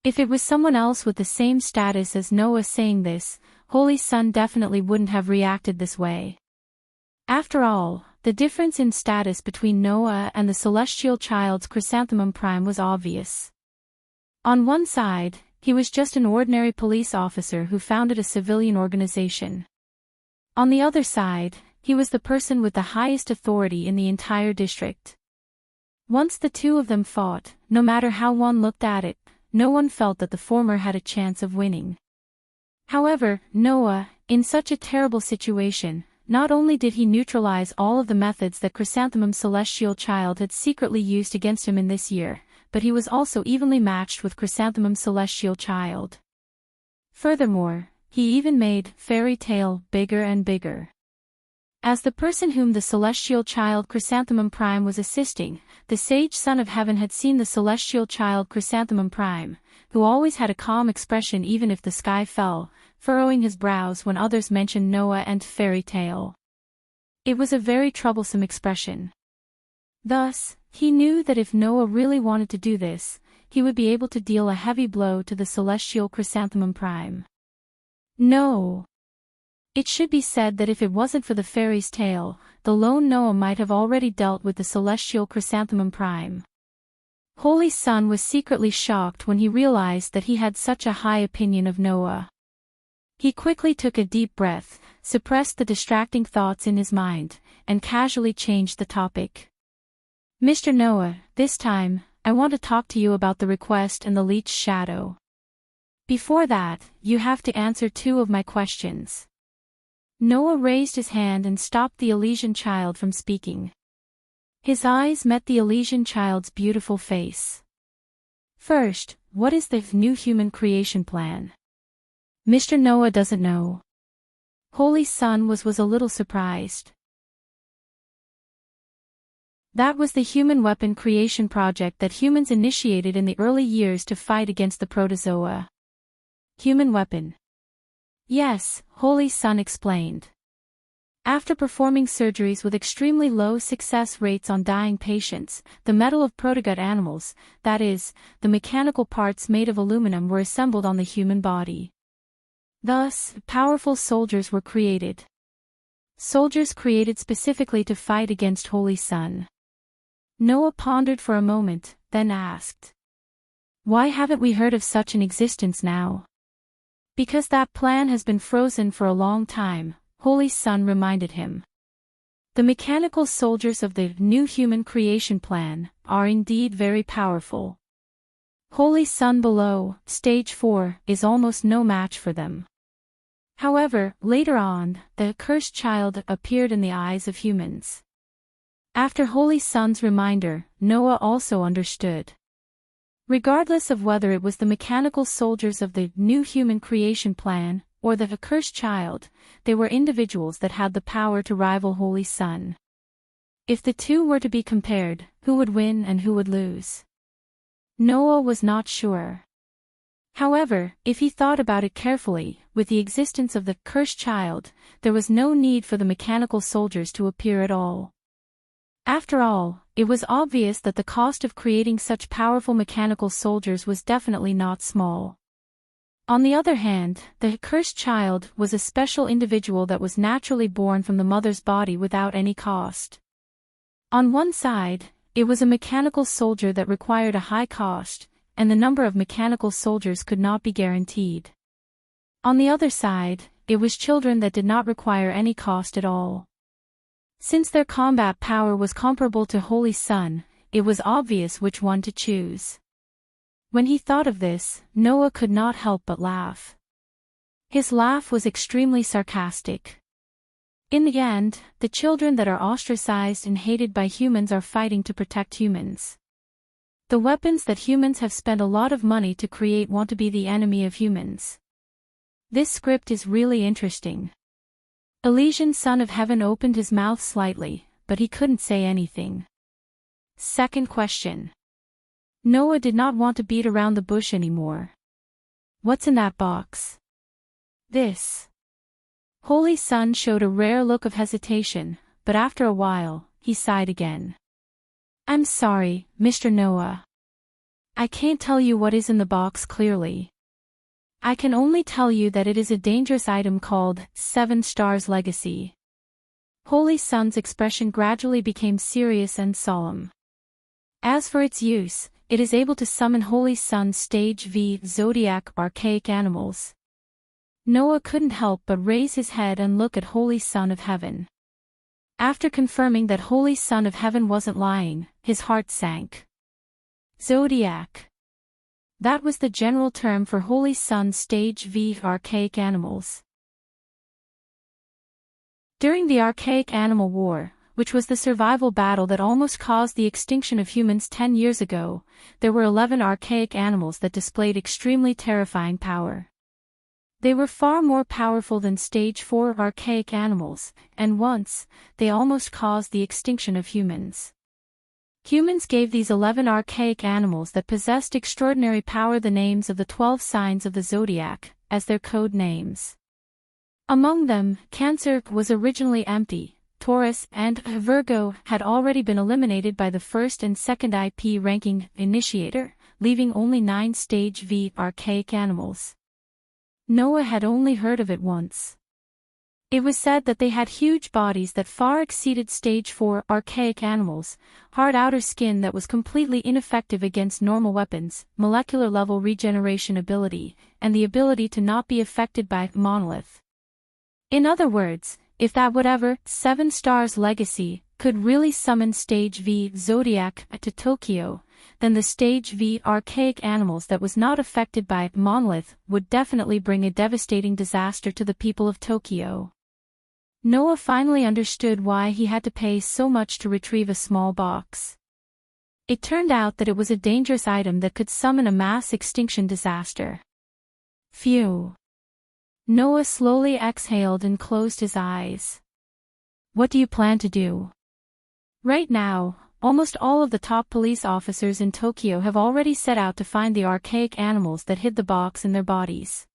If it was someone else with the same status as Noah saying this, Holy Sun definitely wouldn't have reacted this way. After all, the difference in status between Noah and the celestial child's chrysanthemum prime was obvious. On one side, he was just an ordinary police officer who founded a civilian organization. On the other side, he was the person with the highest authority in the entire district. Once the two of them fought, no matter how one looked at it, no one felt that the former had a chance of winning. However, Noah, in such a terrible situation, not only did he neutralize all of the methods that Chrysanthemum Celestial Child had secretly used against him in this year, but he was also evenly matched with Chrysanthemum Celestial Child. Furthermore, he even made Fairy Tale bigger and bigger. As the person whom the celestial child Chrysanthemum Prime was assisting, the sage son of heaven had seen the celestial child Chrysanthemum Prime, who always had a calm expression even if the sky fell, furrowing his brows when others mentioned Noah and Fairy Tale. It was a very troublesome expression. Thus, he knew that if Noah really wanted to do this, he would be able to deal a heavy blow to the celestial Chrysanthemum Prime. No. It should be said that if it wasn't for the fairy's tale, the lone Noah might have already dealt with the celestial Chrysanthemum Prime. Holy Sun was secretly shocked when he realized that he had such a high opinion of Noah. He quickly took a deep breath, suppressed the distracting thoughts in his mind, and casually changed the topic. Mr. Noah, this time, I want to talk to you about the request and the leech's shadow. Before that, you have to answer 2 of my questions. Noah raised his hand and stopped the Elysian child from speaking. His eyes met the Elysian child's beautiful face. First, what is the new human creation plan? Mr. Noah doesn't know. Holy Sun was a little surprised. That was the human weapon creation project that humans initiated in the early years to fight against the protozoa. Human weapon. Yes, Holy Sun explained. After performing surgeries with extremely low success rates on dying patients, the metal of protogut animals, that is, the mechanical parts made of aluminum, were assembled on the human body. Thus, powerful soldiers were created. Soldiers created specifically to fight against Holy Sun. Noah pondered for a moment, then asked, "Why haven't we heard of such an existence now?" Because that plan has been frozen for a long time, Holy Sun reminded him. The mechanical soldiers of the new human creation plan are indeed very powerful. Holy Sun below, stage 4, is almost no match for them. However, later on, the accursed child appeared in the eyes of humans. After Holy Sun's reminder, Noah also understood. Regardless of whether it was the mechanical soldiers of the new human creation plan, or the accursed child, they were individuals that had the power to rival Holy Sun. If the two were to be compared, who would win and who would lose? Noah was not sure. However, if he thought about it carefully, with the existence of the cursed child, there was no need for the mechanical soldiers to appear at all. After all, it was obvious that the cost of creating such powerful mechanical soldiers was definitely not small. On the other hand, the cursed child was a special individual that was naturally born from the mother's body without any cost. On one side, it was a mechanical soldier that required a high cost, and the number of mechanical soldiers could not be guaranteed. On the other side, it was children that did not require any cost at all. Since their combat power was comparable to Holy Sun, it was obvious which one to choose. When he thought of this, Noah could not help but laugh. His laugh was extremely sarcastic. In the end, the children that are ostracized and hated by humans are fighting to protect humans. The weapons that humans have spent a lot of money to create want to be the enemy of humans. This script is really interesting. Elysian Son of Heaven opened his mouth slightly, but he couldn't say anything. Second question. Noah did not want to beat around the bush anymore. What's in that box? This. Holy Sun showed a rare look of hesitation, but after a while, he sighed again. I'm sorry, Mr. Noah. I can't tell you what is in the box clearly. I can only tell you that it is a dangerous item called 7 Stars Legacy. Holy Sun's expression gradually became serious and solemn. As for its use, it is able to summon Holy Sun Stage V Zodiac archaic animals. Noah couldn't help but raise his head and look at Holy Son of Heaven. After confirming that Holy Son of Heaven wasn't lying, his heart sank. Zodiac. That was the general term for Holy Sun Stage V archaic animals. During the Archaic Animal War, which was the survival battle that almost caused the extinction of humans 10 years ago, there were 11 archaic animals that displayed extremely terrifying power. They were far more powerful than Stage 4 archaic animals, and once, they almost caused the extinction of humans. Humans gave these 11 archaic animals that possessed extraordinary power the names of the 12 signs of the zodiac, as their code names. Among them, Cancer was originally empty. Taurus and Virgo had already been eliminated by the first and second IP ranking initiator, leaving only 9 Stage V archaic animals. Noah had only heard of it once. It was said that they had huge bodies that far exceeded Stage 4 archaic animals, hard outer skin that was completely ineffective against normal weapons, molecular-level regeneration ability, and the ability to not be affected by monolith. In other words, if that whatever 7 Stars Legacy could really summon Stage V Zodiac to Tokyo, then the Stage V archaic animals that was not affected by monolith would definitely bring a devastating disaster to the people of Tokyo. Noah finally understood why he had to pay so much to retrieve a small box. It turned out that it was a dangerous item that could summon a mass extinction disaster. Phew. Noah slowly exhaled and closed his eyes. What do you plan to do? Right now, almost all of the top police officers in Tokyo have already set out to find the archaic animals that hid the box in their bodies.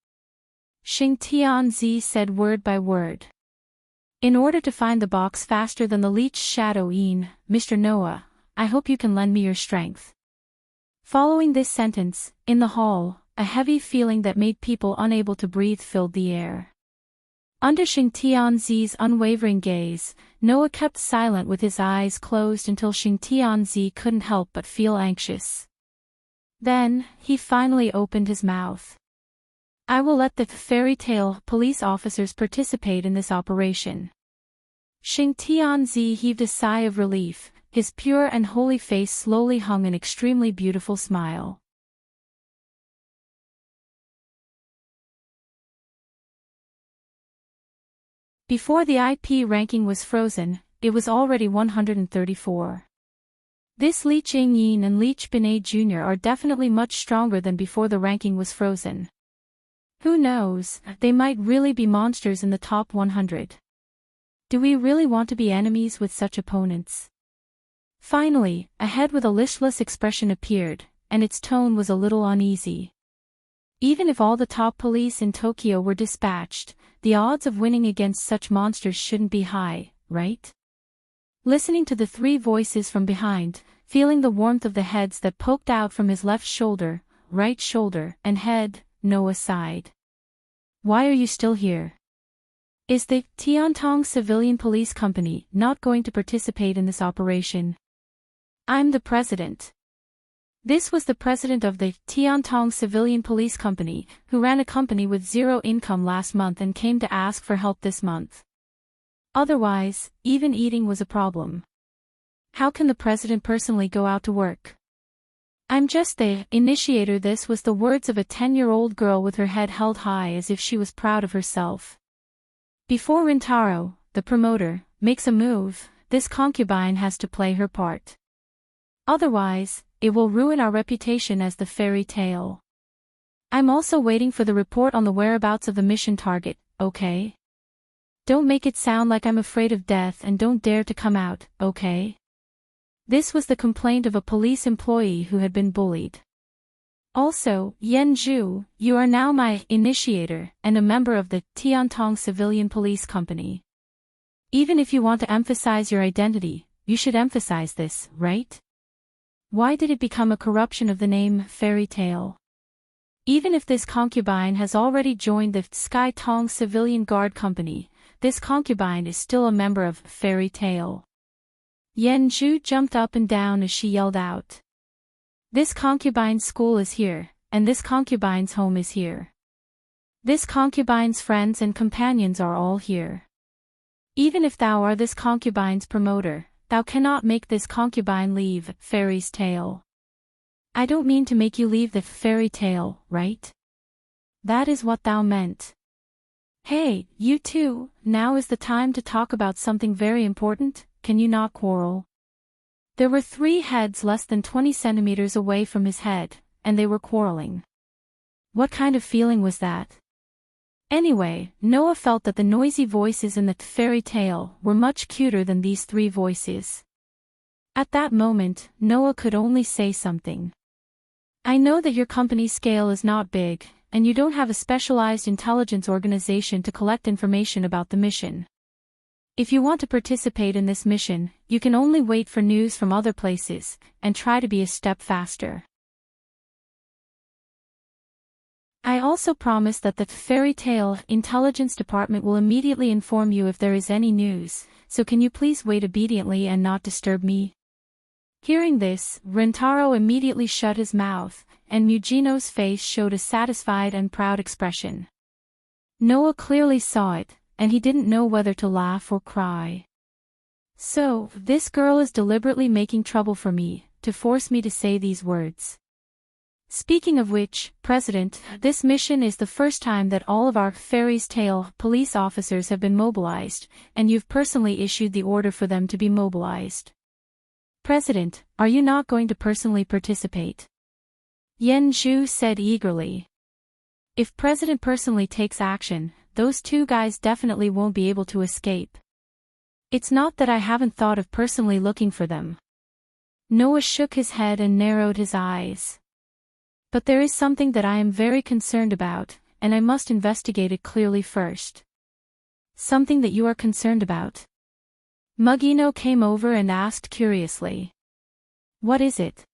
Xing Tianzi said word by word. In order to find the box faster than the leech's shadow Mr. Noah, I hope you can lend me your strength. Following this sentence, in the hall, a heavy feeling that made people unable to breathe filled the air. Under Xing Tianzi's unwavering gaze, Noah kept silent with his eyes closed until Xing Tianzi couldn't help but feel anxious. Then, he finally opened his mouth. I will let the fairy tale police officers participate in this operation. Xing Tianzi heaved a sigh of relief, his pure and holy face slowly hung an extremely beautiful smile. Before the IP ranking was frozen, it was already 134. This Li Chingyin and Li Chbinei Jr. are definitely much stronger than before the ranking was frozen. Who knows, they might really be monsters in the top 100. Do we really want to be enemies with such opponents? Finally, a head with a listless expression appeared, and its tone was a little uneasy. Even if all the top police in Tokyo were dispatched, the odds of winning against such monsters shouldn't be high, right? Listening to the three voices from behind, feeling the warmth of the heads that poked out from his left shoulder, right shoulder, and head, Noah sighed. Why are you still here? Is the Tiantong Civilian Police Company not going to participate in this operation? I'm the president. This was the president of the Tiantong Civilian Police Company, who ran a company with zero income last month and came to ask for help this month. Otherwise, even eating was a problem. How can the president personally go out to work? I'm just the initiator. This was the words of a 10-year-old girl with her head held high as if she was proud of herself. Before Rintaro, the promoter, makes a move, this concubine has to play her part. Otherwise, it will ruin our reputation as the fairy tale. I'm also waiting for the report on the whereabouts of the mission target, okay? Don't make it sound like I'm afraid of death and don't dare to come out, okay? This was the complaint of a police employee who had been bullied. Also, Yenju, you are now my initiator and a member of the Tiantong Civilian Police Company. Even if you want to emphasize your identity, you should emphasize this, right? Why did it become a corruption of the name fairy tale? Even if this concubine has already joined the Sky Tong Civilian Guard Company, this concubine is still a member of fairy tale. Yenju jumped up and down as she yelled out. This concubine's school is here, and this concubine's home is here. This concubine's friends and companions are all here. Even if thou art this concubine's promoter, thou cannot make this concubine leave fairy's tale. I don't mean to make you leave the fairy tale, right? That is what thou meant. Hey, you two, now is the time to talk about something very important. Can you not quarrel? There were 3 heads less than 20 centimeters away from his head, and they were quarreling. What kind of feeling was that? Anyway, Noah felt that the noisy voices in the fairy tale were much cuter than these 3 voices. At that moment, Noah could only say something. I know that your company scale is not big, and you don't have a specialized intelligence organization to collect information about the mission. If you want to participate in this mission, you can only wait for news from other places, and try to be a step faster. I also promise that the fairy tale intelligence department will immediately inform you if there is any news, so can you please wait obediently and not disturb me? Hearing this, Rintaro immediately shut his mouth, and Mugino's face showed a satisfied and proud expression. Noah clearly saw it, and he didn't know whether to laugh or cry. So, this girl is deliberately making trouble for me, to force me to say these words. Speaking of which, President, this mission is the first time that all of our fairy's tale police officers have been mobilized, and you've personally issued the order for them to be mobilized. President, are you not going to personally participate? Yenju said eagerly. If President personally takes action, those 2 guys definitely won't be able to escape. It's not that I haven't thought of personally looking for them. Noah shook his head and narrowed his eyes. But there is something that I am very concerned about, and I must investigate it clearly first. Something that you are concerned about? Mugino came over and asked curiously. What is it?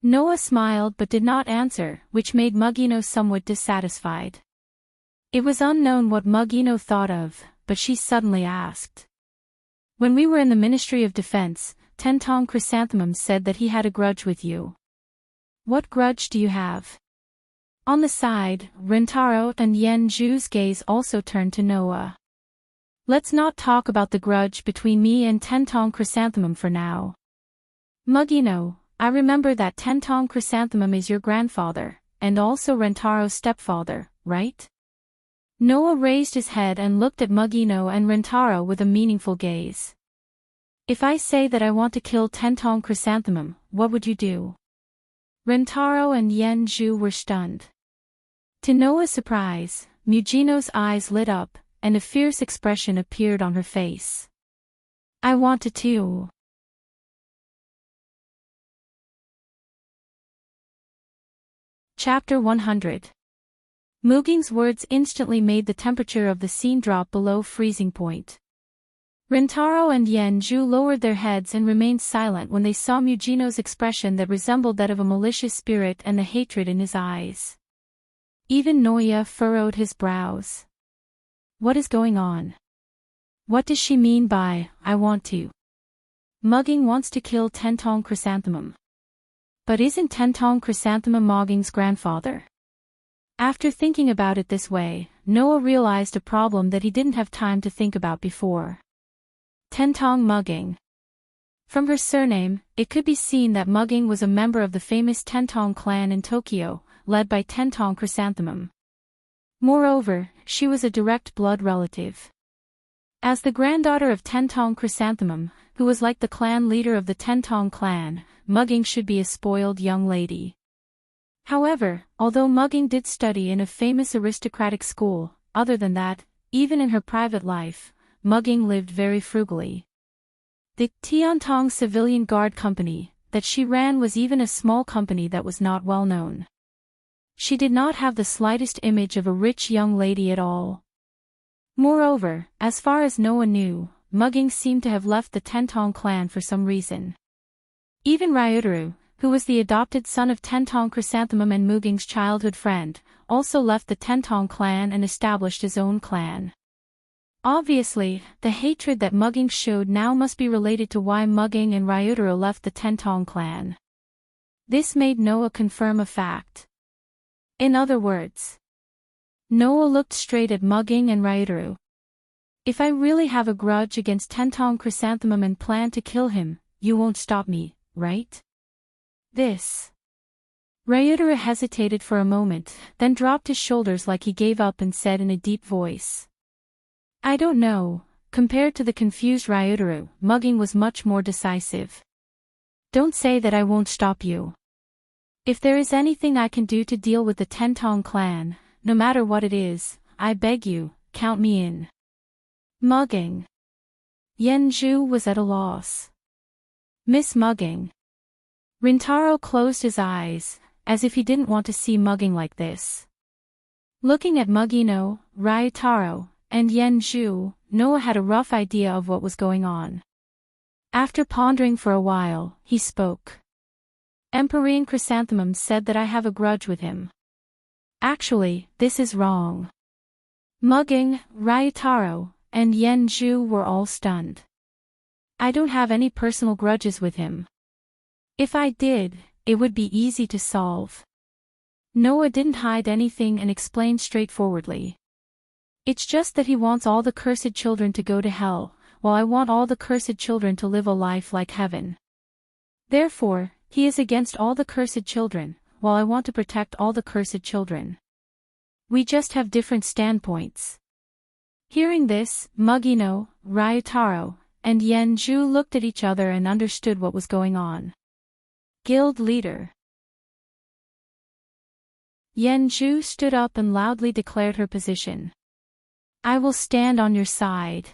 Noah smiled but did not answer, which made Mugino somewhat dissatisfied. It was unknown what Mugino thought of, but she suddenly asked. When we were in the Ministry of Defense, Tentong Chrysanthemum said that he had a grudge with you. What grudge do you have? On the side, Rintaro and Yenju's gaze also turned to Noah. Let's not talk about the grudge between me and Tentong Chrysanthemum for now. Mugino, I remember that Tentong Chrysanthemum is your grandfather, and also Rintaro's stepfather, right? Noah raised his head and looked at Mugino and Rintaro with a meaningful gaze. If I say that I want to kill Tentong Chrysanthemum, what would you do? Rintaro and Yenju were stunned. To Noah's surprise, Mugino's eyes lit up, and a fierce expression appeared on her face. I want to too. Chapter 100. Muging's words instantly made the temperature of the scene drop below freezing point. Rintaro and Yenju lowered their heads and remained silent when they saw Mugino's expression that resembled that of a malicious spirit and the hatred in his eyes. Even Noya furrowed his brows. What is going on? What does she mean by, I want to? Mugging wants to kill Tentong Chrysanthemum. But isn't Tentong Chrysanthemum Mugging's grandfather? After thinking about it this way, Noah realized a problem that he didn't have time to think about before. Tentong Mugging. From her surname, it could be seen that Mugging was a member of the famous Tentong clan in Tokyo, led by Tentong Chrysanthemum. Moreover, she was a direct blood relative. As the granddaughter of Tentong Chrysanthemum, who was like the clan leader of the Tentong clan, Mugging should be a spoiled young lady. However, although Mugging did study in a famous aristocratic school, other than that, even in her private life, Mugging lived very frugally. The Tiantong Civilian Guard Company that she ran was even a small company that was not well known. She did not have the slightest image of a rich young lady at all. Moreover, as far as Noah knew, Mugging seemed to have left the Tentong clan for some reason. Even Ryutaru, who was the adopted son of Tentong Chrysanthemum and Mugging's childhood friend, also left the Tentong clan and established his own clan. Obviously, the hatred that Mugging showed now must be related to why Mugging and Ryutaru left the Tentong clan. This made Noah confirm a fact. In other words, Noah looked straight at Mugging and Ryutaru. If I really have a grudge against Tentong Chrysanthemum and plan to kill him, you won't stop me, right? This. Ryutaru hesitated for a moment, then dropped his shoulders like he gave up and said in a deep voice. I don't know. Compared to the confused Ryutaru, Mugging was much more decisive. Don't say that I won't stop you. If there is anything I can do to deal with the Tentong clan, no matter what it is, I beg you, count me in. Mugging. Yenju was at a loss. Miss Mugging. Rintaro closed his eyes, as if he didn't want to see Mugging like this. Looking at Mugino, Ryutaro, and Yenju, Noah had a rough idea of what was going on. After pondering for a while, he spoke. Emperor Chrysanthemum said that I have a grudge with him. Actually, this is wrong. Mugging, Ryutaro, and Yenju were all stunned. I don't have any personal grudges with him. If I did, it would be easy to solve. Noah didn't hide anything and explained straightforwardly. It's just that he wants all the cursed children to go to hell, while I want all the cursed children to live a life like heaven. Therefore, he is against all the cursed children, while I want to protect all the cursed children. We just have different standpoints. Hearing this, Mugino, Ryutaro, and Yenju looked at each other and understood what was going on. Guild leader. Yenju stood up and loudly declared her position. I will stand on your side.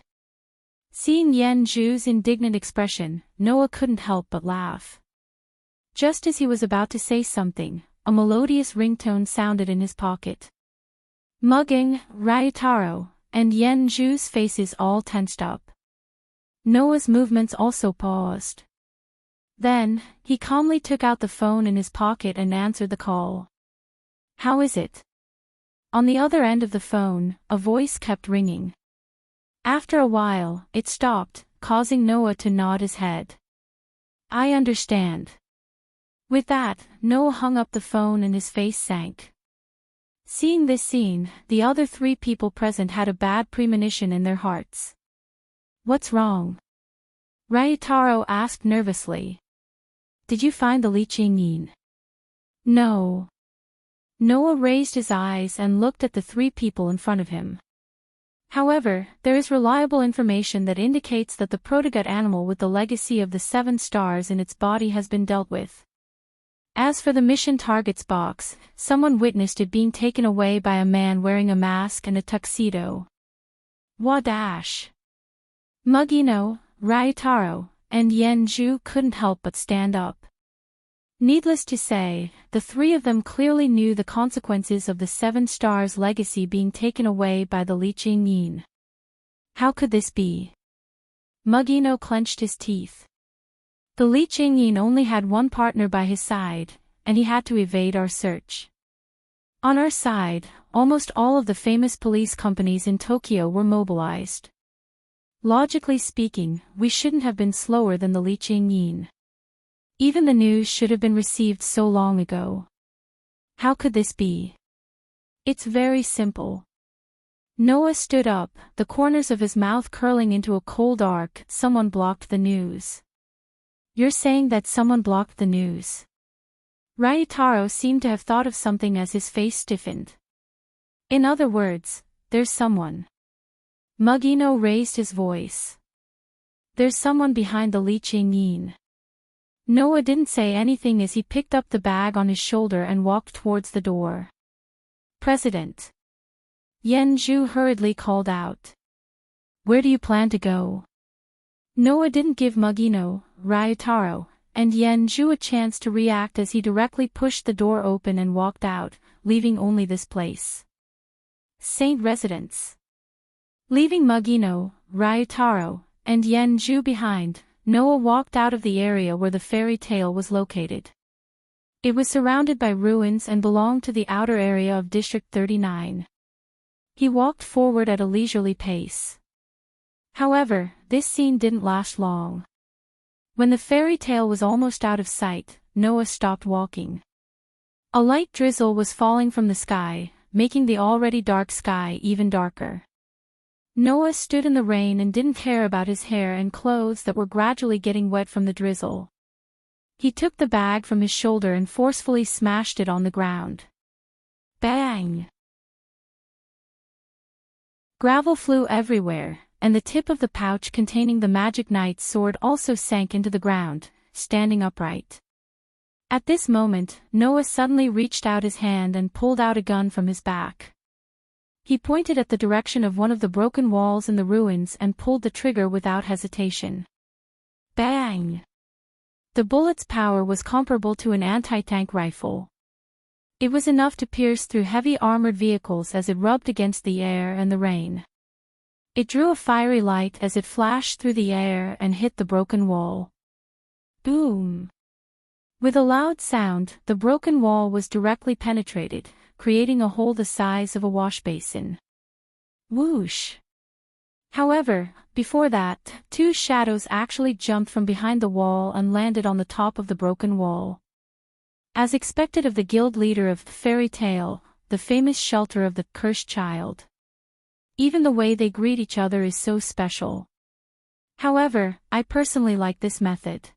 Seeing Yenju's indignant expression, Noah couldn't help but laugh. Just as he was about to say something, a melodious ringtone sounded in his pocket. Mugging, Ryutaro, and Yenju's faces all tensed up. Noah's movements also paused. Then, he calmly took out the phone in his pocket and answered the call. How is it? On the other end of the phone, a voice kept ringing. After a while, it stopped, causing Noah to nod his head. I understand. With that, Noah hung up the phone and his face sank. Seeing this scene, the other three people present had a bad premonition in their hearts. What's wrong? Ryutaro asked nervously. Did you find the Liqing? No. Noah raised his eyes and looked at the three people in front of him. However, there is reliable information that indicates that the protogut animal with the legacy of the 7 stars in its body has been dealt with. As for the mission targets box, someone witnessed it being taken away by a man wearing a mask and a tuxedo. Wadash. Mugino, Ryutaro, and Yenju couldn't help but stand up. Needless to say, the three of them clearly knew the consequences of the 7 stars legacy being taken away by the Liqing. How could this be? Mugino clenched his teeth. The Li Qingyin only had one partner by his side, and he had to evade our search. On our side, almost all of the famous police companies in Tokyo were mobilized. Logically speaking, we shouldn't have been slower than the Li Qingyin. Even the news should have been received so long ago. How could this be? It's very simple. Noah stood up, the corners of his mouth curling into a cold arc. Someone blocked the news. You're saying that someone blocked the news? Ryutaro seemed to have thought of something as his face stiffened. In other words, there's someone. Mugino raised his voice. There's someone behind the Li Qingyin. Noah didn't say anything as he picked up the bag on his shoulder and walked towards the door. President. Yen Zhu hurriedly called out. Where do you plan to go? Noah didn't give Mugino, Ryutaro, and Yen Zhu a chance to react as he directly pushed the door open and walked out, leaving only this place. Saint Residence. Leaving Mugino, Ryutaro, and Yen Zhu behind, Noah walked out of the area where the fairy tale was located. It was surrounded by ruins and belonged to the outer area of District 39. He walked forward at a leisurely pace. However, this scene didn't last long. When the fairy tale was almost out of sight, Noah stopped walking. A light drizzle was falling from the sky, making the already dark sky even darker. Noah stood in the rain and didn't care about his hair and clothes that were gradually getting wet from the drizzle. He took the bag from his shoulder and forcefully smashed it on the ground. Bang! Gravel flew everywhere, and the tip of the pouch containing the magic knight's sword also sank into the ground, standing upright. At this moment, Noah suddenly reached out his hand and pulled out a gun from his back. He pointed at the direction of one of the broken walls in the ruins and pulled the trigger without hesitation. Bang! The bullet's power was comparable to an anti-tank rifle. It was enough to pierce through heavy armored vehicles as it rubbed against the air and the rain. It drew a fiery light as it flashed through the air and hit the broken wall. Boom! With a loud sound, the broken wall was directly penetrated, creating a hole the size of a wash basin. Whoosh! However, before that, two shadows actually jumped from behind the wall and landed on the top of the broken wall. As expected of the guild leader of the fairy tale, the famous shelter of the cursed child. Even the way they greet each other is so special. However, I personally like this method.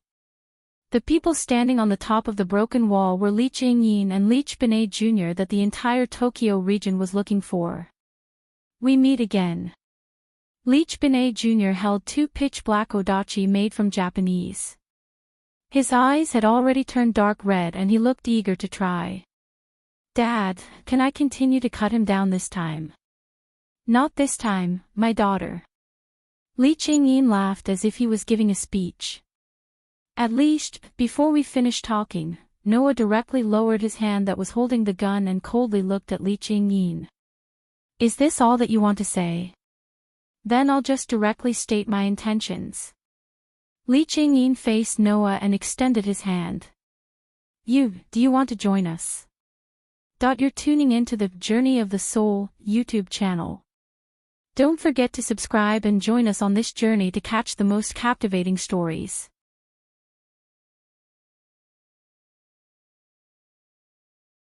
The people standing on the top of the broken wall were Li Qingyin and Leech Benet Jr. that the entire Tokyo region was looking for. We meet again. Leech Benet Jr. held two pitch-black odachi made from Japanese. His eyes had already turned dark red and he looked eager to try. Dad, can I continue to cut him down this time? Not this time, my daughter. Li Qingyin laughed as if he was giving a speech. At least, before we finished talking, Noah directly lowered his hand that was holding the gun and coldly looked at Li Qingyin. Is this all that you want to say? Then I'll just directly state my intentions. Li Qingyin faced Noah and extended his hand. Do you want to join us? You're tuning into the Journey of the Soul YouTube channel. Don't forget to subscribe and join us on this journey to catch the most captivating stories.